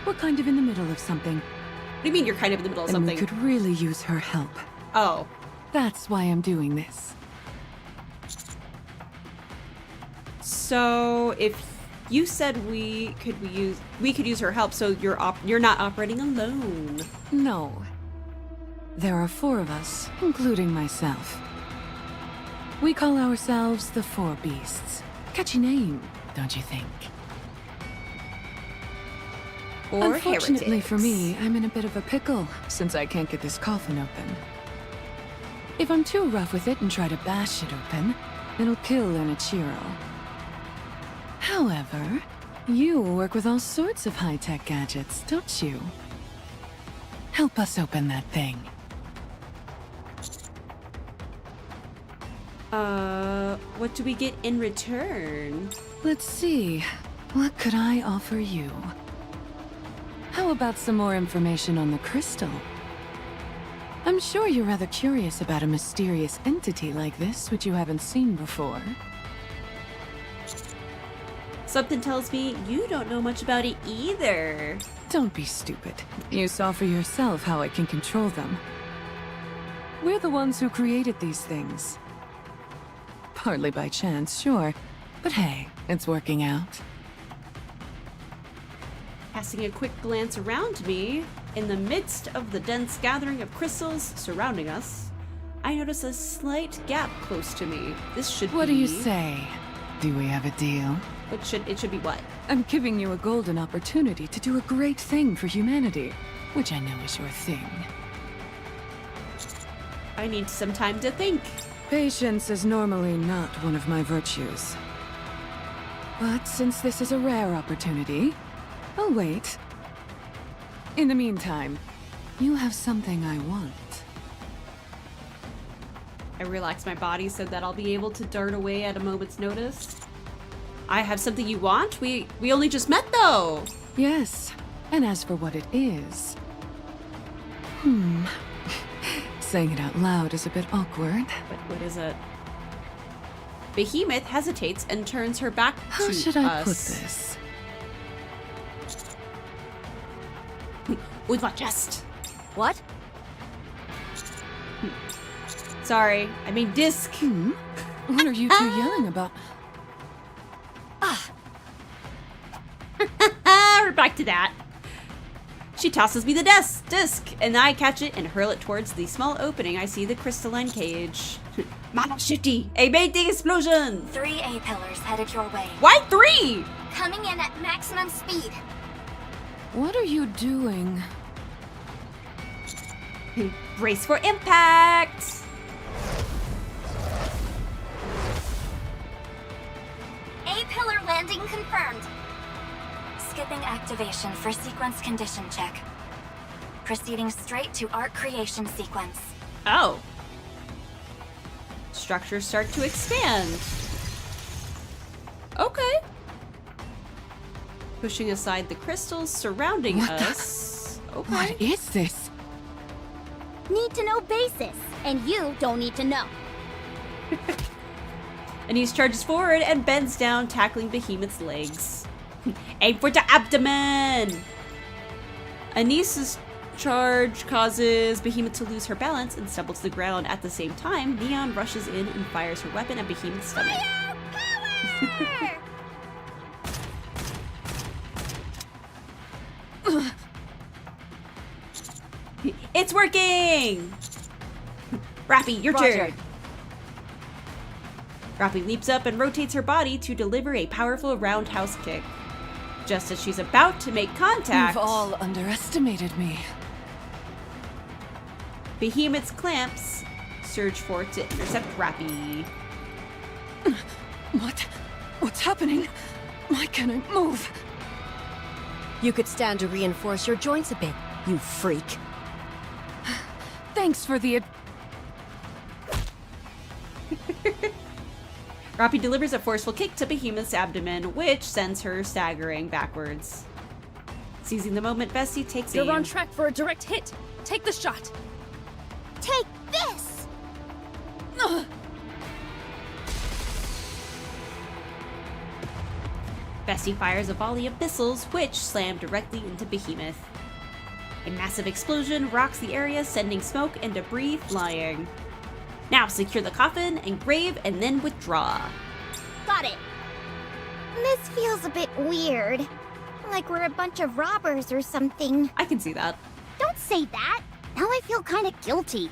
We're kind of in the middle of something. What do you mean you're kind of in the middle of something? And we could really use her help. Oh. That's why I'm doing this. So if you said we could use her help, so you're not operating alone. No. There are 4 of us, including myself. We call ourselves the 4 Beasts. Catchy name, don't you think? Or Unfortunately heretics. for me, I'm in a bit of a pickle, since I can't get this coffin open. If I'm too rough with it and try to bash it open, it'll kill Enichiro. However, you work with all sorts of high-tech gadgets, don't you? Help us open that thing. What do we get in return? Let's see. What could I offer you? How about some more information on the crystal? I'm sure you're rather curious about a mysterious entity like this, which you haven't seen before. Something tells me you don't know much about it either. Don't be stupid. You saw for yourself how I can control them. We're the ones who created these things. Partly by chance, sure. But hey, it's working out. Casting a quick glance around me, in the midst of the dense gathering of crystals surrounding us, I notice a slight gap close to me. This should be... What do you say? Do we have a deal? It should be what? I'm giving you a golden opportunity to do a great thing for humanity, which I know is your thing. I need some time to think. Patience is normally not one of my virtues. But since this is a rare opportunity, I'll wait. In the meantime, you have something I want. I relax my body so that I'll be able to dart away at a moment's notice. I have something you want? We only just met, though! Yes, and as for what it is... Saying it out loud is a bit awkward. But what is it? Behemoth hesitates and turns her back to us. How should I put this? With my chest. What? Sorry, I mean disc. What are you two yelling about? We're back to that. She tosses me the disc, and I catch it and hurl it towards the small opening I see the crystalline cage. Mana shifty! A mating explosion! 3 A-pillars headed your way. Why 3? Coming in at maximum speed. What are you doing? Brace for impact! A-pillar landing confirmed. Skipping activation for sequence condition check. Proceeding straight to art creation sequence. Oh. Structures start to expand. Okay. Pushing aside the crystals surrounding us. Okay. What is this? Need to know basis, and you don't need to know. Anise charges forward and bends down, tackling Behemoth's legs. Aim for the abdomen! Anise's charge causes Behemoth to lose her balance and stumble to the ground. At the same time, Neon rushes in and fires her weapon at Behemoth's stomach. Power! It's working! Rappy, your turn! Rappy leaps up and rotates her body to deliver a powerful roundhouse kick. Just as she's about to make contact... You've all underestimated me. Behemoth's clamps surge forward to intercept Rappy. What's happening? Why can't I move? You could stand to reinforce your joints a bit, you freak. Thanks for the... Roppy delivers a forceful kick to Behemoth's abdomen, which sends her staggering backwards. Seizing the moment, Bessie takes aim. You're on track for a direct hit. Take the shot. Take this! Ugh. Bessie fires a volley of missiles, which slam directly into Behemoth. A massive explosion rocks the area, sending smoke and debris flying. Now secure the coffin and grave and then withdraw. Got it. This feels a bit weird. Like we're a bunch of robbers or something. I can see that. Don't say that. Now I feel kind of guilty.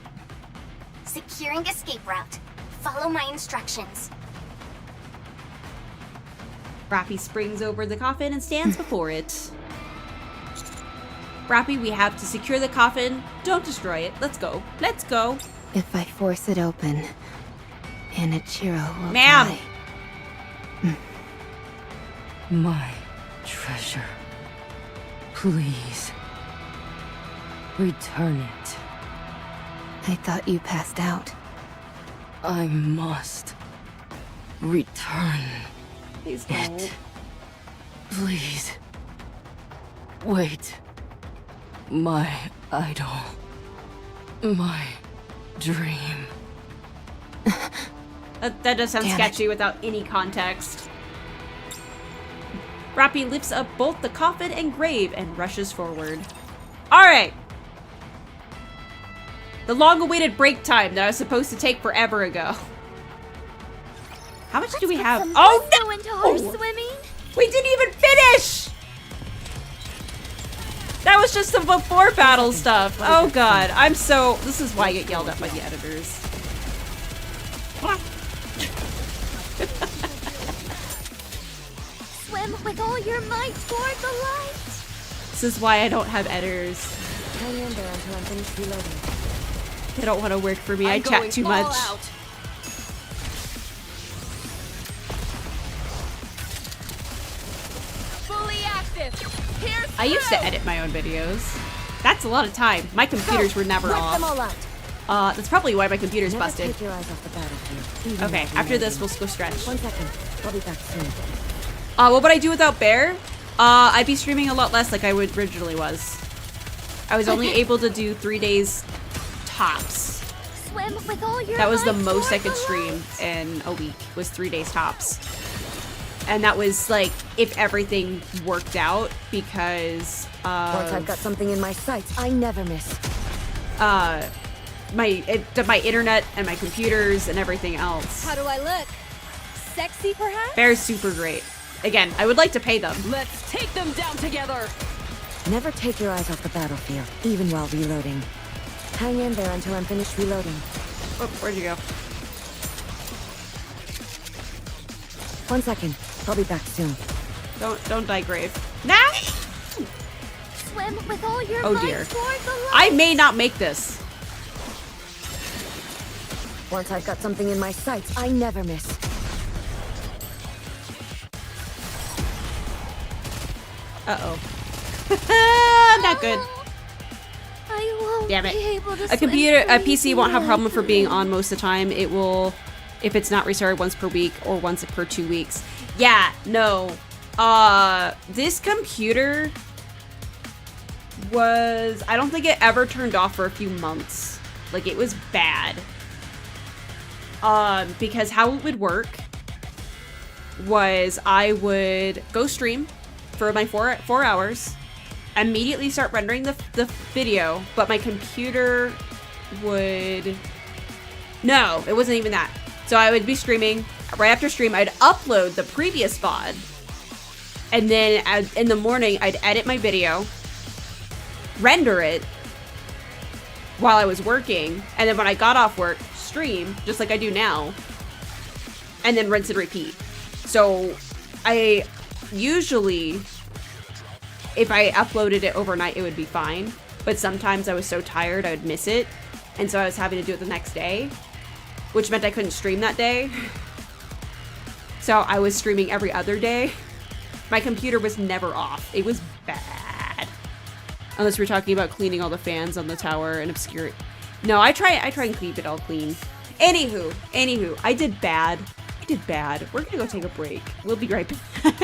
Securing escape route. Follow my instructions. Roppy springs over the coffin and stands before it. Roppy, we have to secure the coffin. Don't destroy it. Let's go. Let's go. If I force it open, Anichiro will Ma'am! die. My treasure. Please. Return it. I thought you passed out. I must return Please don't. it. Please. Wait. My idol. My dream. That does sound sketchy without any context. Roppy lifts up both the coffin and grave and rushes forward. Alright! The long-awaited break time that I was supposed to take forever ago. How much do we have? Oh no! Into our swimming? We didn't even finish! That was just the before battle stuff. Oh god, I'm so... This is why I get yelled at by the editors. Swim with all your might toward the light. This is why I don't have editors. Hang in there until I'm finished reloading. They don't want to work for me. I chat too much. Fully active. Here's I used to edit my own videos. That's a lot of time. My computers were never Work off. them all out. That's probably why my computer's Never busted. take your eyes off the battlefield. even Okay, while after this, reloading. we'll go stretch. 1 second. I'll be back soon. What would I do without Bear? I'd be streaming a lot less like I would originally was. I was only able to do 3 days tops. Swim with all your That was the might most I toward could the stream light. in a week, was 3 days tops. And that was like, if everything worked out, because Once I've got something in my sights, I never miss. my internet and my computers and everything else. How do I look? Sexy, perhaps? Bear's super great. Again, I would like to pay them. Let's take them down together! Never take your eyes off the battlefield, even while reloading. Hang in there until I'm finished reloading. Oh, where'd you go? 1 second. I'll be back soon. Don't die, Grave. Nah! Swim with all your Oh might dear. toward the light. I may not make this. Once I've got something in my sights, I never miss. Uh-oh. Not good. I won't Damn it. be able to A swim computer, for a PC won't have a problem even for being on most of the time. It will, if it's not restarted once per week or once per 2 weeks. Yeah, no. This computer was, I don't think it ever turned off for a few months. Like, it was bad. Because how it would work was I would go stream for my 4 hours, immediately start rendering the video, but my computer would... No, it wasn't even that. So I would be streaming. Right after stream, I'd upload the previous VOD. And then in the morning, I'd edit my video, render it while I was working. And then when I got off work, stream, just like I do now. And then rinse and repeat. So I usually, if I uploaded it overnight, it would be fine. But sometimes I was so tired, I would miss it. And so I was having to do it the next day, which meant I couldn't stream that day. So I was streaming every other day. My computer was never off. It was bad. Unless we're talking about cleaning all the fans on the tower and obscure. No, I try and keep it all clean. Anywho, I did bad. I did bad. We're gonna go take a break. We'll be right back.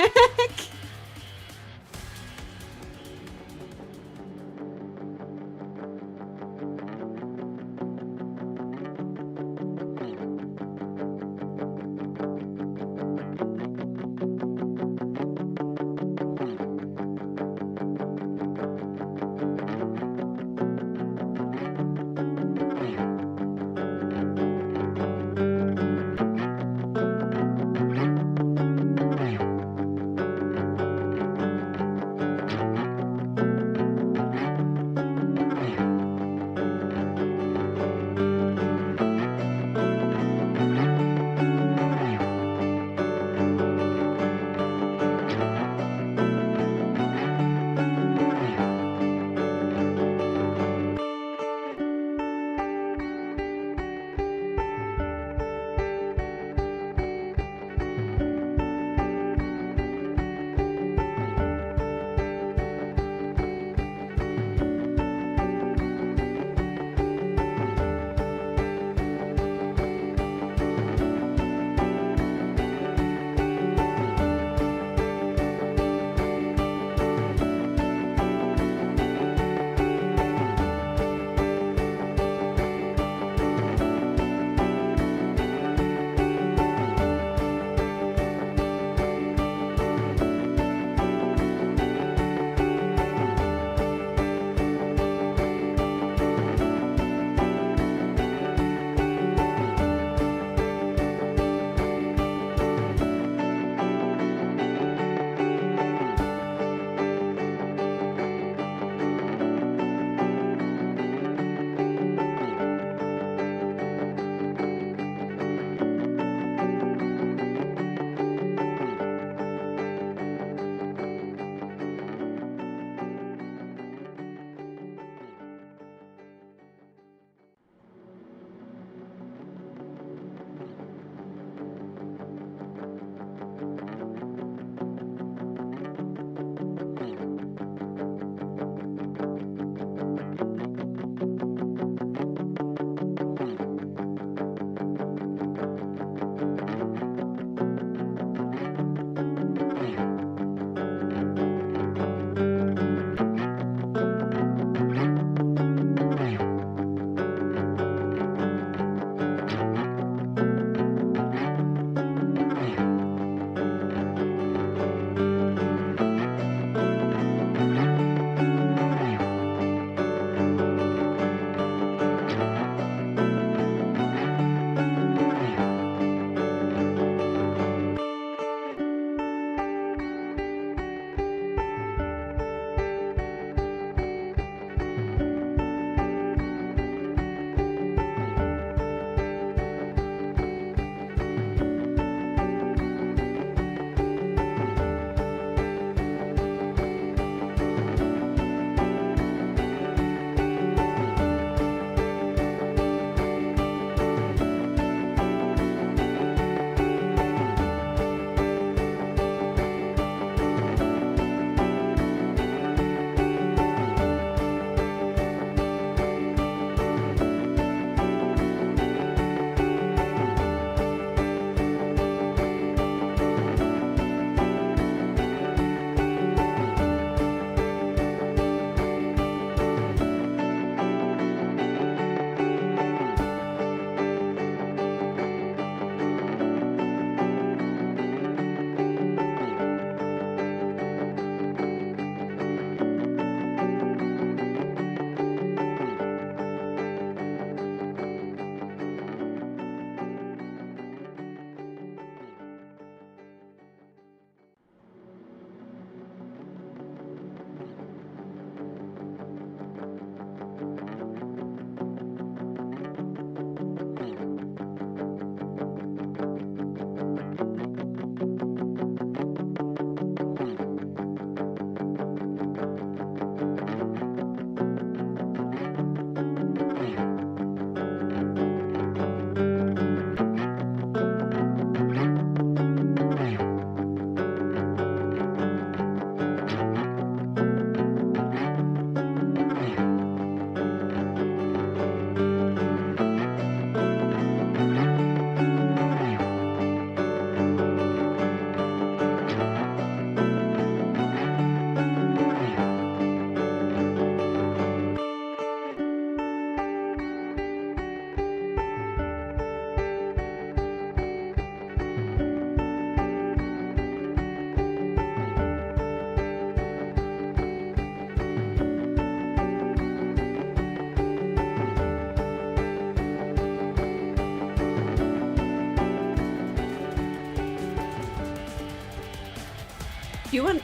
Do you want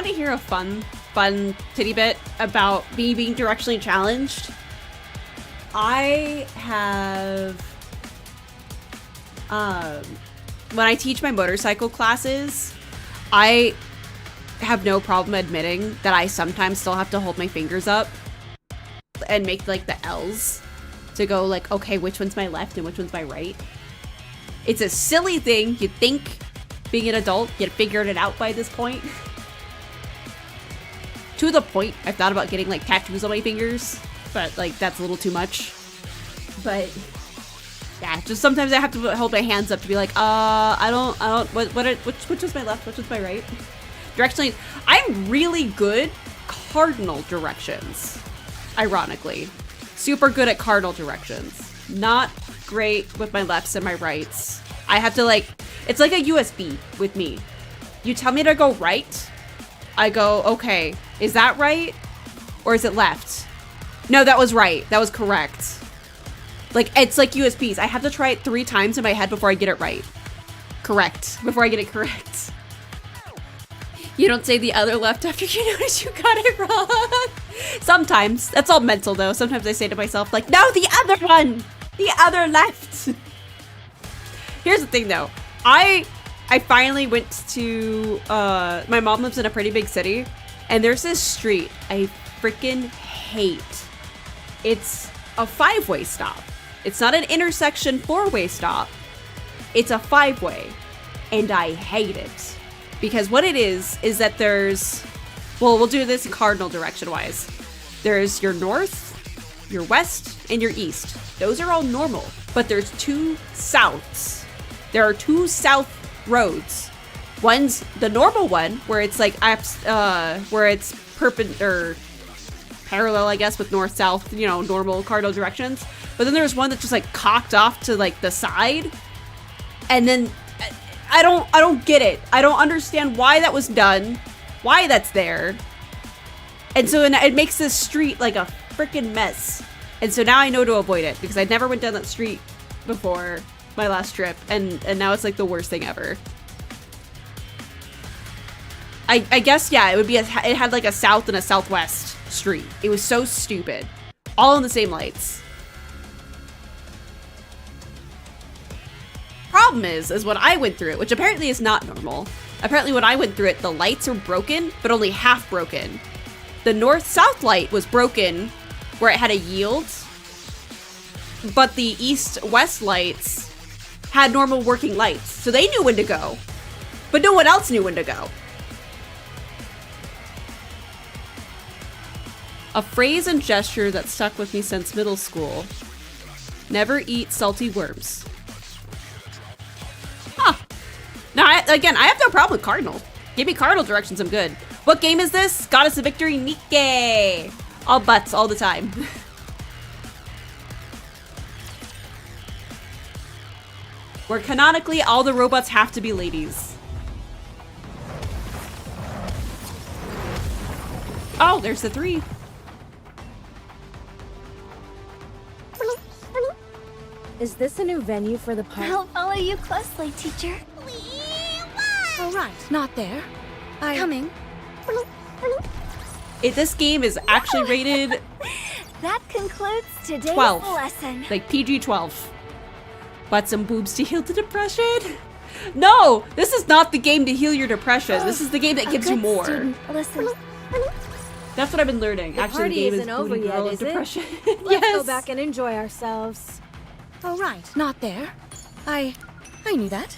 to hear a fun titty bit about me being directionally challenged? I have when I teach my motorcycle classes, I have no problem admitting that I sometimes still have to hold my fingers up and make like the L's to go like, okay, which one's my left and which one's my right. It's a silly thing. You'd think being an adult, you'd figured it out by this point. To the point, I've thought about getting like tattoos on my fingers, but like that's a little too much. But yeah, just sometimes I have to hold my hands up to be like, which is my left, which is my right? Directionally, I'm really good cardinal directions, ironically. Super good at cardinal directions. Not great with my lefts and my rights. I have to like, it's like a USB with me. You tell me to go right, I go, okay, is that right? Or is it left? No, that was right. That was correct. Like, it's like USBs. I have to try it 3 times in my head before I get it right. Correct. Before I get it correct. You don't say the other left after you notice you got it wrong. Sometimes. That's all mental, though. Sometimes I say to myself, like, no, the other one! The other left! Here's the thing, though. I finally went to, my mom lives in a pretty big city, and there's this street I freaking hate. It's a 5-way stop. It's not an intersection 4-way stop. It's a 5-way, and I hate it. Because what it is that there's, well, we'll do this cardinal direction-wise. There's your north, your west, and your east. Those are all normal, but there's 2 souths. There are 2 south roads. One's the normal one, where it's like, where it's parallel, I guess, with north-south, you know, normal cardinal directions. But then there's one that's just like cocked off to like the side. And then I don't get it. I don't understand why that was done, why that's there. And so it makes this street like a freaking mess. And so now I know to avoid it because I never went down that street before my last trip, and now it's like the worst thing ever. I guess, yeah, it would be it had like a south and a southwest street. It was so stupid. All in the same lights. Problem is when I went through it, which apparently is not normal. Apparently when I went through it, the lights are broken, but only half broken. The north-south light was broken where it had a yield, but the east-west lights had normal working lights. So they knew when to go, but no one else knew when to go. A phrase and gesture that stuck with me since middle school. Never eat salty worms. Huh. Now, again, I have no problem with cardinal. Give me cardinal directions, I'm good. What game is this? Goddess of Victory, Nikke. All butts, all the time. Where canonically, all the robots have to be ladies. Oh, there's the 3. Is this a new venue for the party? I'll follow you closely, teacher. All right, not there. Coming. This game is actually rated That concludes today's 12. lesson. Like PG-12. But some boobs to heal the depression? No! This is not the game to heal your depression. This is the game that gives you more. Listen. That's what I've been learning. The Actually, party the game isn't is over booty yet, girl is of it? depression. Let's Yes! go back and enjoy ourselves. All right, not there. I knew that.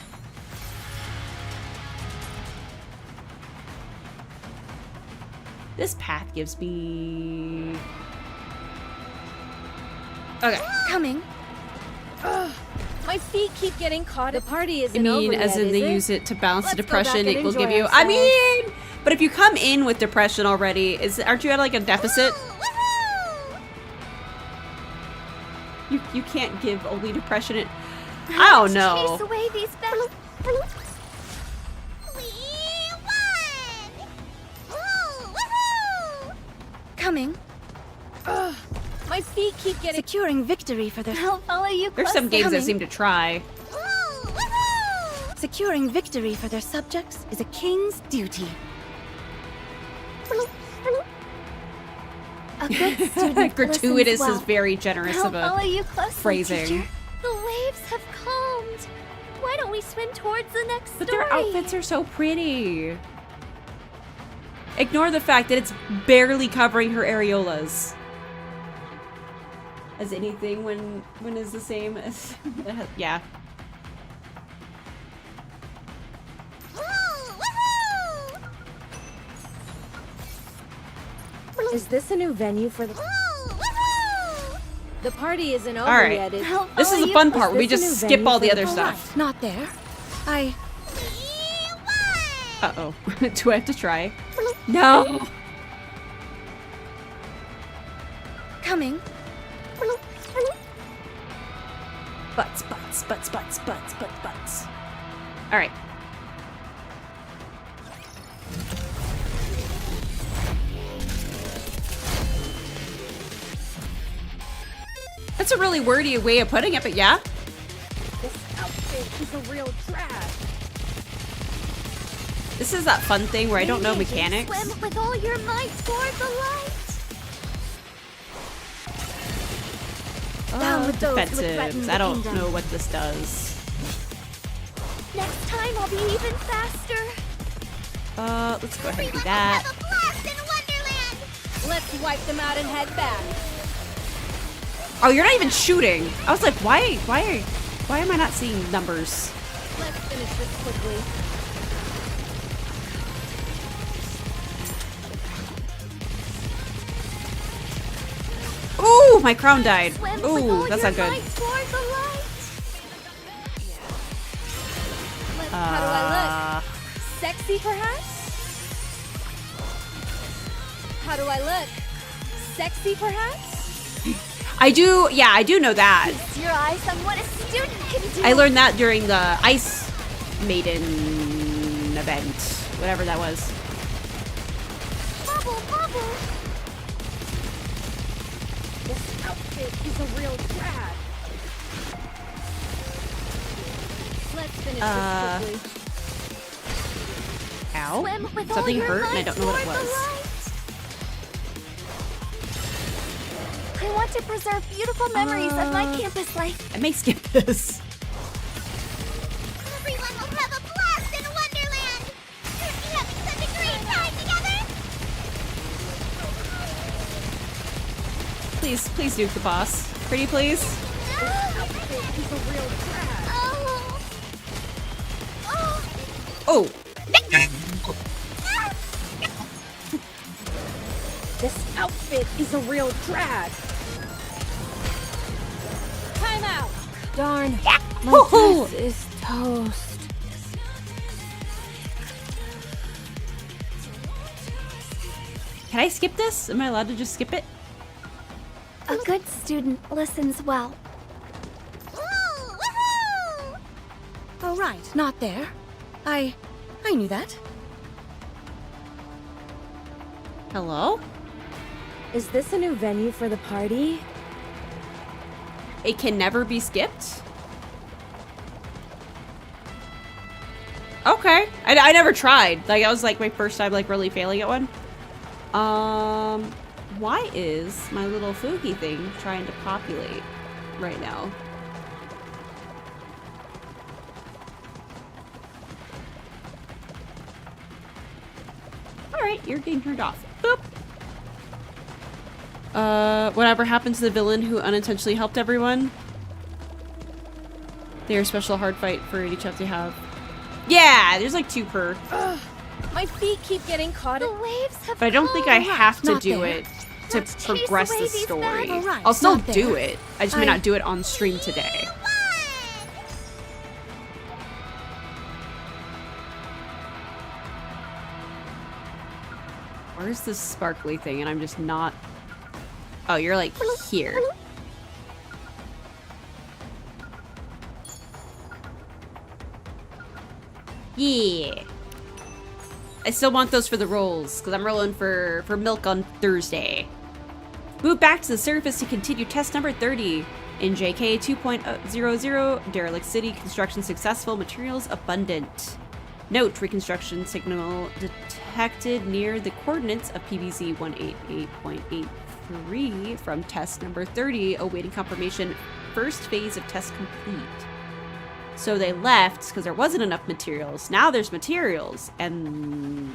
This path gives me... Okay. Coming. My feet keep getting caught. The party isn't I mean, over as yet, in they is use it to balance the Let's go depression back and it will enjoy give you. I ourselves. mean, but if you come in with depression already, aren't you at like a deficit? You can't give only depression. I don't know. Chase away these bells. Coming. My feet keep getting... Securing victory for their... I'll follow you closely. There's some games that Coming. seem to try. Securing victory for their subjects is a king's duty. A good student Gratuitous well. is very generous I'll of a follow you closely, phrasing. teacher. The waves have calmed. Why don't we swim towards the next But story? their outfits are so pretty. Ignore the fact that it's barely covering her areolas. As anything when is the same as yeah. Is this a new venue for the... The party isn't over All right. yet. This is the fun part where we just skip all the other stuff. Not there. Uh-oh. Do I have to try? No! Coming. Butts, butts, butts, butts, butts, butts, butts. Alright. That's a really wordy way of putting it, but yeah. This outfit is a real drag. This is that fun thing where I don't know Nikke, mechanics. Swim with all your might toward the light. Down with those who Defensives. threaten I the don't kingdom. know what this does. Next time I'll be even faster. Let's go ahead and do that. Have a blast in Wonderland. Let's wipe them out and head back. Oh, you're not even shooting. I was like, why am I not seeing numbers? Let's finish this quickly. Ooh, my crown died. Swim with Ooh, all that's your not good. might toward the light. How do I look? Sexy, perhaps? How do I look? Sexy, perhaps? I do, yeah, I do know that. Feast your eyes on what a student can do. I learned that during the Ice Maiden event, whatever that was. Bubble, bubble. This outfit is a real drag. Let's finish this quickly. Ow. Swim with all Something your hurt and I might don't know what it toward the was. light. I want to preserve beautiful memories of my campus life. I may skip this. Everyone will have a blast in Wonderland. Aren't we having such a great time together? Please, please nuke the boss. Pretty please. He's a real drag. Oh. Oh. Oh. This outfit is a real drag. Time out. Darn. My dress is toast. Can I skip this? Am I allowed to just skip it? A good student listens well. Oh, right. Not there. I knew that. Hello? Is this a new venue for the party? It can never be skipped? Okay. I never tried. Like, I was like my first time like really failing at one. Why is my little Fuki thing trying to populate right now? Alright, you're getting turned off. Boop. Whatever happened to the villain who unintentionally helped everyone? They're a special hard fight for each other to have. Yeah, there's like 2 per. My feet keep getting caught. The waves have But I don't think I have to Not do there. it to Let's chase progress away the these story. bad- Alright, I'll still not there. do it. I just may not do it on stream today. Where's this sparkly thing? And I'm just not... Oh, you're like here. Yeah. I still want those for the rolls, because I'm rolling for milk on Thursday. Move back to the surface to continue test number 30. In JK 2.00, Derelict City, construction successful, materials abundant. Note, reconstruction signal detected near the coordinates of PBZ 188.83 from test number 30, awaiting confirmation. First phase of test complete. So they left because there wasn't enough materials. Now there's materials, and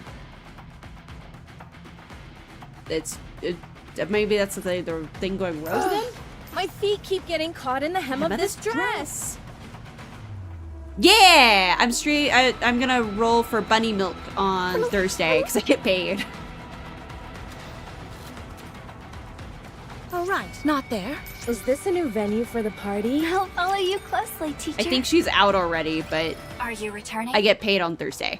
maybe that's the thing going rogue then? My feet keep getting caught in the hem of this dress. Yeah, I'm gonna roll for bunny milk on Thursday because I get paid. All right, not there. Is this a new venue for the party? I'll follow you closely, teacher. I think she's out already, but Are you returning? I get paid on Thursday.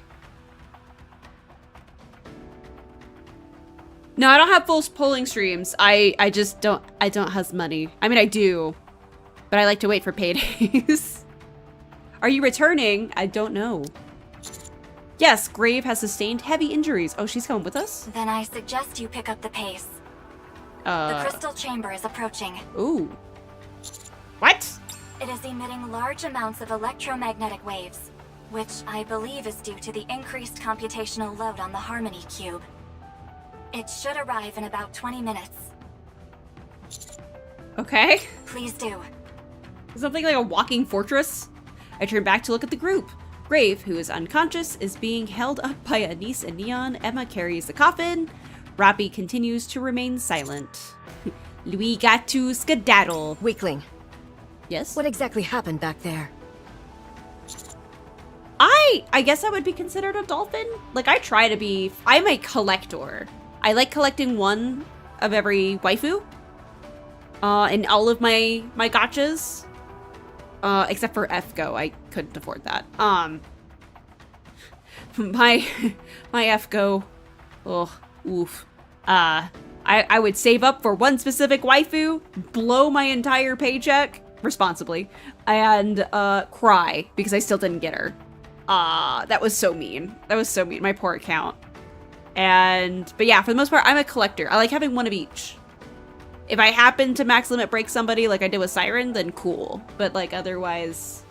No, I don't have full polling streams. I just don't have money. I mean, I do, but I like to wait for paydays. Are you returning? I don't know. Yes, Grave has sustained heavy injuries. Oh, she's coming with us? Then I suggest you pick up the pace. The crystal chamber is approaching. Ooh. What? It is emitting large amounts of electromagnetic waves, which I believe is due to the increased computational load on the Harmony Cube. It should arrive in about 20 minutes. Okay. Please do. Something like a walking fortress? I turn back to look at the group. Grave, who is unconscious, is being held up by Anise and Neon. Emma carries the coffin. Rappy continues to remain silent. Louis got to skedaddle. Weakling. Yes? What exactly happened back there? I guess I would be considered a dolphin. Like, I'm a collector. I like collecting one of every waifu. In all of my gachas. Except for FGO, I couldn't afford that. My FGO, oh, oof. I would save up for one specific waifu, blow my entire paycheck, responsibly, and cry because I still didn't get her. That was so mean. That was so mean, my poor account. But yeah, for the most part, I'm a collector. I like having one of each. If I happen to max limit break somebody like I did with Siren, then cool. But like otherwise,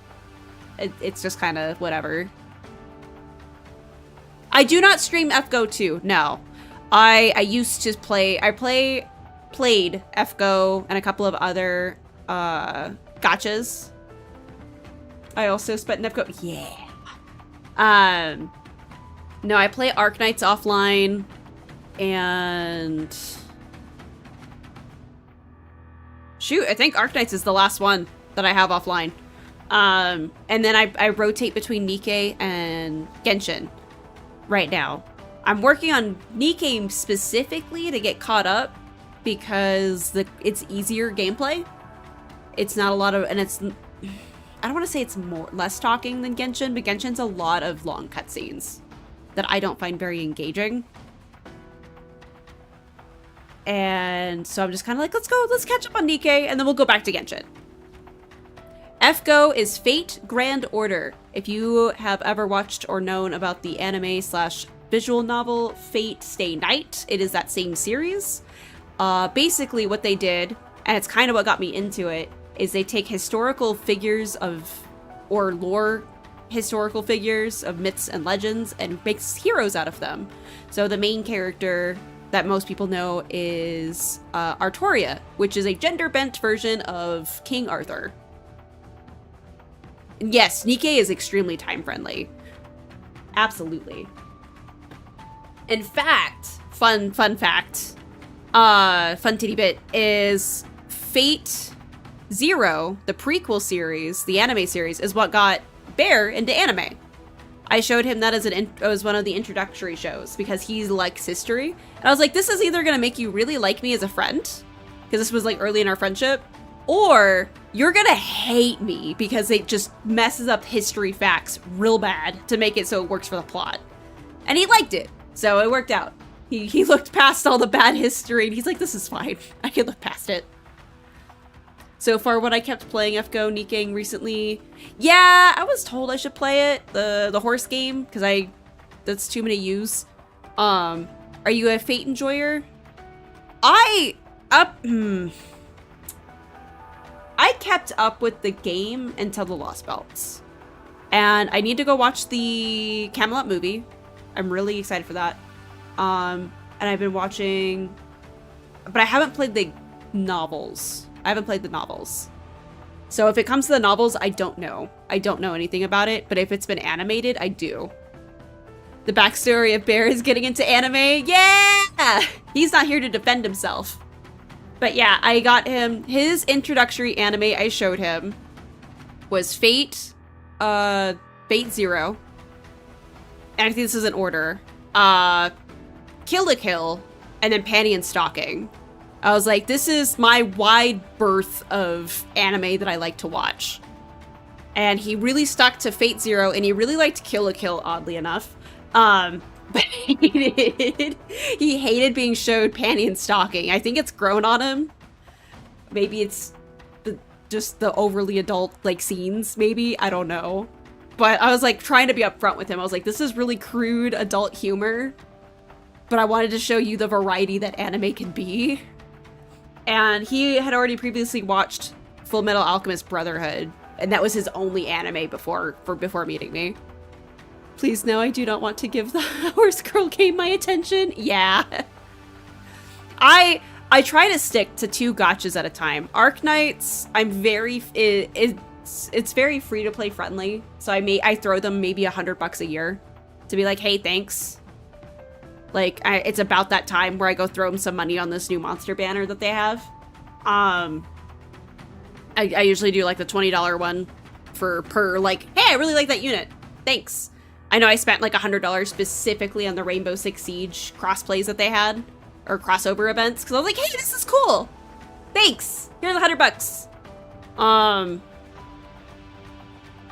it's just kind of whatever. I do not stream FGO 2, no. I used to play, played FGO and a couple of other gachas. I also spent in FGO, yeah. No, I play Arknights offline, and shoot, I think Arknights is the last one that I have offline. And then I rotate between Nikke and Genshin right now. I'm working on Nikke specifically to get caught up because it's easier gameplay. It's not a lot of, and it's, I don't want to say it's less talking than Genshin, but Genshin's a lot of long cutscenes that I don't find very engaging. And so I'm just kind of like, let's catch up on Nikke, and then we'll go back to Genshin. FGO is Fate Grand Order. If you have ever watched or known about the anime/visual novel Fate Stay Night, it is that same series. Basically what they did, and it's kind of what got me into it, is they take historical figures or lore historical figures of myths and legends and makes heroes out of them. So the main character that most people know is Artoria, which is a gender-bent version of King Arthur. And yes, Nikke is extremely time-friendly. Absolutely. In fact, fun fact, fun titty bit, is Fate Zero, the prequel series, the anime series, is what got Bear into anime. I showed him that as one of the introductory shows because he likes history. And I was like, this is either going to make you really like me as a friend, because this was like early in our friendship, or you're going to hate me because it just messes up history facts real bad to make it so it works for the plot. And he liked it, so it worked out. He looked past all the bad history and he's like, this is fine. I can look past it. So far, when I kept playing FGO Nikke recently, yeah, I was told I should play it, the horse game, because that's too many U's. Are you a Fate enjoyer? I kept up with the game until the Lost Belts. And I need to go watch the Camelot movie. I'm really excited for that. And I've been watching, but I haven't played the novels. I haven't played the novels. So if it comes to the novels, I don't know. I don't know anything about it, but if it's been animated, I do. The backstory of Bear is getting into anime. Yeah! He's not here to defend himself. But yeah, I got him, his introductory anime I showed him was Fate, Fate Zero. And I think this is in order. Kill la Kill, and then Panty and Stocking. I was like, this is my wide berth of anime that I like to watch. And he really stuck to Fate Zero, and he really liked Kill la Kill, oddly enough. But he hated being showed Panty and Stocking. I think it's grown on him. Maybe it's just the overly adult, like, scenes, maybe. I don't know. But I was, like, trying to be upfront with him. I was like, this is really crude adult humor. But I wanted to show you the variety that anime can be. And he had already previously watched Full Metal Alchemist Brotherhood. And that was his only anime before meeting me. Please no, I do not want to give the Horse Girl game my attention. Yeah. I try to stick to 2 gotchas at a time. Arknights, I'm very, it's very free to play friendly. So I throw them maybe $100 a year to be like, hey, thanks. Like, it's about that time where I go throw them some money on this new monster banner that they have. I usually do like the $20 one per like, hey, I really like that unit. Thanks. I know I spent like $100 specifically on the Rainbow Six Siege crossplays that they had, or crossover events, because I was like, hey, this is cool. Thanks. Here's $100.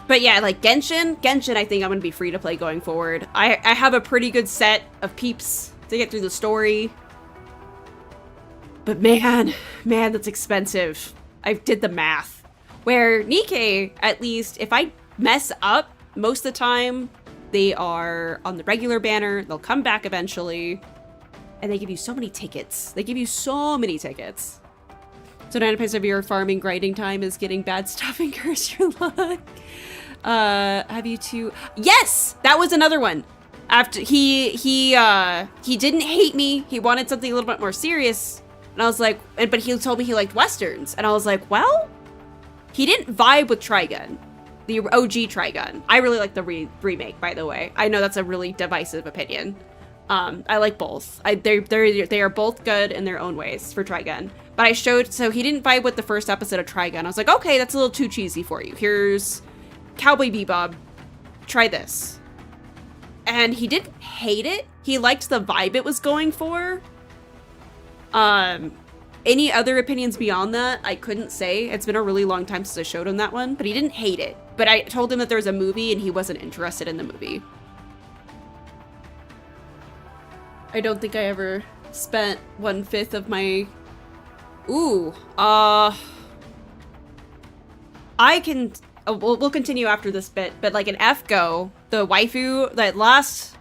But yeah, like Genshin, I think I'm gonna be free to play going forward. I have a pretty good set of peeps to get through the story. But man, that's expensive. I did the math. Where Nikke, at least, if I mess up, most of the time, they are on the regular banner, they'll come back eventually, and they give you so many tickets. They give you so many tickets. So 90% of your farming grinding time is getting bad stuff and curse your luck. Have you two? Yes! That was another one. After he didn't hate me. He wanted something a little bit more serious. And I was like, but he told me he liked Westerns. And I was like, well, he didn't vibe with Trigun. The OG Trigun. I really like the remake, by the way. I know that's a really divisive opinion. I like they are both good in their own ways for Trigun. But I showed, so he didn't vibe with the first episode of Trigun. I was like, okay, that's a little too cheesy for you. Here's Cowboy Bebop. Try this. And he didn't hate it. He liked the vibe it was going for. Any other opinions beyond that, I couldn't say. It's been a really long time since I showed him that one, but he didn't hate it. But I told him that there was a movie and he wasn't interested in the movie. I don't think I ever spent 1/5 of my... Ooh, I can... we'll continue after this bit, but like an FGO, the waifu, that last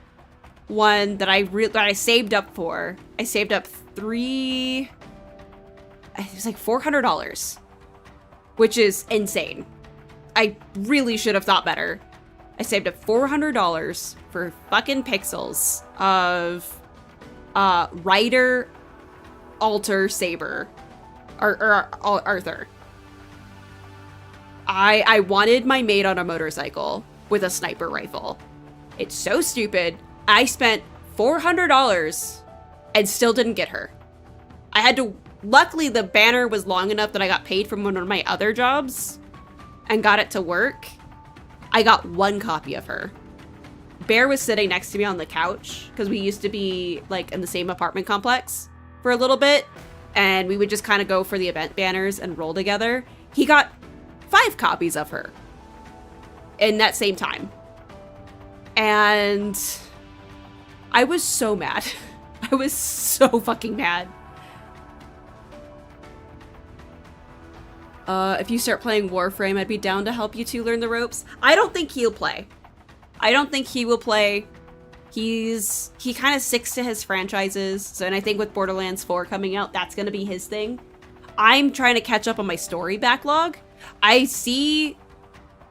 one that I saved up for, I saved up it was like $400, which is insane. I really should have thought better. I saved up $400 for fucking pixels of Rider Alter Saber or Arthur. I wanted my maid on a motorcycle with a sniper rifle. It's so stupid. I spent $400 and still didn't get her. I had to, luckily the banner was long enough that I got paid from one of my other jobs and got it to work. I got 1 copy of her. Bear was sitting next to me on the couch because we used to be like in the same apartment complex for a little bit, and we would just kind of go for the event banners and roll together. He got 5 copies of her in that same time. And I was so mad. I was so fucking mad. If you start playing Warframe, I'd be down to help you two learn the ropes. I don't think he'll play. I don't think he will play. He kind of sticks to his franchises. So, and I think with Borderlands 4 coming out, that's going to be his thing. I'm trying to catch up on my story backlog. I see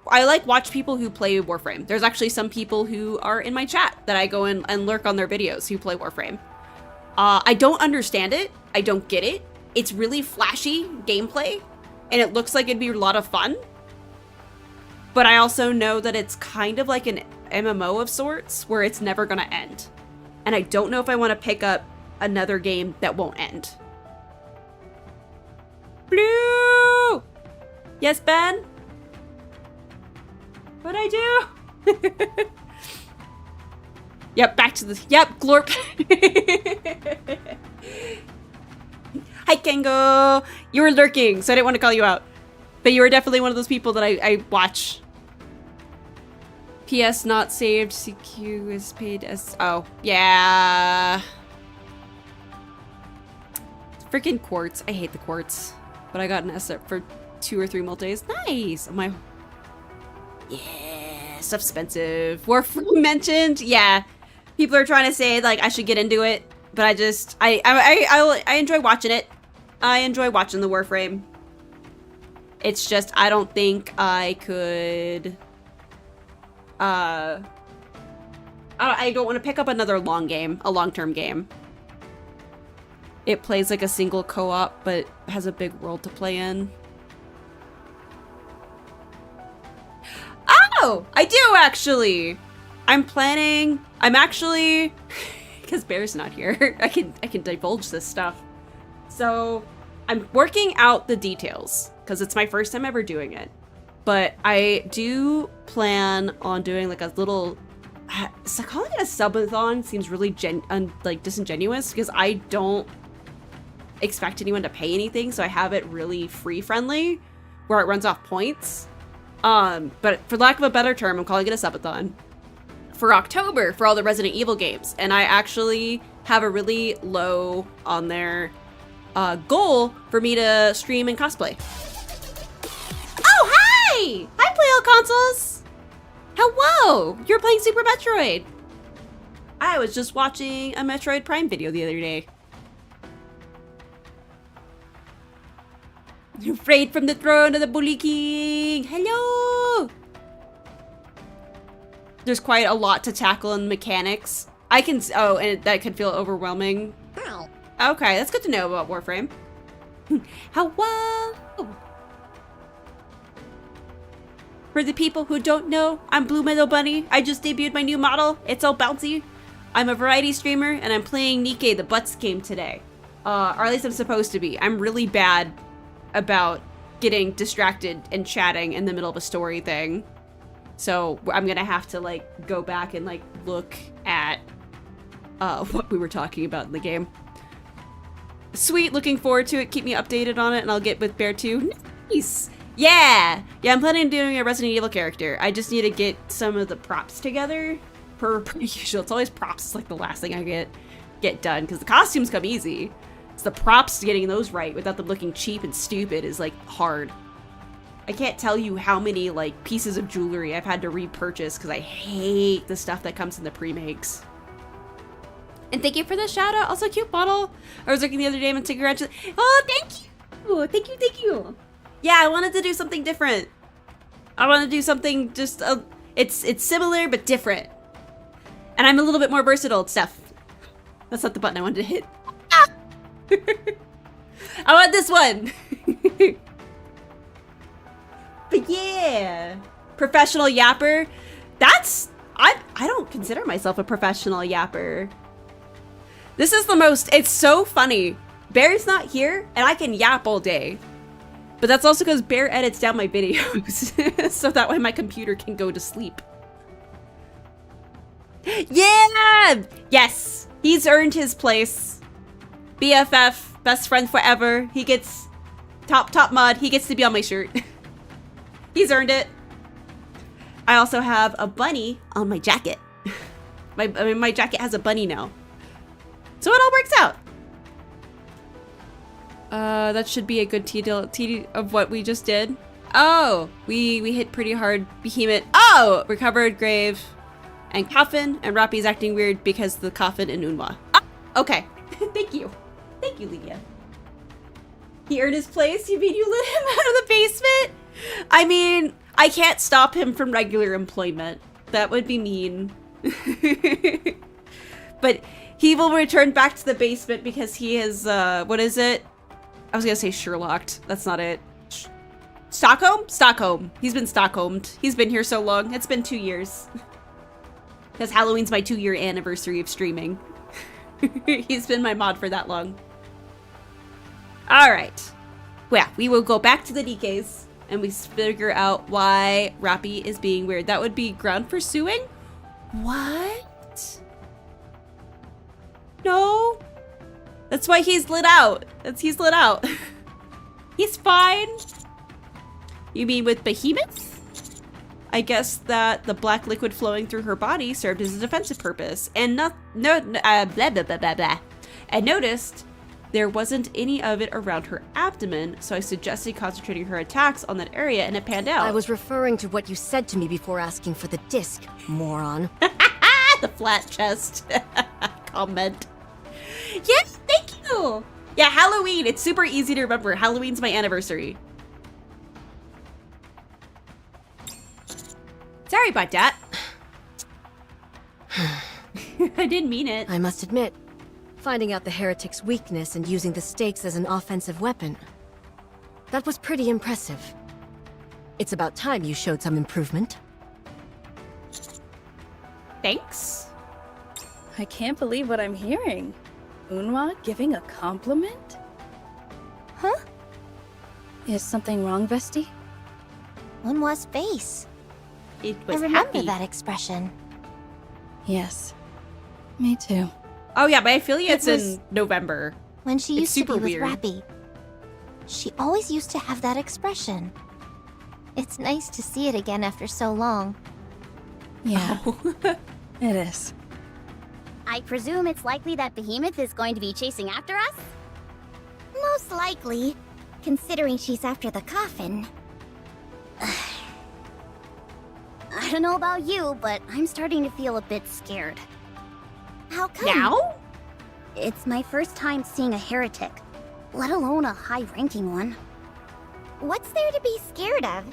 watch people who play Warframe. There's actually some people who are in my chat that I go in and lurk on their videos who play Warframe. I don't understand it. I don't get it. It's really flashy gameplay, and it looks like it'd be a lot of fun. But I also know that it's kind of like an MMO of sorts, where it's never gonna end. And I don't know if I want to pick up another game that won't end. Blue! Yes, Ben? What'd I do? Yep, back to the... Yep, glorp. Hi, Kengo. You were lurking, so I didn't want to call you out. But you were definitely one of those people that I watch. PS not saved. CQ is paid as... Oh, yeah. Freaking quartz. I hate the quartz. But I got an S for 2 or 3 multis. Nice. My... Yeah, stuff's expensive. Warframe mentioned. Yeah. People are trying to say, like, I should get into it. But I just... I enjoy watching it. I enjoy watching the Warframe. It's just, I don't think I could... I don't want to pick up another long game. A long-term game. It plays like a single co-op, but has a big world to play in. Oh! I do, actually! I'm actually... Because Bear's not here. I can divulge this stuff. So, I'm working out the details, because it's my first time ever doing it. But I do plan on doing like a little... So calling it a subathon seems really disingenuous, because I don't expect anyone to pay anything, so I have it really free-friendly, where it runs off points. But for lack of a better term, I'm calling it a subathon. For October, for all the Resident Evil games. And I actually have a really low on there goal for me to stream and cosplay. Oh, hi! Hi, Play All Consoles! Hello! You're playing Super Metroid! I was just watching a Metroid Prime video the other day. You're afraid from the throne of the Bully King! Hello! There's quite a lot to tackle in mechanics. Oh, and that could feel overwhelming. Okay, that's good to know about Warframe. Hello! For the people who don't know, I'm blumetalbunny. I just debuted my new model. It's all bouncy. I'm a variety streamer, and I'm playing Nikke, the Butts game today. Or at least I'm supposed to be. I'm really bad about getting distracted and chatting in the middle of a story thing. So I'm gonna have to like go back and like look at what we were talking about in the game. Sweet, looking forward to it. Keep me updated on it, and I'll get with Bear too. Nice. Yeah, I'm planning on doing a Resident Evil character. I just need to get some of the props together. Per usual, it's always props. It's like the last thing I get done, because the costumes come easy. It's the props, getting those right without them looking cheap and stupid is like hard. I can't tell you how many like pieces of jewelry I've had to repurchase because I hate the stuff that comes in the pre-makes. And thank you for the shout out. Also, cute bottle. I was looking the other day and congratulations. Oh, thank you. Thank you. Yeah, I wanted to do something different. I want to do something just, it's similar but different. And I'm a little bit more versatile at stuff. That's not the button I wanted to hit. Ah! I want this one. But yeah, professional yapper. I don't consider myself a professional yapper. This is the most, it's so funny. Bear's not here and I can yap all day. But that's also because Bear edits down my videos. So that way my computer can go to sleep. Yeah! Yes! He's earned his place. BFF, best friend forever. He gets top mud. He gets to be on my shirt. He's earned it. I also have a bunny on my jacket. My jacket has a bunny now. So it all works out. That should be a good TD of what we just did. Oh, we hit pretty hard. Behemoth. Oh, recovered grave and coffin, and Rappy's acting weird because the coffin in Unwa. Oh, okay. Thank you, Lydia. He earned his place. You mean you let him out of the basement? I mean, I can't stop him from regular employment. That would be mean. But he will return back to the basement because he is, what is it? I was gonna say Sherlocked. That's not it. Stockholm? Stockholm. He's been Stockholmed. He's been here so long. It's been 2 years. Because Halloween's my 2-year anniversary of streaming. He's been my mod for that long. Alright. Well, we will go back to the Nikkes and we figure out why Rappy is being weird. That would be ground for suing? What? No. That's why he's lit out. He's lit out. He's fine. You mean with Behemoth? I guess that the black liquid flowing through her body served as a defensive purpose, and blah blah blah blah blah. And noticed there wasn't any of it around her abdomen, so I suggested concentrating her attacks on that area, and it panned out. I was referring to what you said to me before asking for the disc, moron. The flat chest comment. Yes, thank you. Yeah, Halloween. It's super easy to remember. Halloween's my anniversary. Sorry about that. I didn't mean it. I must admit, finding out the heretic's weakness and using the stakes as an offensive weapon, that was pretty impressive. It's about time you showed some improvement. Thanks. I can't believe what I'm hearing. Unhwa giving a compliment? Huh? Is something wrong, Vesti? Unhwa's face. It was I remember happy. that expression. Yes. Me too. Oh yeah, my affiliate's in November. When she It's used to super be weird. with Rappy. She always used to have that expression. It's nice to see it again after so long. Yeah. It is. I presume it's likely that Behemoth is going to be chasing after us? Most likely, considering she's after the coffin. I don't know about you, but I'm starting to feel a bit scared. How come? Now? It's my first time seeing a heretic, let alone a high-ranking one. What's there to be scared of?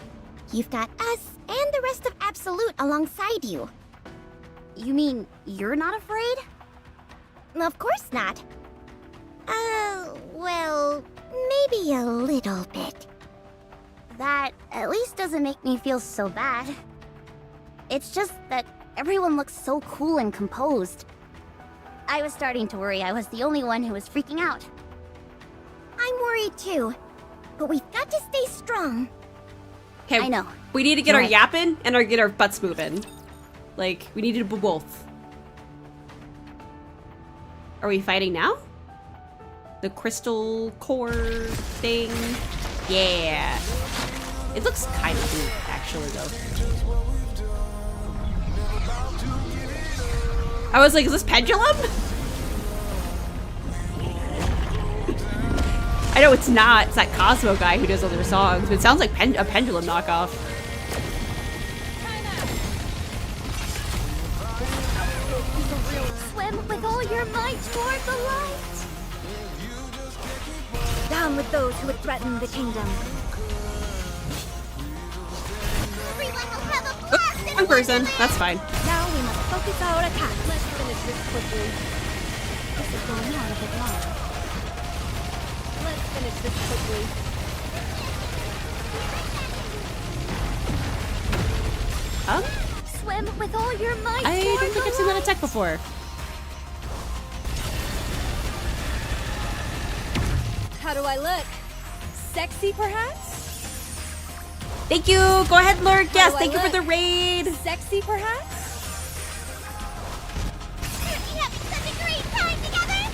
You've got us and the rest of Absolute alongside you. You mean you're not afraid? Of course not. Well, maybe a little bit. That at least doesn't make me feel so bad. It's just that everyone looks so cool and composed. I was starting to worry I was the only one who was freaking out. I'm worried too, but we've got to stay strong. Okay, I know. We need to get You're our right. yapping and get our butts moving. Like, we need to do both. Are we fighting now? The crystal core thing? Yeah. It looks kind of cool, actually, though. I was like, is this Pendulum? I know it's not. It's that Cosmo guy who does other songs, but it sounds like a Pendulum knockoff. Swim with all your might toward the light. Down with those who would threaten the kingdom. Everyone will have a blast in One person. Wonderland. That's fine. Now we must focus our attack. Let's finish this quickly. This is going on a bit long. Let's finish this quickly. Swim with all your might. I toward don't think the I've seen that light. attack before. How do I look? Sexy, perhaps? Thank you. Go ahead, Lurk. Yes, do I thank you for look? the raid. Sexy, perhaps? Aren't we having such a great time together?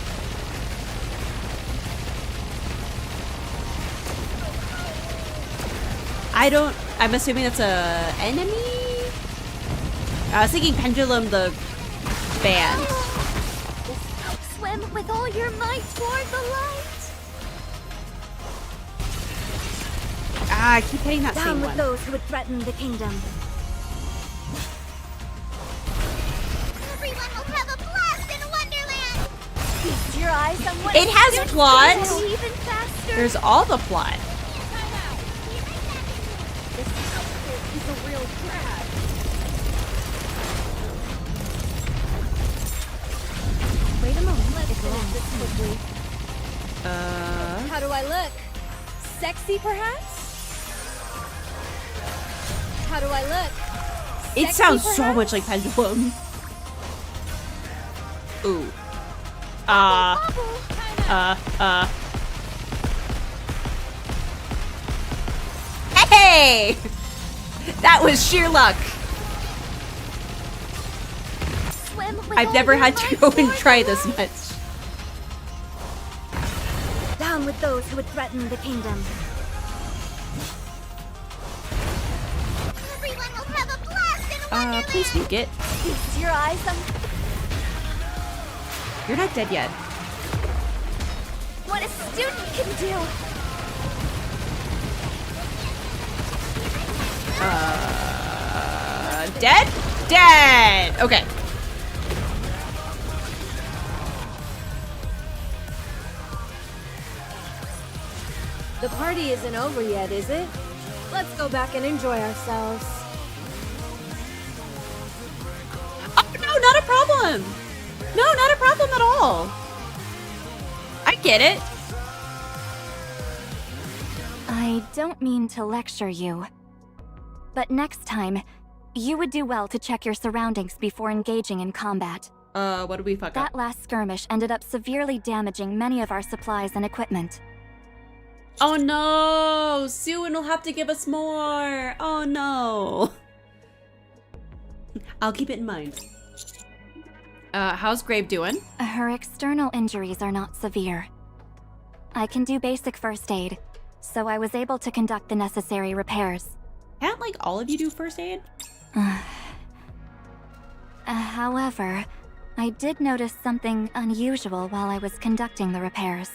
I'm assuming that's a enemy? I was thinking Pendulum, the band. Swim with all your might toward the light. Ah, I keep hitting that Down same with one. those who would threaten the kingdom. Everyone will have a blast in Wonderland. Feast your eyes on what It has gets plot. to go even faster. There's all the plot. This outfit is Wait a moment, let's finish this quickly. How do I look? Sexy, perhaps? How do I look? It Sexy, sounds perhaps? so much like Pendulum. Ooh. Hey! That was sheer luck. I've never had to go and try this much. Down with those who would threaten the kingdom. Everyone will have a blast in Wonderland! Please nuke it. Feast your eyes on You're not dead yet. what a student can do. Dead? Dead! Okay. The party isn't over yet, is it? Let's go back and enjoy ourselves. Oh, no, not a problem. No, not a problem at all. I get it. I don't mean to lecture you, but next time, you would do well to check your surroundings before engaging in combat. What did we fuck up? That last skirmish ended up severely damaging many of our supplies and equipment. Oh no! Suin will have to give us more! Oh no! I'll keep it in mind. How's Grave doing? Her external injuries are not severe. I can do basic first aid, so I was able to conduct the necessary repairs. Can't, like, all of you do first aid? However, I did notice something unusual while I was conducting the repairs.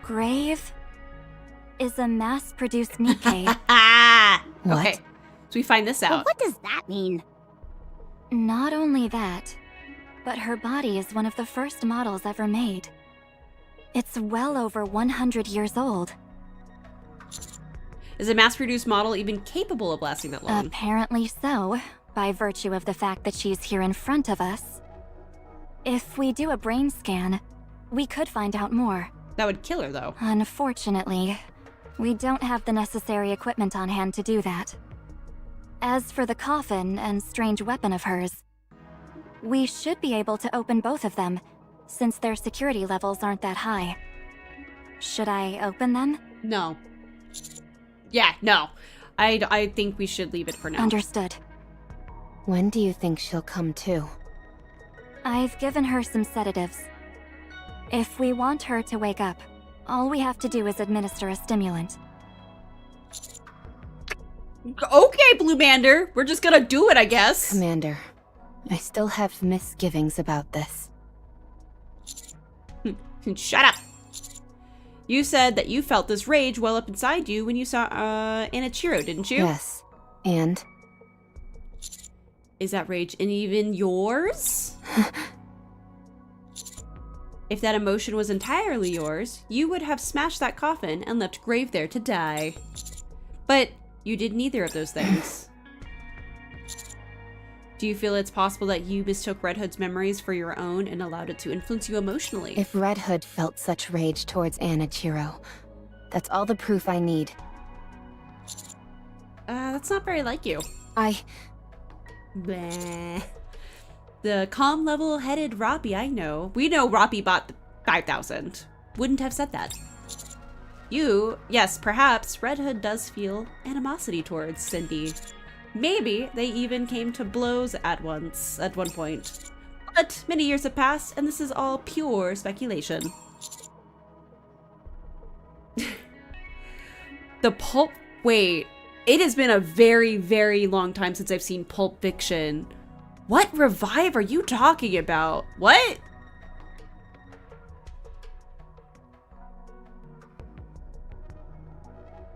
Grave is a mass-produced Nikke. What? Okay, so we find this out. Well, what does that mean? Not only that, but her body is one of the first models ever made. It's well over 100 years old. Is a mass-produced model even capable of lasting that long? Apparently so, by virtue of the fact that she's here in front of us. If we do a brain scan, we could find out more. That would kill her, though. Unfortunately, we don't have the necessary equipment on hand to do that. As for the coffin and strange weapon of hers, we should be able to open both of them, since their security levels aren't that high. Should I open them? No. Yeah, no. I think we should leave it for now. Understood. When do you think she'll come to? I've given her some sedatives. If we want her to wake up, all we have to do is administer a stimulant. Okay, Blue Bander. We're just gonna do it, I guess. Commander, I still have misgivings about this. Shut up. You said that you felt this rage well up inside you when you saw Anichiro, didn't you? Yes. And? Is that rage even yours? If that emotion was entirely yours, you would have smashed that coffin and left Grave there to die. But you did neither of those things. Do you feel it's possible that you mistook Red Hood's memories for your own and allowed it to influence you emotionally? If Red Hood felt such rage towards Anichiro, that's all the proof I need. That's not very like you. Bleh. The calm, level-headed Roppy I know. We know Roppy bought the 5,000. Wouldn't have said that. You, yes, perhaps Red Hood does feel animosity towards Cindy. Maybe they even came to blows at one point. But many years have passed, and this is all pure speculation. The Pulp... Wait. It has been a very, very long time since I've seen Pulp Fiction. What revive are you talking about? What?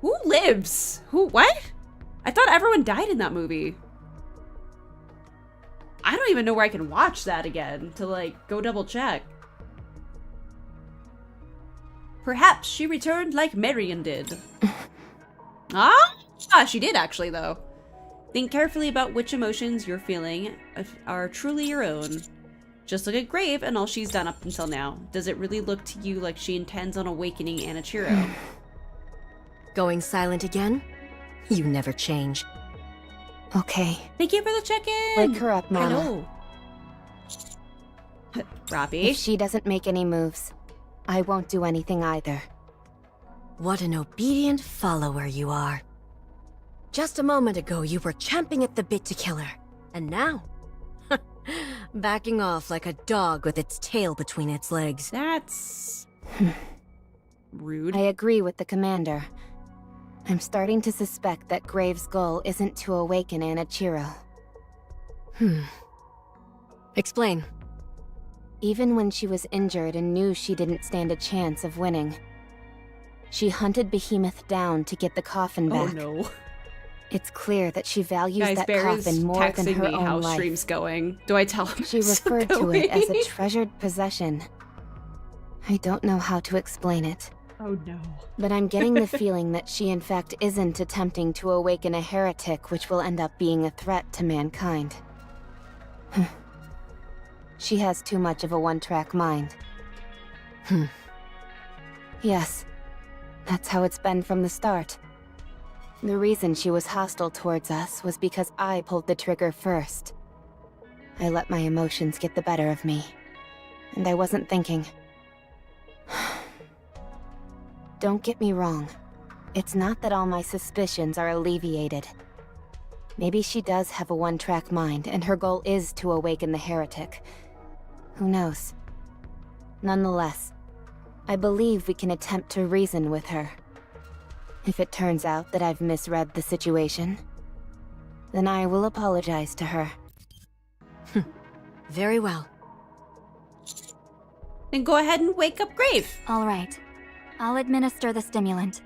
Who lives? Who? What? I thought everyone died in that movie. I don't even know where I can watch that again to, like, go double check. Perhaps she returned like Marion did. Ah, she did actually, though. Think carefully about which emotions you're feeling are truly your own. Just look at Grave and all she's done up until now. Does it really look to you like she intends on awakening Anichiro? Going silent again? You never change. Okay. Thank you for the check-in! Wake her up, Mama. Hello. Robbie? If she doesn't make any moves, I won't do anything either. What an obedient follower you are. Just a moment ago, you were champing at the bit to kill her. And now? Backing off like a dog with its tail between its legs. That's... rude. I agree with the commander. I'm starting to suspect that Graves' goal isn't to awaken Anichiro. Explain. Even when she was injured and knew she didn't stand a chance of winning, she hunted Behemoth down to get the coffin back. Oh no. It's clear that she values Guys, that Barry's coffin more than texting her me own how life. stream's going. Do I tell him She it's referred to going? it as a treasured possession. I don't know how to explain it. Oh no. But I'm getting the feeling that she in fact isn't attempting to awaken a heretic which will end up being a threat to mankind. She has too much of a one-track mind. Yes, that's how it's been from the start. The reason she was hostile towards us was because I pulled the trigger first. I let my emotions get the better of me, and I wasn't thinking. Don't get me wrong. It's not that all my suspicions are alleviated. Maybe she does have a one-track mind, and her goal is to awaken the heretic. Who knows? Nonetheless, I believe we can attempt to reason with her. If it turns out that I've misread the situation, then I will apologize to her. Very well. Then go ahead and wake up Grave. All right. I'll administer the stimulant.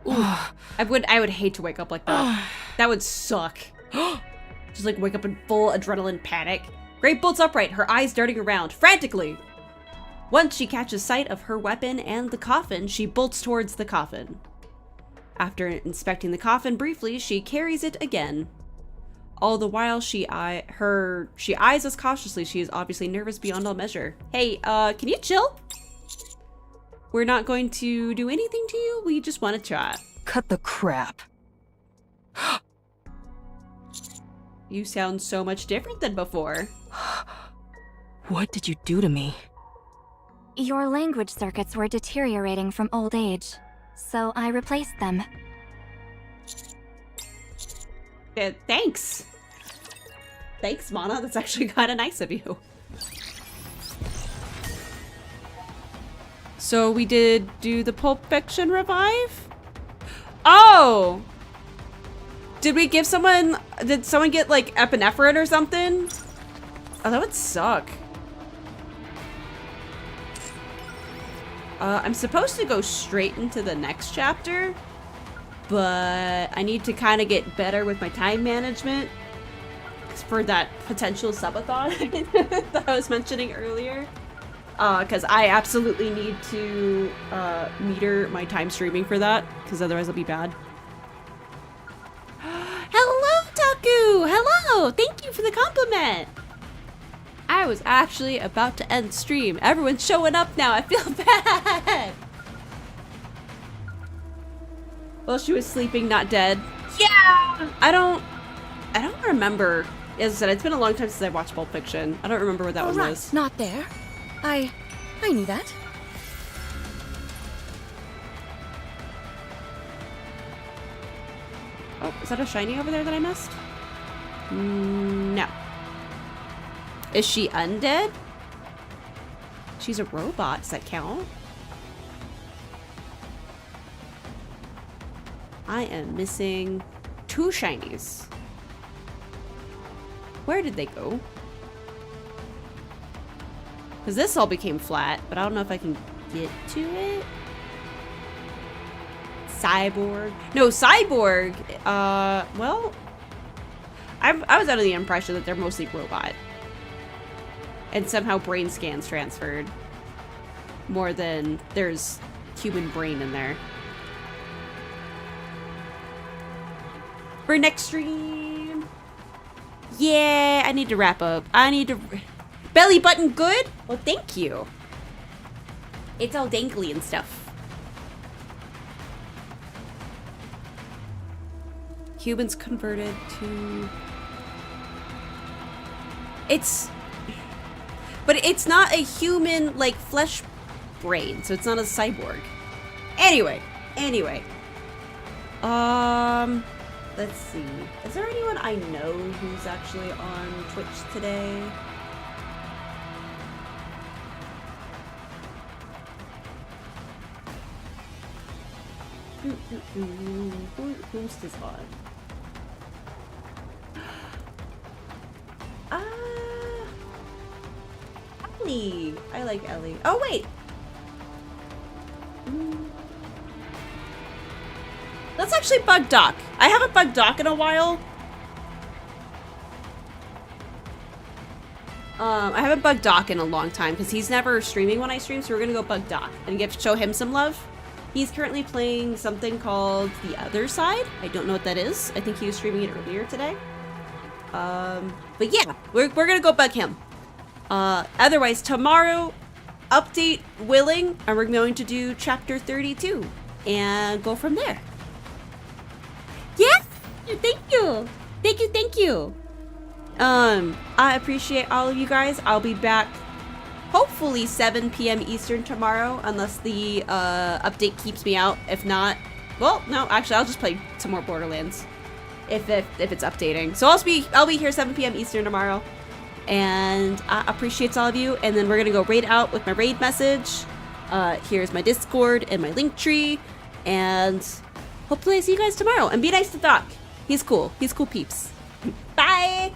I would hate to wake up like that. That would suck. Just like wake up in full adrenaline panic. Grave bolts upright, her eyes darting around, frantically. Once she catches sight of her weapon and the coffin, she bolts towards the coffin. After inspecting the coffin briefly, she carries it again. All the while, she eyes us cautiously. She is obviously nervous beyond all measure. Hey, can you chill? We're not going to do anything to you. We just want to chat. Cut the crap. You sound so much different than before. What did you do to me? Your language circuits were deteriorating from old age, so I replaced them. Thanks. Thanks, Mana. That's actually kind of nice of you. So we did do the Pulp Fiction revive? Oh! Did we give someone... Did someone get, like, epinephrine or something? Oh, that would suck. I'm supposed to go straight into the next chapter, but I need to kind of get better with my time management for that potential subathon that I was mentioning earlier. Because I absolutely need to meter my time streaming for that, because otherwise it'll be bad. Hello, Taku! Hello! Thank you for the compliment! I was actually about to end stream. Everyone's showing up now. I feel bad. Well, she was sleeping, not dead. Yeah! I don't remember. As I said, it's been a long time since I watched Pulp Fiction. I don't remember what that one was. Not there. I knew that. Oh, is that a shiny over there that I missed? No. Is she undead? She's a robot. Does that count? I am missing 2 shinies. Where did they go? Because this all became flat, but I don't know if I can get to it. Cyborg. No, Cyborg. Well, I was under the impression that they're mostly robot. And somehow brain scans transferred. More than there's human brain in there. for next stream. Yeah, I need to wrap up. I need to... Belly button good? Well, thank you. It's all dangly and stuff. Humans converted to... It's... But it's not a human, like, flesh brain, so it's not a cyborg. Anyway. Let's see. Is there anyone I know who's actually on Twitch today? Who's this on? Ellie. I like Ellie. Oh, wait. Let's actually bug Doc. I haven't bugged Doc in a while. I haven't bugged Doc in a long time because he's never streaming when I stream, so we're gonna go bug Doc and show him some love. He's currently playing something called The Other Side. I don't know what that is. I think he was streaming it earlier today. But yeah, we're gonna go bug him. Otherwise, tomorrow, update willing, and we're going to do chapter 32 and go from there. Yes! Thank you! Thank you! I appreciate all of you guys. I'll be back hopefully 7 p.m. Eastern tomorrow, unless the update keeps me out. If not, well, no, actually, I'll just play some more Borderlands if it's updating. So I'll be here 7 p.m. Eastern tomorrow, and I appreciate all of you. And then we're gonna go raid out with my raid message. Here's my Discord and my link tree, and hopefully I see you guys tomorrow. And be nice to Doc. He's cool. He's cool peeps. Bye.